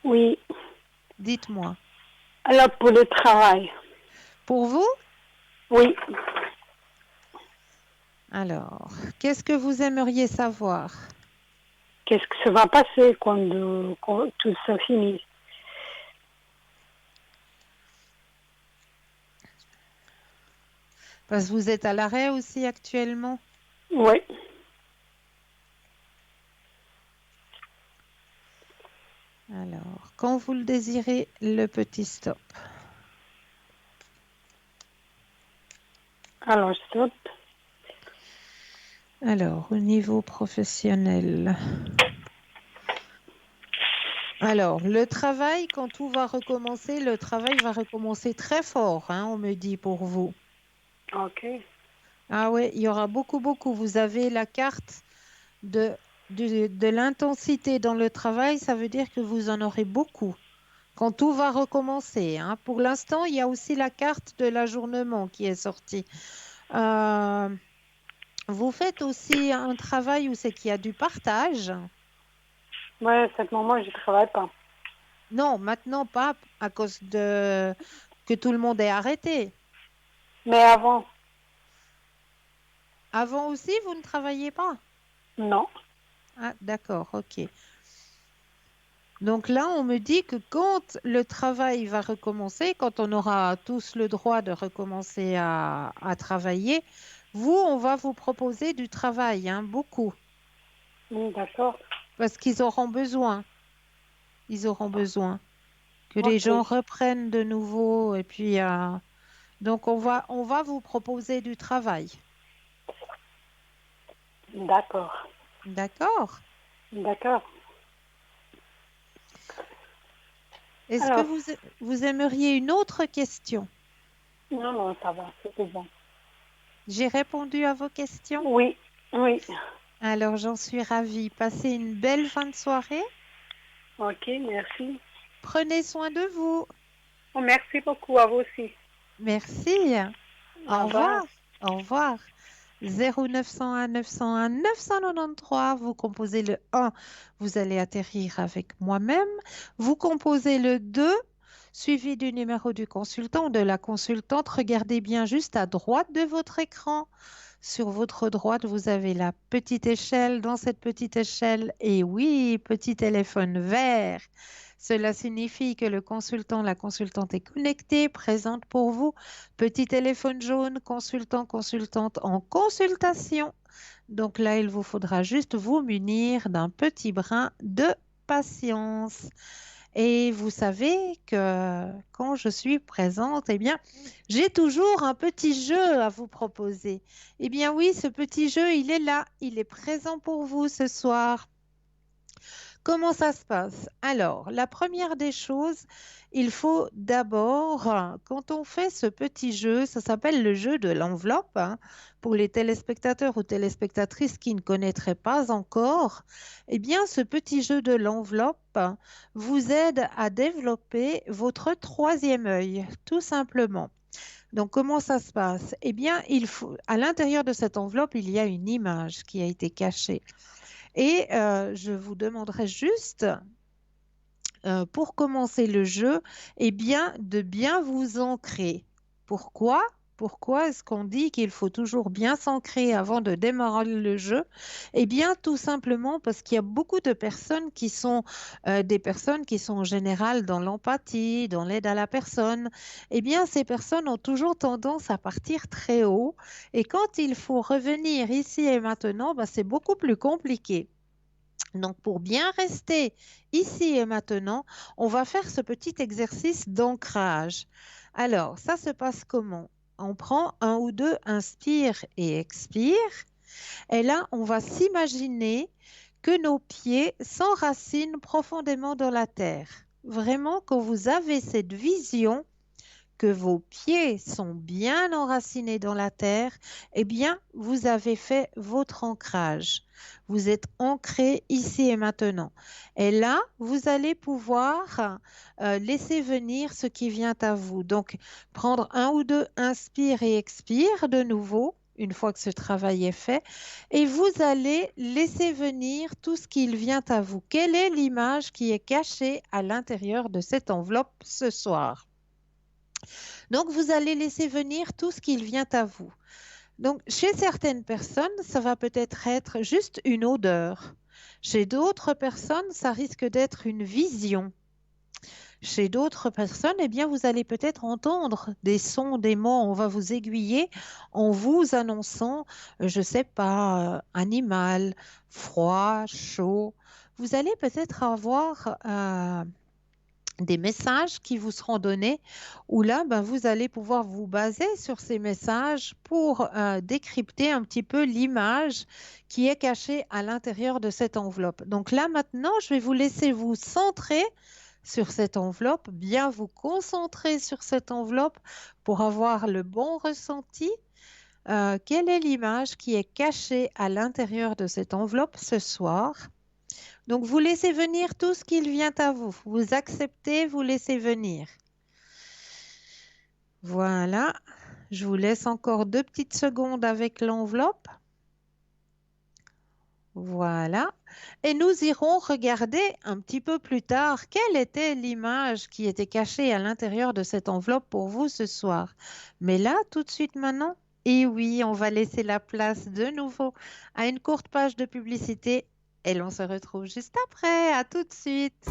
[SPEAKER 5] Oui.
[SPEAKER 1] Dites-moi.
[SPEAKER 5] Alors, pour le travail.
[SPEAKER 1] Pour vous?
[SPEAKER 5] Oui.
[SPEAKER 1] Alors, qu'est-ce que vous aimeriez savoir?
[SPEAKER 5] Qu'est-ce que ça va passer quand tout ça finit?
[SPEAKER 1] Parce que vous êtes à l'arrêt aussi actuellement.
[SPEAKER 5] Oui.
[SPEAKER 1] Alors, quand vous le désirez, le petit stop.
[SPEAKER 5] Alors, stop.
[SPEAKER 1] Alors, au niveau professionnel. Alors, le travail, quand tout va recommencer, le travail va recommencer très fort, hein, on me dit pour vous.
[SPEAKER 5] Ok.
[SPEAKER 1] Ah ouais, il y aura beaucoup, beaucoup. Vous avez la carte de l'intensité dans le travail, ça veut dire que vous en aurez beaucoup. Quand tout va recommencer, hein. Pour l'instant, il y a aussi la carte de l'ajournement qui est sortie. Vous faites aussi un travail où c'est qu'il y a du partage?
[SPEAKER 5] Oui, à ce moment, je ne travaille pas.
[SPEAKER 1] Non, maintenant pas à cause de que tout le monde est arrêté.
[SPEAKER 5] Mais avant,
[SPEAKER 1] Avant aussi, vous ne travailliez pas?
[SPEAKER 5] non.
[SPEAKER 1] Ah, d'accord, ok. Donc là, on me dit que quand le travail va recommencer, quand on aura tous le droit de recommencer à travailler, on va vous proposer du travail, hein, beaucoup,
[SPEAKER 5] D'accord.
[SPEAKER 1] parce qu'ils auront besoin. Ils auront besoin que les
[SPEAKER 5] Ok.
[SPEAKER 1] gens reprennent de nouveau et puis donc on va vous proposer du travail.
[SPEAKER 5] D'accord.
[SPEAKER 1] D'accord?
[SPEAKER 5] D'accord.
[SPEAKER 1] Est-ce que
[SPEAKER 5] Alors,
[SPEAKER 1] vous aimeriez une autre question?
[SPEAKER 5] non, non, ça va, c'est bon.
[SPEAKER 1] J'ai répondu à vos questions?
[SPEAKER 5] Oui, oui.
[SPEAKER 1] Alors j'en suis ravie. Passez une belle fin de soirée.
[SPEAKER 5] Ok, merci.
[SPEAKER 1] Prenez soin de vous.
[SPEAKER 5] Oh, merci beaucoup à vous aussi.
[SPEAKER 1] Merci.
[SPEAKER 5] Au
[SPEAKER 1] Au
[SPEAKER 5] revoir.
[SPEAKER 1] revoir. Au revoir. 0901 901 993, vous composez le 1, vous allez atterrir avec moi-même. Vous composez le 2, suivi du numéro du consultant ou de la consultante. Regardez bien juste à droite de votre écran. Sur votre droite, vous avez la petite échelle. Dans cette petite échelle, et oui, petit téléphone vert. Cela signifie que le consultant, la consultante est connecté, présente pour vous. Petit téléphone jaune, consultant, consultante en consultation. Donc là, il vous faudra juste vous munir d'un petit brin de patience. Et vous savez que quand je suis présente, eh bien, j'ai toujours un petit jeu à vous proposer. Eh bien oui, ce petit jeu, il est là, il est présent pour vous ce soir. Comment ça se passe? Alors, la première des choses, il faut d'abord, quand on fait ce petit jeu, ça s'appelle le jeu de l'enveloppe, hein, pour les téléspectateurs ou téléspectatrices qui ne connaîtraient pas encore, eh bien, ce petit jeu de l'enveloppe vous aide à développer votre troisième œil, tout simplement. Donc, comment ça se passe? Eh bien, à l'intérieur de cette enveloppe, il y a une image qui a été cachée. Et je vous demanderai juste, pour commencer le jeu, eh bien, de bien vous ancrer. Pourquoi? Pourquoi est-ce qu'on dit qu'il faut toujours bien s'ancrer avant de démarrer le jeu? Eh bien, tout simplement parce qu'il y a beaucoup de personnes qui sont des personnes qui sont en général dans l'empathie, dans l'aide à la personne. Eh bien, ces personnes ont toujours tendance à partir très haut. Et quand il faut revenir ici et maintenant, ben, c'est beaucoup plus compliqué. Donc, pour bien rester ici et maintenant, on va faire ce petit exercice d'ancrage. Alors, ça se passe comment? On prend un ou deux, inspire et expire. Et là, on va s'imaginer que nos pieds s'enracinent profondément dans la terre. Vraiment, quand vous avez cette vision que vos pieds sont bien enracinés dans la terre, eh bien, vous avez fait votre ancrage. Vous êtes ancré ici et maintenant. Et là, vous allez pouvoir laisser venir ce qui vient à vous. Donc, prendre un ou deux, inspire et expire de nouveau, une fois que ce travail est fait, et vous allez laisser venir tout ce qui vient à vous. Quelle est l'image qui est cachée à l'intérieur de cette enveloppe ce soir? Donc, vous allez laisser venir tout ce qui vient à vous. Donc, chez certaines personnes, ça va peut-être être juste une odeur. Chez d'autres personnes, ça risque d'être une vision. Chez d'autres personnes, eh bien, vous allez peut-être entendre des sons, des mots. On va vous aiguiller en vous annonçant, je ne sais pas, animal, froid, chaud. Vous allez peut-être avoir des messages qui vous seront donnés où là, ben, vous allez pouvoir vous baser sur ces messages pour décrypter un petit peu l'image qui est cachée à l'intérieur de cette enveloppe. Donc là, maintenant, je vais vous laisser vous centrer sur cette enveloppe, bien vous concentrer sur cette enveloppe pour avoir le bon ressenti. Quelle est l'image qui est cachée à l'intérieur de cette enveloppe ce soir? Donc, vous laissez venir tout ce qui vient à vous. Vous acceptez, vous laissez venir. Voilà. Je vous laisse encore 2 petites secondes avec l'enveloppe. Voilà. Et nous irons regarder un petit peu plus tard quelle était l'image qui était cachée à l'intérieur de cette enveloppe pour vous ce soir. Mais là, tout de suite maintenant, et oui, on va laisser la place de nouveau à une courte page de publicité. Et l'on se retrouve juste après. À tout de suite.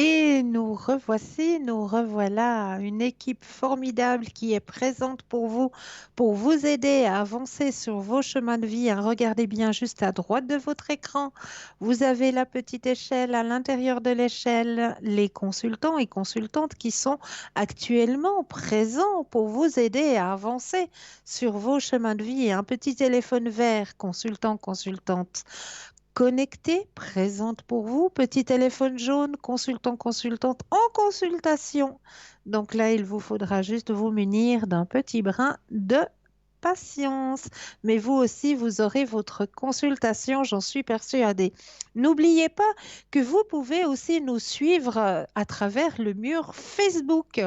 [SPEAKER 1] Et nous revoilà, une équipe formidable qui est présente pour vous aider à avancer sur vos chemins de vie. Hein. Regardez bien juste à droite de votre écran. Vous avez la petite échelle. À l'intérieur de l'échelle, les consultants et consultantes qui sont actuellement présents pour vous aider à avancer sur vos chemins de vie. Un petit téléphone vert, consultant, consultante. connectée, présente pour vous, petit téléphone jaune, consultant, consultante en consultation. Donc là, il vous faudra juste vous munir d'un petit brin de patience. Mais vous aussi, vous aurez votre consultation, j'en suis persuadée. N'oubliez pas que vous pouvez aussi nous suivre à travers le mur Facebook.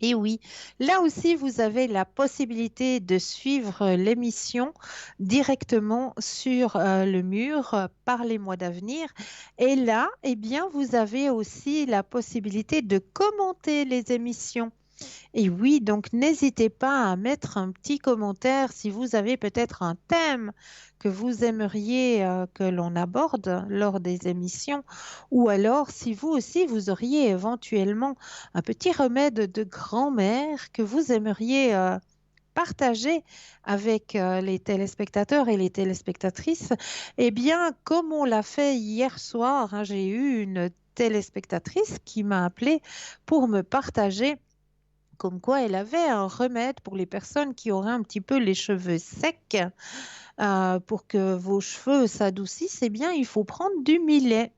[SPEAKER 1] Et oui, là aussi, vous avez la possibilité de suivre l'émission directement sur le mur par les mois d'avenir. Et là, eh bien, vous avez aussi la possibilité de commenter les émissions. Et oui, donc n'hésitez pas à mettre un petit commentaire si vous avez peut-être un thème que vous aimeriez que l'on aborde lors des émissions, ou alors si vous aussi vous auriez éventuellement un petit remède de grand-mère que vous aimeriez partager avec les téléspectateurs et les téléspectatrices. Eh bien, comme on l'a fait hier soir, hein, j'ai eu une téléspectatrice qui m'a appelé pour me partager comme quoi elle avait un remède pour les personnes qui auraient un petit peu les cheveux secs. Pour que vos cheveux s'adoucissent, eh bien, il faut prendre du millet.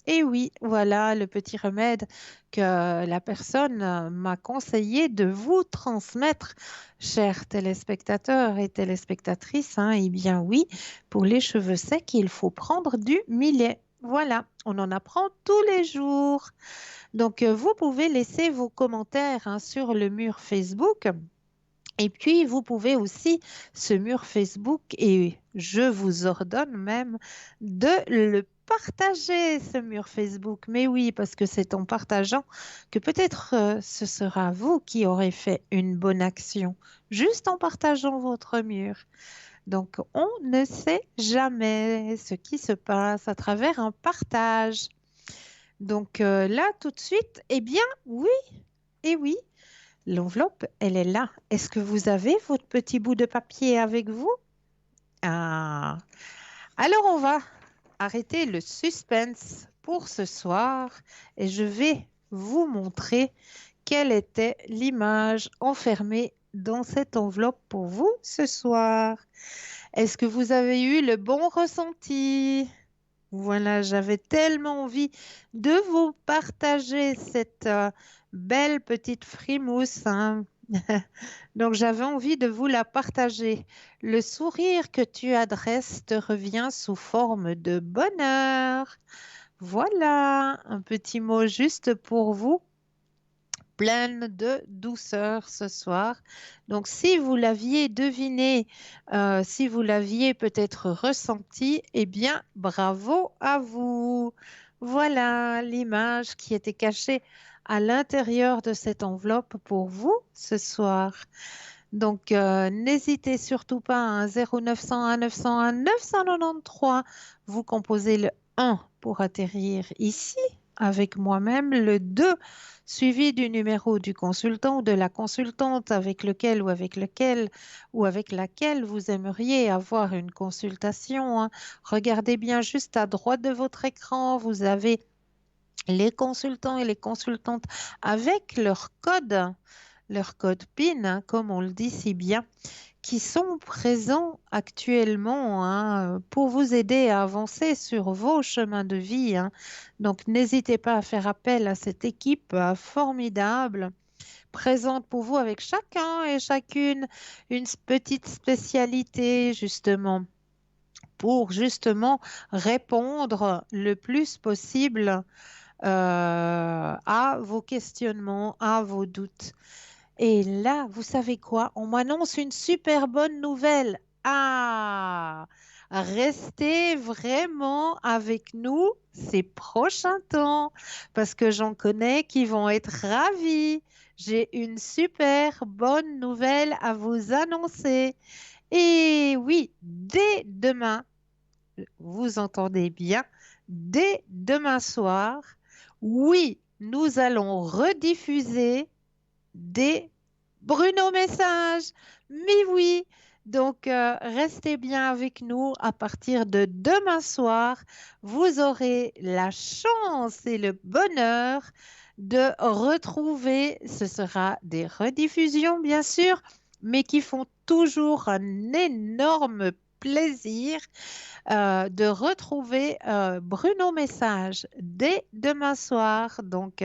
[SPEAKER 1] Et oui, voilà le petit remède que la personne m'a conseillé de vous transmettre, chers téléspectateurs et téléspectatrices. Hein. Eh bien oui, pour les cheveux secs, il faut prendre du millet. Voilà, on en apprend tous les jours. Donc, vous pouvez laisser vos commentaires hein, sur le mur Facebook. Et puis, vous pouvez aussi, ce mur Facebook, et je vous ordonne même de le partager, ce mur Facebook. Mais oui, parce que c'est en partageant que peut-être ce sera vous qui aurez fait une bonne action, juste en partageant votre mur. Donc, on ne sait jamais ce qui se passe à travers un partage. Donc là, tout de suite, eh bien, oui, et oui, l'enveloppe, elle est là. Est-ce que vous avez votre petit bout de papier avec vous? Ah, alors on va arrêter le suspense pour ce soir et je vais vous montrer quelle était l'image enfermée dans cette enveloppe pour vous ce soir. Est-ce que vous avez eu le bon ressenti? Voilà, j'avais tellement envie de vous partager cette belle petite frimousse. Hein. Donc, j'avais envie de vous la partager. Le sourire que tu adresses te revient sous forme de bonheur. Voilà, un petit mot juste pour vous, pleine de douceur ce soir. Donc, si vous l'aviez deviné, si vous l'aviez peut-être ressenti, eh bien, bravo à vous. Voilà l'image qui était cachée à l'intérieur de cette enveloppe pour vous ce soir. Donc, n'hésitez surtout pas à un 0901 901 993. Vous composez le 1 pour atterrir ici avec moi-même, le 2 suivi du numéro du consultant ou de la consultante avec lequel ou avec lequel ou avec laquelle vous aimeriez avoir une consultation. Hein. Regardez bien juste à droite de votre écran, vous avez les consultants et les consultantes avec leur code PIN, hein, comme on le dit si bien, qui sont présents actuellement hein, pour vous aider à avancer sur vos chemins de vie. Hein. Donc, n'hésitez pas à faire appel à cette équipe formidable, présente pour vous avec chacun et chacune une petite spécialité, justement, pour justement répondre le plus possible à vos questionnements, à vos doutes. Et là, vous savez quoi? On m'annonce une super bonne nouvelle. Ah, restez vraiment avec nous ces prochains temps parce que j'en connais qui vont être ravis. J'ai une super bonne nouvelle à vous annoncer. Et oui, dès demain, vous entendez bien, dès demain soir, oui, nous allons rediffuser des Bruno Messages. Mais oui, donc restez bien avec nous à partir de demain soir. Vous aurez la chance et le bonheur de retrouver, ce sera des rediffusions bien sûr, mais qui font toujours un énorme plaisir de retrouver Bruno Message dès demain soir. Donc,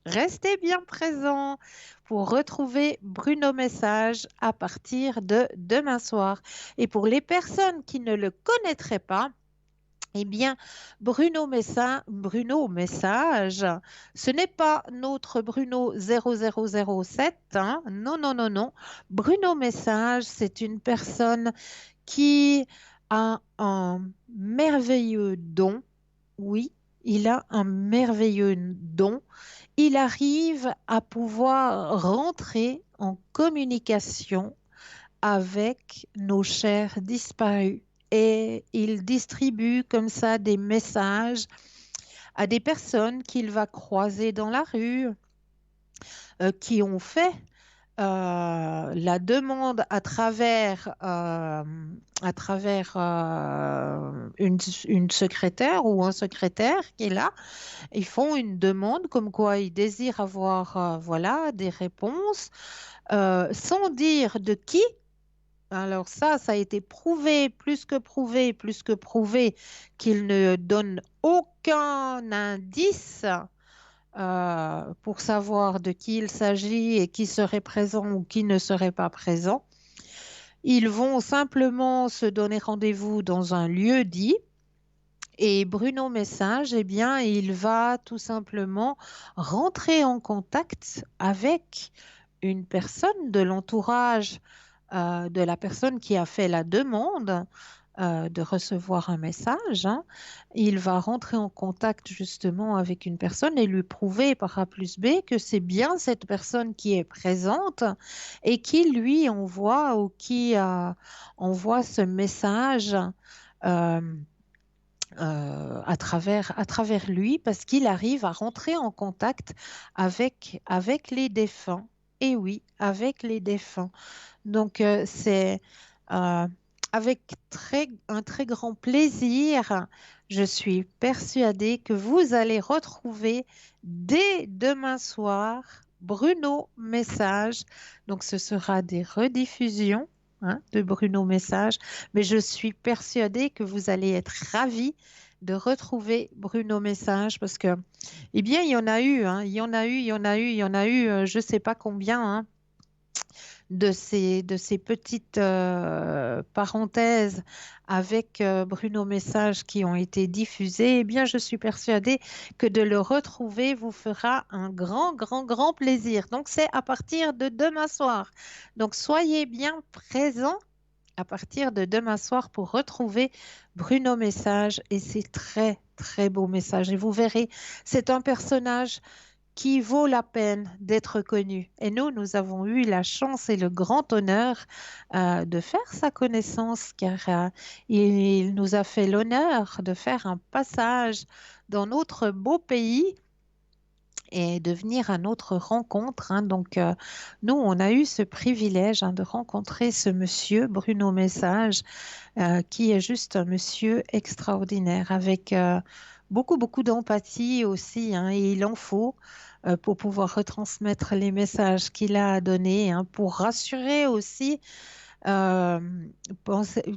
[SPEAKER 1] restez bien présents pour retrouver Bruno Message à partir de demain soir. Et pour les personnes qui ne le connaîtraient pas, eh bien, Bruno Message, ce n'est pas notre Bruno 0007, hein. Non, non, non, non. Bruno Message, c'est une personne qui a un merveilleux don. Oui, il a un merveilleux don. Il arrive à pouvoir rentrer en communication avec nos chers disparus. Et il distribue comme ça des messages à des personnes qu'il va croiser dans la rue, qui ont fait la demande à travers une secrétaire ou un secrétaire qui est là. Ils font une demande comme quoi ils désirent avoir voilà, des réponses sans dire de qui. Alors ça a été prouvé, plus que prouvé, qu'il ne donne aucun indice pour savoir de qui il s'agit et qui serait présent ou qui ne serait pas présent. Ils vont simplement se donner rendez-vous dans un lieu dit. Et Bruno Message, eh bien, il va tout simplement rentrer en contact avec une personne de l'entourage de la personne qui a fait la demande de recevoir un message, hein. Il va rentrer en contact justement avec une personne et lui prouver par A plus B que c'est bien cette personne qui est présente et qui lui envoie ou qui envoie ce message euh, à travers lui parce qu'il arrive à rentrer en contact avec les défunts. Et oui, avec les défunts. Donc, c'est avec un très grand plaisir, je suis persuadée que vous allez retrouver dès demain soir Bruno Message. Donc, ce sera des rediffusions, hein, de Bruno Message, mais je suis persuadée que vous allez être ravis de retrouver Bruno Message parce que, eh bien, il y en a eu, hein, il y en a eu, je ne sais pas combien, hein, de ces petites parenthèses avec Bruno Message qui ont été diffusées, eh bien, je suis persuadée que de le retrouver vous fera un grand, grand, grand plaisir. Donc, c'est à partir de demain soir. Donc, soyez bien présents à partir de demain soir pour retrouver Bruno Message et ses très, très beaux messages. Et vous verrez, c'est un personnage qui vaut la peine d'être connu. Et nous avons eu la chance et le grand honneur de faire sa connaissance, car il nous a fait l'honneur de faire un passage dans notre beau pays et de venir à notre rencontre, hein. Donc, nous, on a eu ce privilège, hein, de rencontrer ce monsieur, Bruno Message, qui est juste un monsieur extraordinaire, avec beaucoup, beaucoup d'empathie aussi, hein, et il en faut pour pouvoir retransmettre les messages qu'il a à donner, hein, pour rassurer aussi euh,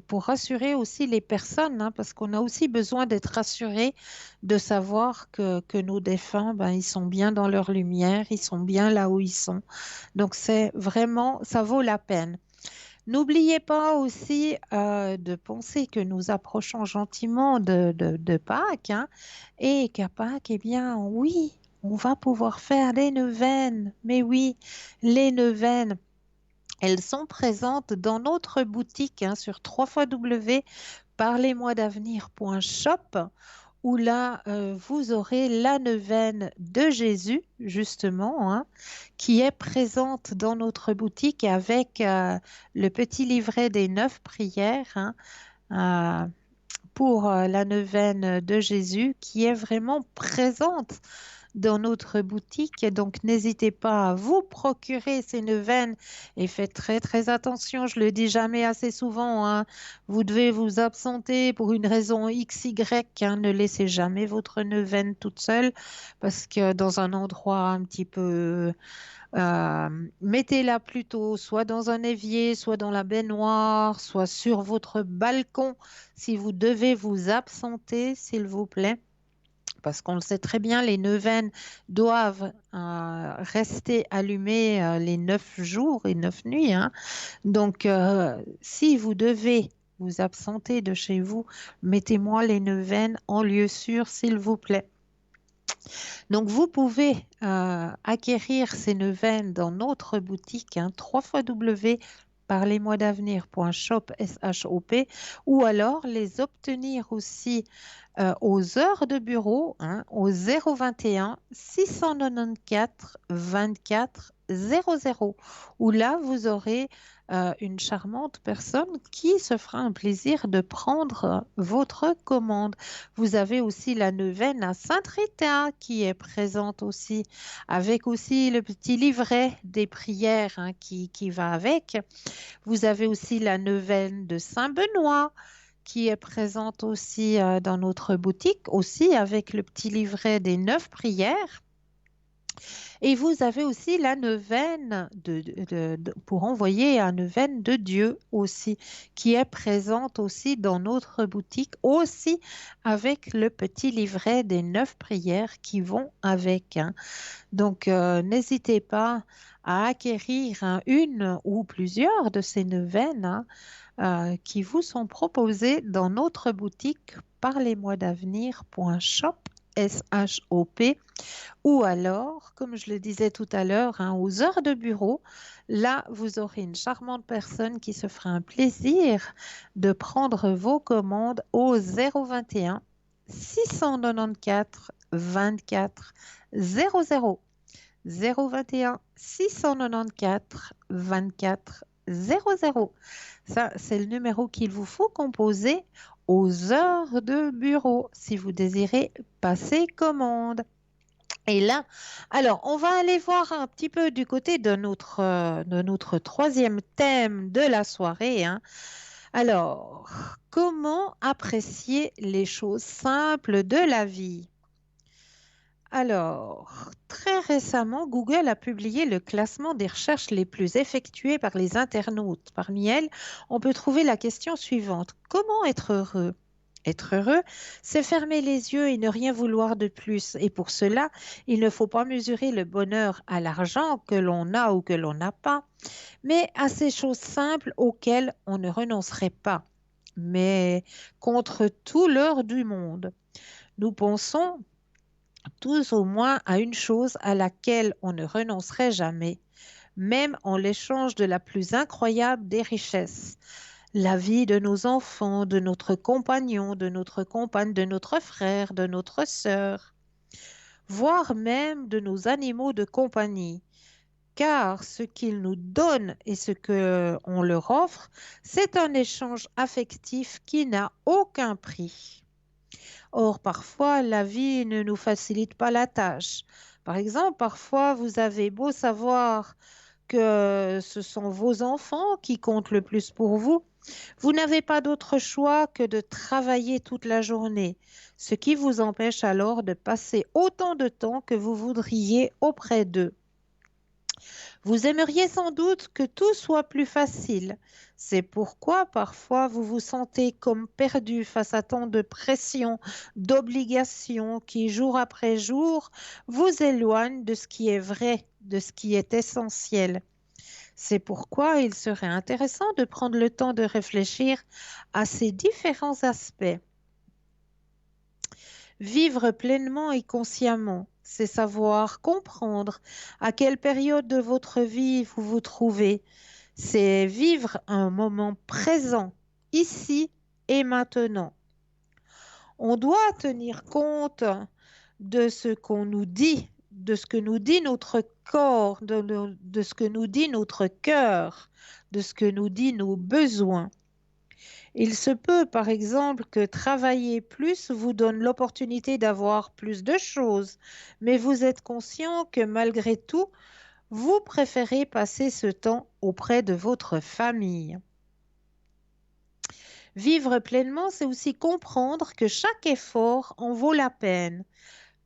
[SPEAKER 1] pour rassurer aussi les personnes, hein, parce qu'on a aussi besoin d'être rassuré, de savoir que nos défunts, ben, ils sont bien dans leur lumière, ils sont bien là où ils sont. Donc, c'est vraiment, ça vaut la peine. N'oubliez pas aussi de penser que nous approchons gentiment de Pâques, hein, et qu'à Pâques, eh bien, oui, on va pouvoir faire les neuvaines. Mais oui, les neuvaines. Elles sont présentes dans notre boutique, hein, sur www.parlez-moi-d'avenir.shop où là, vous aurez la neuvaine de Jésus, justement, hein, qui est présente dans notre boutique avec le petit livret des 9 prières, hein, euh, pour la neuvaine de Jésus, qui est vraiment présente dans notre boutique. Donc, n'hésitez pas à vous procurer ces neuvaines et faites très, très attention. Je le dis jamais assez souvent, hein. Vous devez vous absenter pour une raison X, Y, hein. Ne laissez jamais votre neuvaine toute seule parce que dans un endroit un petit peu mettez-la plutôt soit dans un évier, soit dans la baignoire, soit sur votre balcon si vous devez vous absenter, s'il vous plaît. Parce qu'on le sait très bien, les neuvaines doivent rester allumées les 9 jours et 9 nuits, hein. Donc, si vous devez vous absenter de chez vous, mettez-moi les neuvaines en lieu sûr, s'il vous plaît. Donc, vous pouvez acquérir ces neuvaines dans notre boutique, hein, www.parlez-moi-d'avenir.shop, S-H-O-P, ou alors les obtenir aussi aux heures de bureau, hein, au 021 694 24 00, où là, vous aurez une charmante personne qui se fera un plaisir de prendre votre commande. Vous avez aussi la neuvaine à Sainte-Rita qui est présente aussi, avec aussi le petit livret des prières, hein, qui va avec. Vous avez aussi la neuvaine de Saint-Benoît qui est présente aussi dans notre boutique, aussi avec le petit livret des 9 prières. Et vous avez aussi la neuvaine pour envoyer un neuvaine de Dieu aussi, qui est présente aussi dans notre boutique, aussi avec le petit livret des 9 prières qui vont avec, hein. Donc, n'hésitez pas à acquérir, hein, une ou plusieurs de ces neuvaines, hein, qui vous sont proposées dans notre boutique parlez-moi-d'avenir.shop, S-H-O-P, ou alors, comme je le disais tout à l'heure, hein, aux heures de bureau, là, vous aurez une charmante personne qui se fera un plaisir de prendre vos commandes au 021 694 24 00. 021 694 24 00. Ça, c'est le numéro qu'il vous faut composer aux heures de bureau si vous désirez passer commande. Et là, alors, on va aller voir un petit peu du côté de notre troisième thème de la soirée, hein. Alors, comment apprécier les choses simples de la vie? Alors, très récemment, Google a publié le classement des recherches les plus effectuées par les internautes. Parmi elles, on peut trouver la question suivante. Comment être heureux? Être heureux, c'est fermer les yeux et ne rien vouloir de plus. Et pour cela, il ne faut pas mesurer le bonheur à l'argent que l'on a ou que l'on n'a pas, mais à ces choses simples auxquelles on ne renoncerait pas, mais contre tout l'or du monde. Nous pensons tous au moins à une chose à laquelle on ne renoncerait jamais, même en l'échange de la plus incroyable des richesses. La vie de nos enfants, de notre compagnon, de notre compagne, de notre frère, de notre sœur, voire même de nos animaux de compagnie. Car ce qu'ils nous donnent et ce qu'on leur offre, c'est un échange affectif qui n'a aucun prix. Or, parfois, la vie ne nous facilite pas la tâche. Par exemple, parfois, vous avez beau savoir que ce sont vos enfants qui comptent le plus pour vous, vous n'avez pas d'autre choix que de travailler toute la journée, ce qui vous empêche alors de passer autant de temps que vous voudriez auprès d'eux. Vous aimeriez sans doute que tout soit plus facile. C'est pourquoi parfois vous vous sentez comme perdu face à tant de pression, d'obligations qui, jour après jour, vous éloignent de ce qui est vrai, de ce qui est essentiel. C'est pourquoi il serait intéressant de prendre le temps de réfléchir à ces différents aspects. Vivre pleinement et consciemment, c'est savoir comprendre à quelle période de votre vie vous vous trouvez. C'est vivre un moment présent, ici et maintenant. On doit tenir compte de ce qu'on nous dit, de ce que nous dit notre corps, de ce que nous dit notre cœur, de ce que nous dit nos besoins. Il se peut, par exemple, que travailler plus vous donne l'opportunité d'avoir plus de choses, mais vous êtes conscient que malgré tout, vous préférez passer ce temps auprès de votre famille. Vivre pleinement, c'est aussi comprendre que chaque effort en vaut la peine,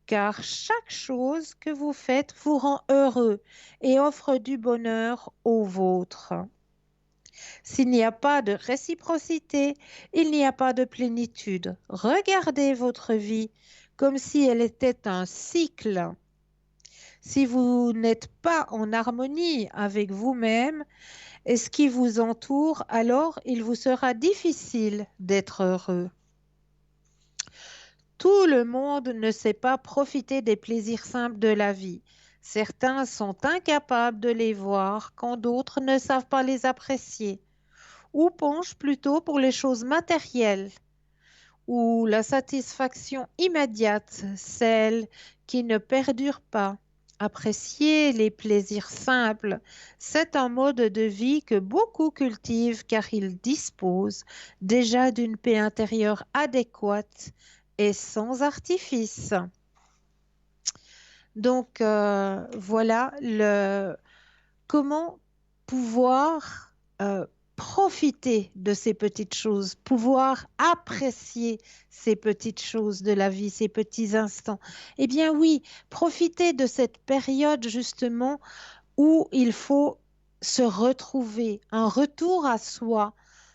[SPEAKER 1] car chaque chose que vous faites vous rend heureux et offre du bonheur au vôtre. S'il n'y a pas de réciprocité, il n'y a pas de plénitude. Regardez votre vie comme si elle était un cycle. Si vous n'êtes pas en harmonie avec vous-même et ce qui vous entoure, alors il vous sera difficile d'être heureux. Tout le monde ne sait pas profiter des plaisirs simples de la vie. Certains sont incapables de les voir quand d'autres ne savent pas les apprécier ou penchent plutôt pour les choses matérielles ou la satisfaction immédiate, celle qui ne perdure pas. Apprécier les plaisirs simples, c'est un mode de vie que beaucoup cultivent car ils disposent déjà d'une paix intérieure adéquate et sans artifice. Donc voilà comment pouvoir profiter de ces petites choses, pouvoir apprécier ces petites choses de la vie, ces petits instants. Eh bien oui, profiter de cette période justement où il faut se retrouver, un retour à soi.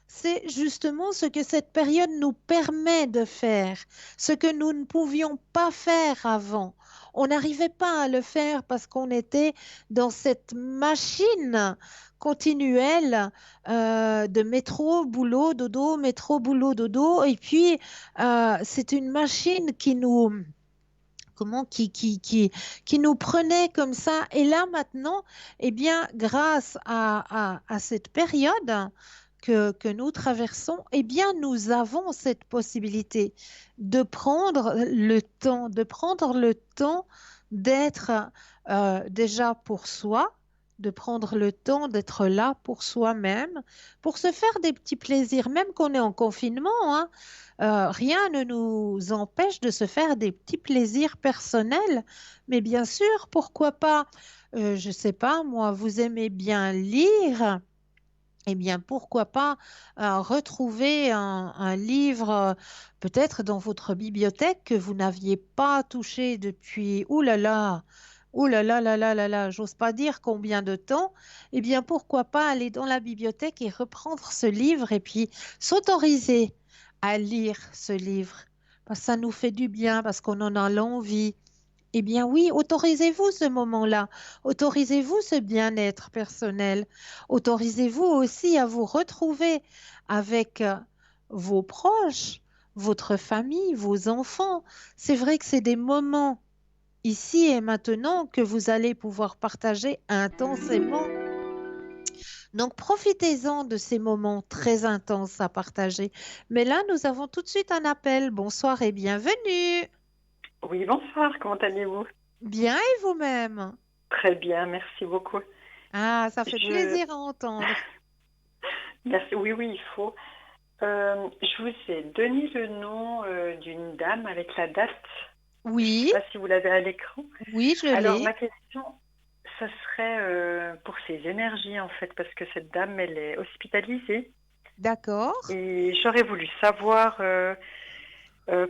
[SPEAKER 1] C'est justement ce que cette période nous permet de faire, ce que nous ne pouvions pas faire avant. On n'arrivait pas à le faire parce qu'on était dans cette machine continuelle de métro, boulot, dodo, métro, boulot, dodo. Et puis, c'est une machine qui nous qui nous prenait comme ça. Et là maintenant, eh bien, grâce à cette période que nous traversons, eh bien, nous avons cette possibilité de prendre le temps d'être déjà pour soi, de prendre le temps d'être là pour soi-même, pour se faire des petits plaisirs, même qu'on est en confinement, hein. Rien ne nous empêche de se faire des petits plaisirs personnels, mais bien sûr, pourquoi pas, je ne sais pas, moi, vous aimez bien lire, eh bien, pourquoi pas retrouver un livre peut-être dans votre bibliothèque que vous n'aviez pas touché depuis, ouh là là, j'ose pas dire combien de temps. Eh bien, pourquoi pas aller dans la bibliothèque et reprendre ce livre et puis s'autoriser à lire ce livre. Parce que ça nous fait du bien, parce qu'on en a l'envie. Eh bien oui, autorisez-vous ce moment-là, autorisez-vous ce bien-être personnel, autorisez-vous aussi à vous retrouver avec vos proches, votre famille, vos enfants. C'est vrai que c'est des moments ici et maintenant que vous allez pouvoir partager intensément. Donc profitez-en de ces moments très intenses à partager. Mais là, nous avons tout de suite un appel. Bonsoir et bienvenue.
[SPEAKER 6] Oui, bonsoir, comment allez-vous?
[SPEAKER 1] Bien et vous-même?
[SPEAKER 6] Très bien, merci beaucoup.
[SPEAKER 1] Ah, ça fait
[SPEAKER 6] Je...
[SPEAKER 1] plaisir à entendre.
[SPEAKER 6] Merci, oui, oui, il faut. Je vous ai donné le nom d'une dame avec la date.
[SPEAKER 1] Oui.
[SPEAKER 6] Je ne sais pas si vous l'avez à l'écran.
[SPEAKER 1] Oui, je
[SPEAKER 6] Alors,
[SPEAKER 1] l'ai.
[SPEAKER 6] ma question, ça serait pour ses énergies, en fait, parce que cette dame, elle est hospitalisée.
[SPEAKER 1] D'accord.
[SPEAKER 6] Et j'aurais voulu savoir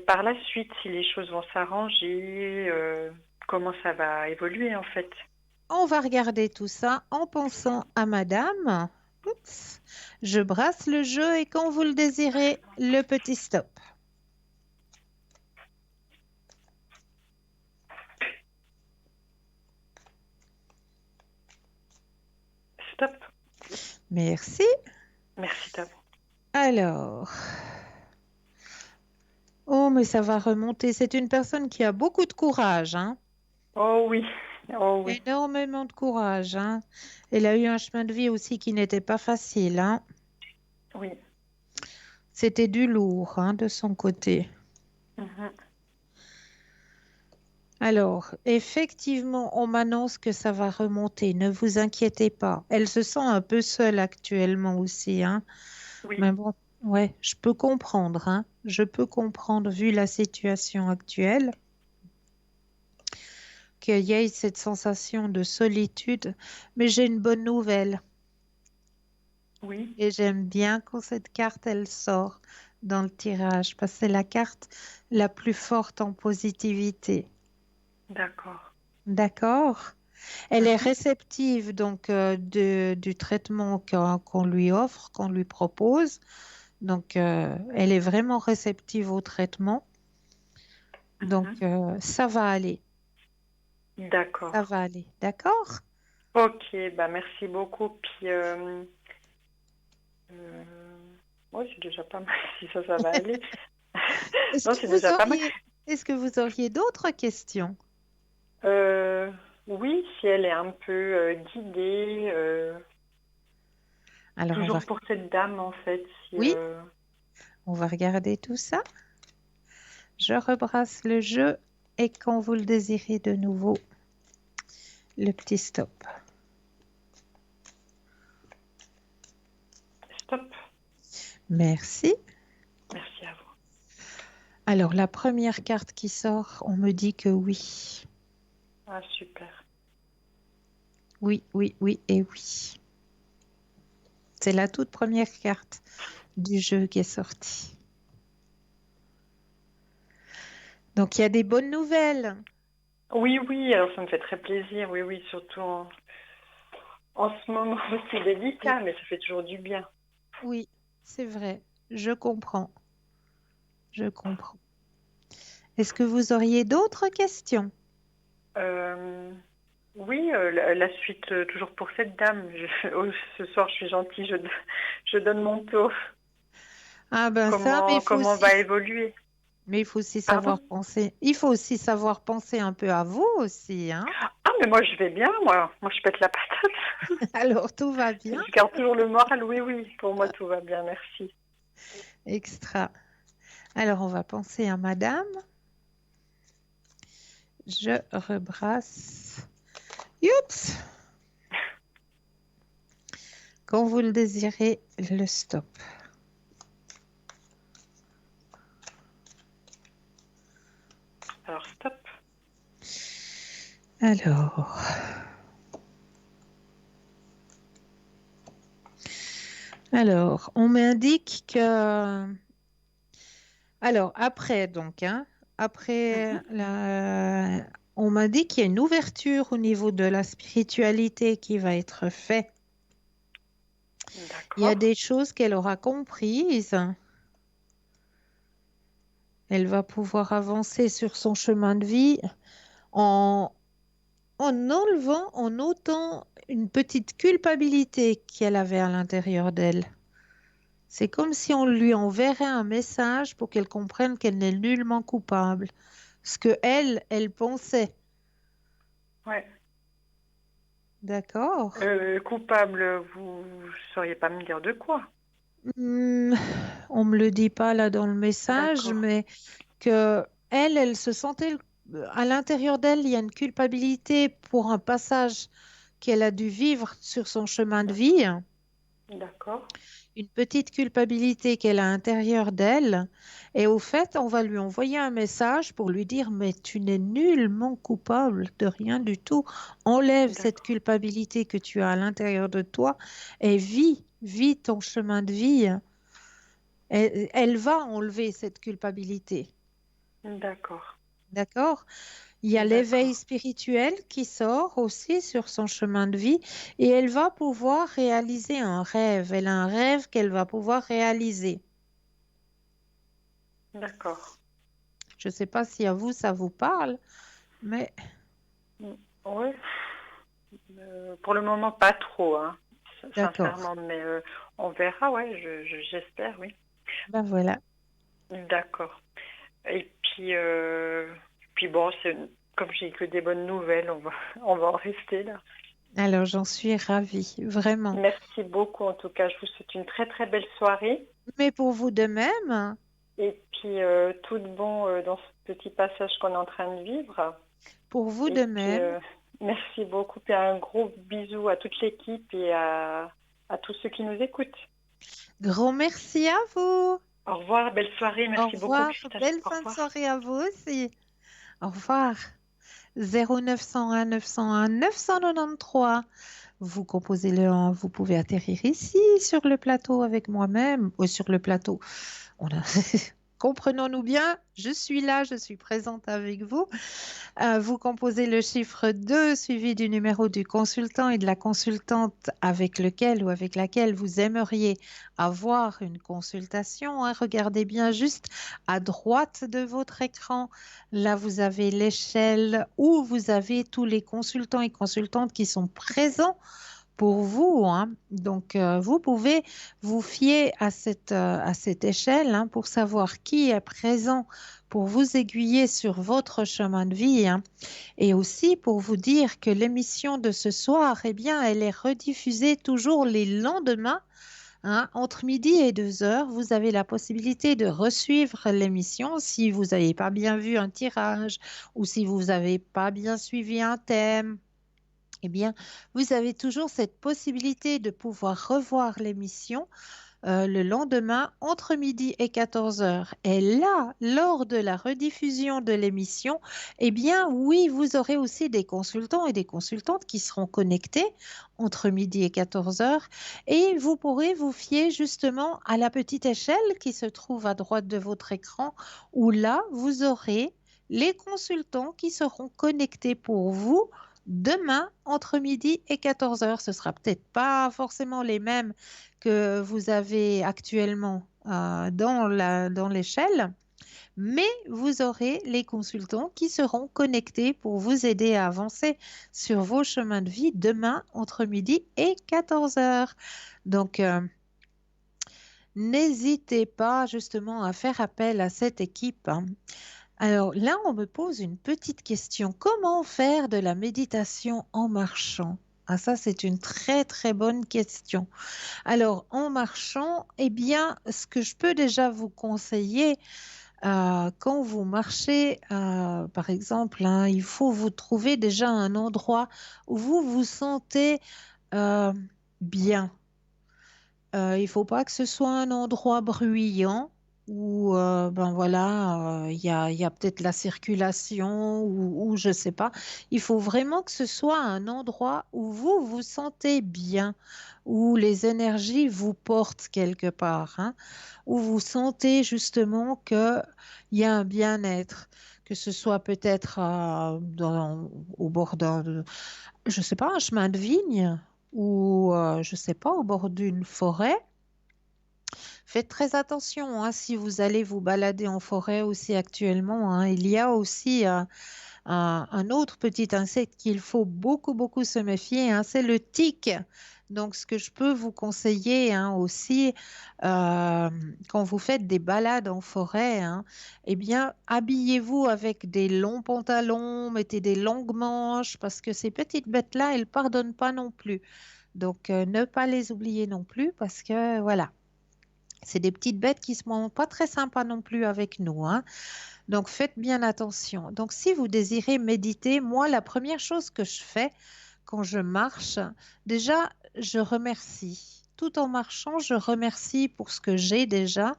[SPEAKER 6] par la suite si les choses vont s'arranger, comment ça va évoluer, en fait.
[SPEAKER 1] On va regarder tout ça en pensant à madame. Oups. Je brasse le jeu et quand vous le désirez, le petit stop.
[SPEAKER 6] Stop.
[SPEAKER 1] Merci.
[SPEAKER 6] Merci, Tom.
[SPEAKER 1] Alors. Oh, mais ça va remonter. C'est une personne qui a beaucoup de courage, hein?
[SPEAKER 6] Oh oui, oh oui.
[SPEAKER 1] Énormément de courage, hein? Elle a eu un chemin de vie aussi qui n'était pas facile, hein?
[SPEAKER 6] Oui.
[SPEAKER 1] C'était du lourd, hein, de son côté.
[SPEAKER 6] Mhm.
[SPEAKER 1] Alors, effectivement, on m'annonce que ça va remonter. Ne vous inquiétez pas. Elle se sent un peu seule actuellement aussi, hein?
[SPEAKER 6] Oui.
[SPEAKER 1] Mais bon, Ouais, je peux comprendre, hein. Je peux comprendre, vu la situation actuelle, qu'il y ait cette sensation de solitude. Mais j'ai une bonne nouvelle.
[SPEAKER 6] Oui,
[SPEAKER 1] Et j'aime bien quand cette carte, elle sort dans le tirage, parce que c'est la carte la plus forte en positivité.
[SPEAKER 6] d'accord.
[SPEAKER 1] D'accord? Elle est
[SPEAKER 6] Mhm.
[SPEAKER 1] réceptive donc du traitement qu'on lui offre, qu'on lui propose. Donc, elle est vraiment réceptive au traitement. Donc,
[SPEAKER 6] Mhm.
[SPEAKER 1] ça va aller.
[SPEAKER 6] D'accord.
[SPEAKER 1] Ça va aller. D'accord?
[SPEAKER 6] Ok, bah merci beaucoup. Puis, euh, ouais, c'est déjà pas mal si ça va aller.
[SPEAKER 1] Est-ce
[SPEAKER 6] Non,
[SPEAKER 1] que
[SPEAKER 6] c'est déjà pas mal.
[SPEAKER 1] est-ce que vous auriez d'autres questions?
[SPEAKER 6] Euh, oui, si elle est un peu guidée,
[SPEAKER 1] Alors,
[SPEAKER 6] toujours pour cette dame en fait. Si,
[SPEAKER 1] oui, on va regarder tout ça. Je rebrasse le jeu et quand vous le désirez de nouveau, le petit stop.
[SPEAKER 6] stop.
[SPEAKER 1] Merci.
[SPEAKER 6] Merci à vous.
[SPEAKER 1] Alors, la première carte qui sort, on me dit que oui.
[SPEAKER 6] Ah, super.
[SPEAKER 1] Oui, oui, oui et oui. C'est la toute première carte du jeu qui est sortie. Donc, il y a des bonnes nouvelles.
[SPEAKER 6] Oui, oui, alors ça me fait très plaisir. Oui, oui, surtout en ce moment aussi
[SPEAKER 1] Oui,
[SPEAKER 6] délicat, mais ça fait toujours du bien.
[SPEAKER 1] oui, c'est vrai. Je comprends. Je comprends. Est-ce que vous auriez d'autres questions?
[SPEAKER 6] Euh, oui, la suite, toujours pour cette dame. Oh, ce soir, je suis gentille, je donne mon tour.
[SPEAKER 1] Ah ben ça,
[SPEAKER 6] Comment va évoluer?
[SPEAKER 1] mais il faut aussi
[SPEAKER 6] Pardon?
[SPEAKER 1] savoir penser. Il faut aussi savoir penser un peu à vous aussi, hein?
[SPEAKER 6] Ah, mais moi, je vais bien, moi. Moi, je pète la patate.
[SPEAKER 1] Alors, tout va bien.
[SPEAKER 6] Je garde toujours le moral. Oui, oui, pour moi, tout va bien, merci.
[SPEAKER 1] Extra. Alors, on va penser à madame. Je rebrasse. Oups! Quand vous le désirez, le stop.
[SPEAKER 6] Alors, stop.
[SPEAKER 1] Alors. Alors, on m'indique que... Alors, après, donc, hein, après,
[SPEAKER 6] Mhm.
[SPEAKER 1] on m'a dit qu'il y a une ouverture au niveau de la spiritualité qui va être faite. Il y a
[SPEAKER 6] D'accord.
[SPEAKER 1] des choses qu'elle aura comprises. Elle va pouvoir avancer sur son chemin de vie en, en ôtant une petite culpabilité qu'elle avait à l'intérieur d'elle. C'est comme si on lui enverrait un message pour qu'elle comprenne qu'elle n'est nullement coupable. Ce que elle pensait.
[SPEAKER 6] Ouais.
[SPEAKER 1] D'accord?
[SPEAKER 6] Coupable, vous ne sauriez pas me dire de quoi?
[SPEAKER 1] Hmm, on me le dit pas là dans le message,
[SPEAKER 6] D'accord.
[SPEAKER 1] mais que elle se sentait à l'intérieur d'elle, il y a une culpabilité pour un passage qu'elle a dû vivre sur son chemin de vie,
[SPEAKER 6] D'accord.
[SPEAKER 1] une petite culpabilité qu'elle a à l'intérieur d'elle. Et au fait, on va lui envoyer un message pour lui dire, mais tu n'es nullement coupable de rien du tout. Enlève cette
[SPEAKER 6] D'accord.
[SPEAKER 1] culpabilité que tu as à l'intérieur de toi et vis ton chemin de vie. Elle va enlever cette culpabilité.
[SPEAKER 6] D'accord.
[SPEAKER 1] D'accord? Il y a l'éveil
[SPEAKER 6] D'accord.
[SPEAKER 1] spirituel qui sort aussi sur son chemin de vie et elle va pouvoir réaliser un rêve. Elle a un rêve qu'elle va pouvoir réaliser.
[SPEAKER 6] D'accord.
[SPEAKER 1] Je ne sais pas si à vous, ça vous parle, mais
[SPEAKER 6] Oui. Pour le moment, pas trop, hein,
[SPEAKER 1] d'accord.
[SPEAKER 6] sincèrement, mais on verra, ouais, j'espère, oui.
[SPEAKER 1] Ben voilà.
[SPEAKER 6] D'accord. Et puis bon, comme j'ai que des bonnes nouvelles, on va en rester là.
[SPEAKER 1] Alors, j'en suis ravie, vraiment.
[SPEAKER 6] Merci beaucoup, en tout cas, je vous souhaite une très très belle soirée.
[SPEAKER 1] Mais pour vous de même,
[SPEAKER 6] Et puis tout de bon dans ce petit passage qu'on est en train de vivre.
[SPEAKER 1] pour vous
[SPEAKER 6] Et
[SPEAKER 1] de
[SPEAKER 6] puis
[SPEAKER 1] même,
[SPEAKER 6] merci beaucoup et un gros bisou à toute l'équipe et à tous ceux qui nous écoutent.
[SPEAKER 1] Grand merci à vous.
[SPEAKER 6] Au revoir, belle soirée.
[SPEAKER 1] Au
[SPEAKER 6] Merci beaucoup,
[SPEAKER 1] revoir.
[SPEAKER 6] Christelle.
[SPEAKER 1] Belle
[SPEAKER 6] Au
[SPEAKER 1] fin de
[SPEAKER 6] revoir.
[SPEAKER 1] soirée à vous aussi. Au revoir. 0901 901 993. Vous composez le 1, vous pouvez atterrir ici sur le plateau avec moi-même, ou sur le plateau. On a... Comprenons-nous bien, je suis là, je suis présente avec vous. Vous composez le chiffre 2 suivi du numéro du consultant et de la consultante avec lequel ou avec laquelle vous aimeriez avoir une consultation, hein. Regardez bien juste à droite de votre écran. Là, vous avez l'échelle où vous avez tous les consultants et consultantes qui sont présents pour vous, hein. Donc, vous pouvez vous fier à cette échelle, hein, pour savoir qui est présent pour vous aiguiller sur votre chemin de vie, hein. Et aussi pour vous dire que l'émission de ce soir, eh bien, elle est rediffusée toujours les lendemains, hein, entre midi et 2 heures. Vous avez la possibilité de resuivre l'émission si vous n'avez pas bien vu un tirage ou si vous n'avez pas bien suivi un thème. Eh bien, vous avez toujours cette possibilité de pouvoir revoir l'émission le lendemain entre midi et 14 heures. Et là, lors de la rediffusion de l'émission, eh bien, oui, vous aurez aussi des consultants et des consultantes qui seront connectés entre midi et 14 heures et vous pourrez vous fier justement à la petite échelle qui se trouve à droite de votre écran où là, vous aurez les consultants qui seront connectés pour vous demain entre midi et 14 heures. Ce sera peut-être pas forcément les mêmes que vous avez actuellement dans l'échelle, mais vous aurez les consultants qui seront connectés pour vous aider à avancer sur vos chemins de vie demain entre midi et 14 heures. Donc, n'hésitez pas justement à faire appel à cette équipe, hein. Alors là, on me pose une petite question. Comment faire de la méditation en marchant? Ah, ça, c'est une très, très bonne question. Alors, en marchant, eh bien, ce que je peux déjà vous conseiller, quand vous marchez, par exemple, hein, il faut vous trouver déjà un endroit où vous vous sentez euh, bien. Il ne faut pas que ce soit un endroit bruyant où ben voilà, il y a peut-être la circulation ou je ne sais pas. Il faut vraiment que ce soit un endroit où vous vous sentez bien, où les énergies vous portent quelque part, hein, où vous sentez justement qu'il y a un bien-être, que ce soit peut-être au bord d'un, je sais pas, un chemin de vigne ou, je sais pas, au bord d'une forêt. Faites très attention, hein, si vous allez vous balader en forêt aussi actuellement, hein. Il y a aussi un autre petit insecte qu'il faut beaucoup, beaucoup se méfier, hein, c'est le tic. Donc, ce que je peux vous conseiller, hein, aussi, quand vous faites des balades en forêt, hein, eh bien, habillez-vous avec des longs pantalons, mettez des longues manches, parce que ces petites bêtes-là, elles ne pardonnent pas non plus. Donc, ne pas les oublier non plus, parce que voilà. C'est des petites bêtes qui ne sont pas très sympas non plus avec nous, hein. Donc, faites bien attention. Donc, si vous désirez méditer, moi, la première chose que je fais quand je marche, déjà, je remercie. Tout en marchant, je remercie pour ce que j'ai déjà,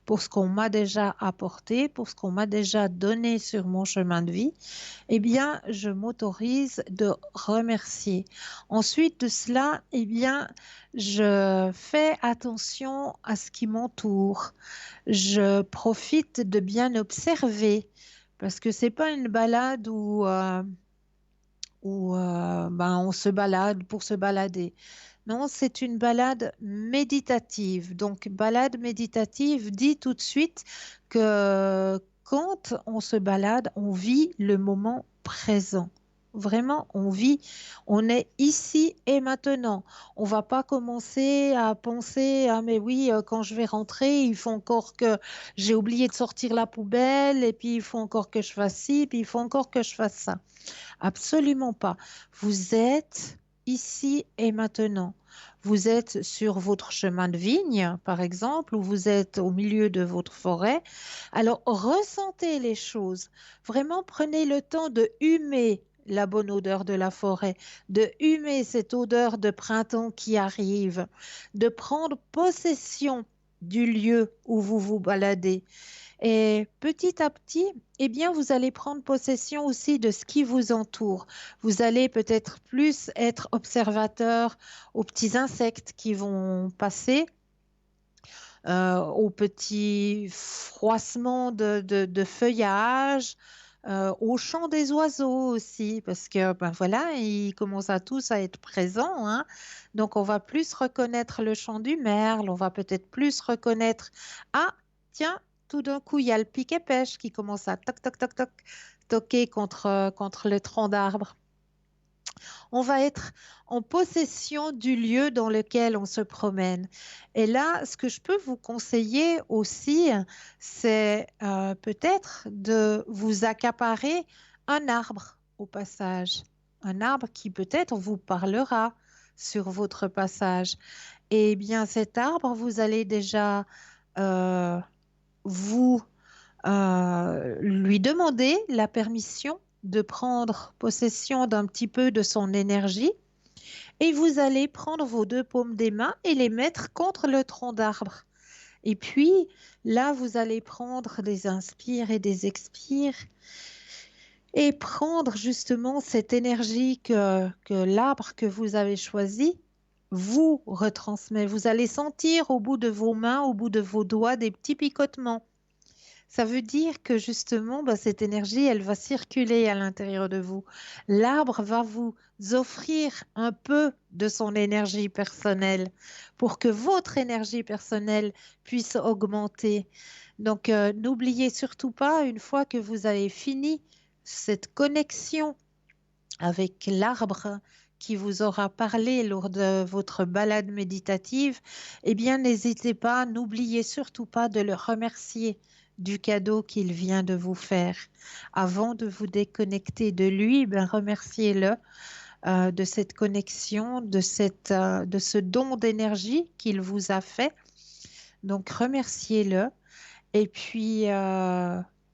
[SPEAKER 1] pour ce qu'on m'a déjà apporté, pour ce qu'on m'a déjà donné sur mon chemin de vie. Eh bien, je m'autorise de remercier. Ensuite de cela, eh bien, je fais attention à ce qui m'entoure. Je profite de bien observer parce que c'est pas une balade où ben, on se balade pour se balader. Non, c'est une balade méditative. Donc, balade méditative dit tout de suite que quand on se balade, on vit le moment présent. Vraiment, on est ici et maintenant. On va pas commencer à penser, ah mais oui, quand je vais rentrer, il faut encore que j'ai oublié de sortir la poubelle, et puis il faut encore que je fasse ci, puis il faut encore que je fasse ça. Absolument pas. Vous êtes ici et maintenant. Vous êtes sur votre chemin de vigne, par exemple, ou vous êtes au milieu de votre forêt. Alors, ressentez les choses. Vraiment, prenez le temps de humer la bonne odeur de la forêt, de humer cette odeur de printemps qui arrive, de prendre possession du lieu où vous vous baladez. Et petit à petit, eh bien, vous allez prendre possession aussi de ce qui vous entoure. Vous allez peut-être plus être observateur aux petits insectes qui vont passer, aux petits froissements de feuillage, au chant des oiseaux aussi, parce que ben voilà, ils commencent à tous à être présents, hein. Donc on va plus reconnaître le chant du merle, on va peut-être plus reconnaître, ah tiens, tout d'un coup il y a le piquet-pêche qui commence à toc toc toc toc toquer contre le tronc d'arbre. On va être en possession du lieu dans lequel on se promène. Et là, ce que je peux vous conseiller aussi, c'est peut-être de vous accaparer un arbre au passage. Un arbre qui peut-être vous parlera sur votre passage. Et bien cet arbre, vous allez déjà euh, vous lui demander la permission de prendre possession d'un petit peu de son énergie et vous allez prendre vos deux paumes des mains et les mettre contre le tronc d'arbre. Et puis là, vous allez prendre des inspires et des expires et prendre justement cette énergie que l'arbre que vous avez choisi vous retransmet. Vous allez sentir au bout de vos mains, au bout de vos doigts, des petits picotements. Ça veut dire que justement, bah, cette énergie, elle va circuler à l'intérieur de vous. L'arbre va vous offrir un peu de son énergie personnelle pour que votre énergie personnelle puisse augmenter. Donc, n'oubliez surtout pas, une fois que vous avez fini cette connexion avec l'arbre qui vous aura parlé lors de votre balade méditative, eh bien, n'hésitez pas, n'oubliez surtout pas de le remercier du cadeau qu'il vient de vous faire. Avant de vous déconnecter de lui, ben, remerciez-le de cette connexion, de ce don d'énergie qu'il vous a fait. Donc, remerciez-le. Et puis,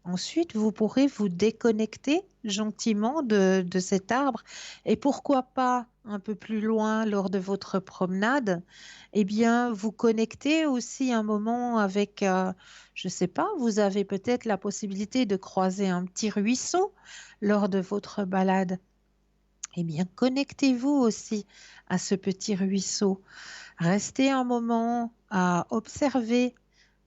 [SPEAKER 1] ensuite, vous pourrez vous déconnecter gentiment de cet arbre. Et pourquoi pas un peu plus loin lors de votre promenade, eh bien, vous connecter aussi un moment avec, je ne sais pas, vous avez peut-être la possibilité de croiser un petit ruisseau lors de votre balade. Eh bien, connectez-vous aussi à ce petit ruisseau. Restez un moment à observer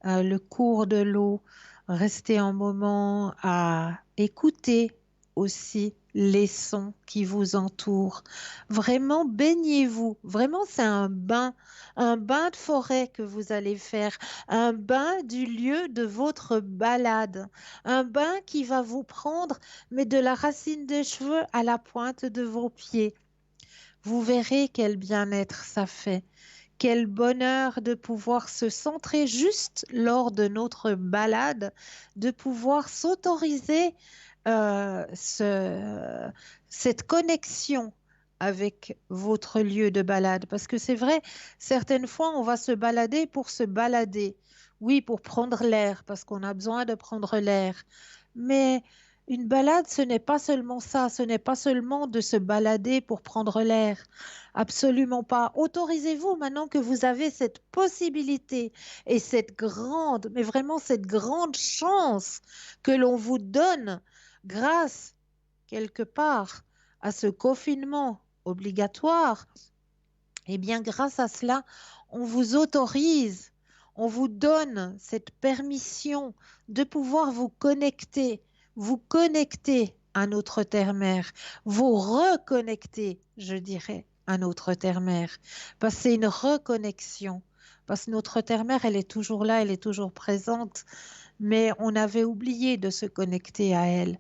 [SPEAKER 1] le cours de l'eau, restez un moment à écouter aussi les sons qui vous entourent. Vraiment, baignez-vous. Vraiment, c'est un bain de forêt que vous allez faire, un bain du lieu de votre balade, un bain qui va vous prendre, mais de la racine des cheveux à la pointe de vos pieds. Vous verrez quel bien-être ça fait. Quel bonheur de pouvoir se centrer juste lors de notre balade, de pouvoir s'autoriser cette connexion avec votre lieu de balade. Parce que c'est vrai, certaines fois, on va se balader pour se balader. Oui, pour prendre l'air, parce qu'on a besoin de prendre l'air. Mais une balade, ce n'est pas seulement ça, ce n'est pas seulement de se balader pour prendre l'air. Absolument pas. Autorisez-vous maintenant que vous avez cette possibilité et cette grande, mais vraiment cette grande chance que l'on vous donne grâce, quelque part, à ce confinement obligatoire. Eh bien, grâce à cela, on vous autorise, on vous donne cette permission de pouvoir vous connecter à notre terre-mère, vous reconnecter, je dirais, à notre terre-mère. Parce que c'est une reconnexion. Parce que notre terre-mère, elle est toujours là, elle est toujours présente, mais on avait oublié de se connecter à elle.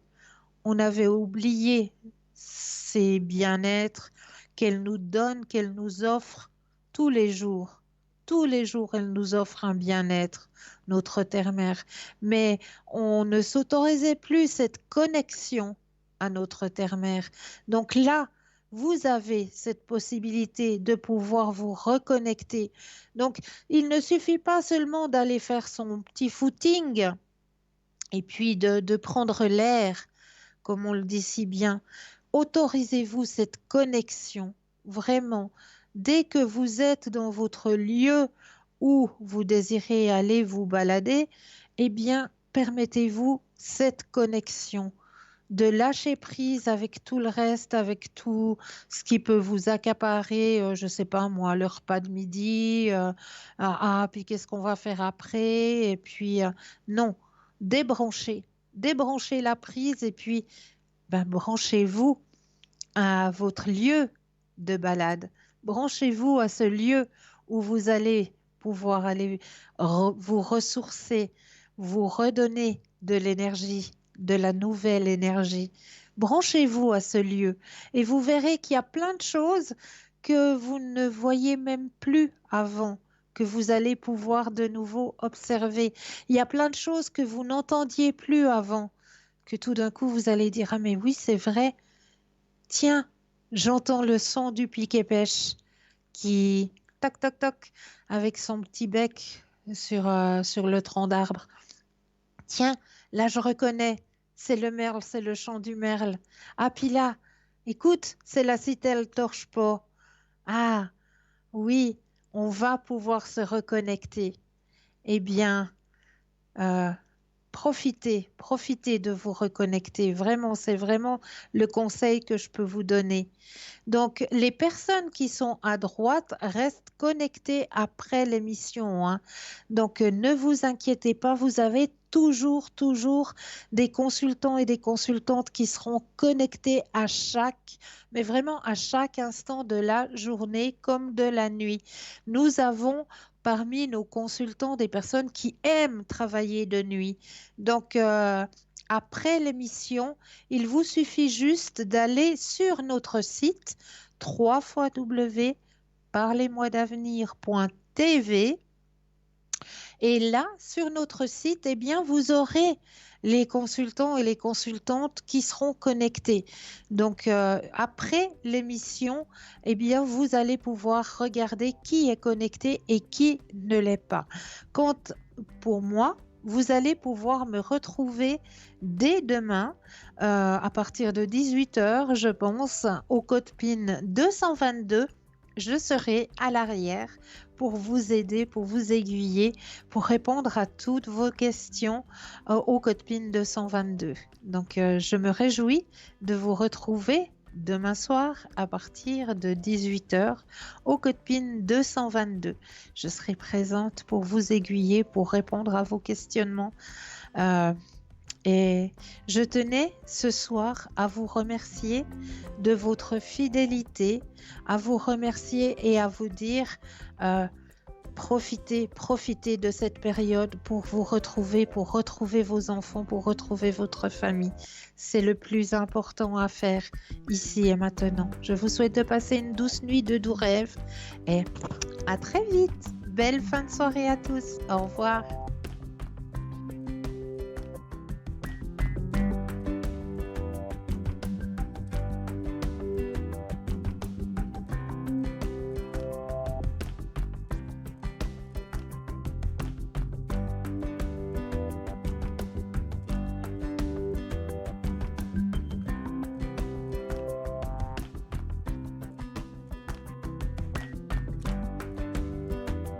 [SPEAKER 1] On avait oublié ses bien-être qu'elle nous donne, qu'elle nous offre tous les jours. Tous les jours, elle nous offre un bien-être, notre terre-mère. Mais on ne s'autorisait plus cette connexion à notre terre-mère. Donc là, vous avez cette possibilité de pouvoir vous reconnecter. Donc, il ne suffit pas seulement d'aller faire son petit footing et puis de prendre l'air, comme on le dit si bien. autorisez-vous cette connexion, vraiment. Dès que vous êtes dans votre lieu où vous désirez aller vous balader, eh bien, permettez-vous cette connexion, de lâcher prise avec tout le reste, avec tout ce qui peut vous accaparer, je ne sais pas moi, le repas de midi, puis qu'est-ce qu'on va faire après, et puis non, débranchez, débranchez la prise et puis branchez-vous à votre lieu de balade, branchez-vous à ce lieu où vous allez pouvoir aller vous ressourcer, vous redonner de l'énergie, de la nouvelle énergie. Branchez-vous à ce lieu et vous verrez qu'il y a plein de choses que vous ne voyez même plus avant, que vous allez pouvoir de nouveau observer. Il y a plein de choses que vous n'entendiez plus avant, que tout d'un coup vous allez dire « Ah mais oui, c'est vrai, tiens, j'entends le son du piquet-pêche qui, toc, toc, toc, avec son petit bec sur le tronc d'arbre. Tiens, là je reconnais, c'est le merle, c'est le chant du merle. Ah, puis là, écoute, c'est la citelle torche-pot. Ah, oui, on va pouvoir se reconnecter. Eh bien, profitez de vous reconnecter. Vraiment, c'est vraiment le conseil que je peux vous donner. Donc, les personnes qui sont à droite restent connectées après l'émission, hein. Donc, ne vous inquiétez pas, vous avez toujours des consultants et des consultantes qui seront connectés mais vraiment à chaque instant de la journée comme de la nuit. Nous avons parmi nos consultants des personnes qui aiment travailler de nuit. Donc, après l'émission, il vous suffit juste d'aller sur notre site www.parlez-moi-d'avenir.tv et là, sur notre site, eh bien, vous aurez les consultants et les consultantes qui seront connectés. Donc, après l'émission, eh bien, vous allez pouvoir regarder qui est connecté et qui ne l'est pas. Quant pour moi, vous allez pouvoir me retrouver dès demain à partir de 18h, je pense, au code PIN 222. Je serai à l'arrière pour vous aider, pour vous aiguiller, pour répondre à toutes vos questions au code PIN 222. Donc, je me réjouis de vous retrouver demain soir à partir de 18h au code PIN 222. Je serai présente pour vous aiguiller, pour répondre à vos questionnements. Et je tenais ce soir à vous remercier de votre fidélité, à vous remercier et à vous dire profitez de cette période pour vous retrouver, pour retrouver vos enfants, pour retrouver votre famille. C'est le plus important à faire ici et maintenant. Je vous souhaite de passer une douce nuit de doux rêves et à très vite. Belle fin de soirée à tous. Au revoir.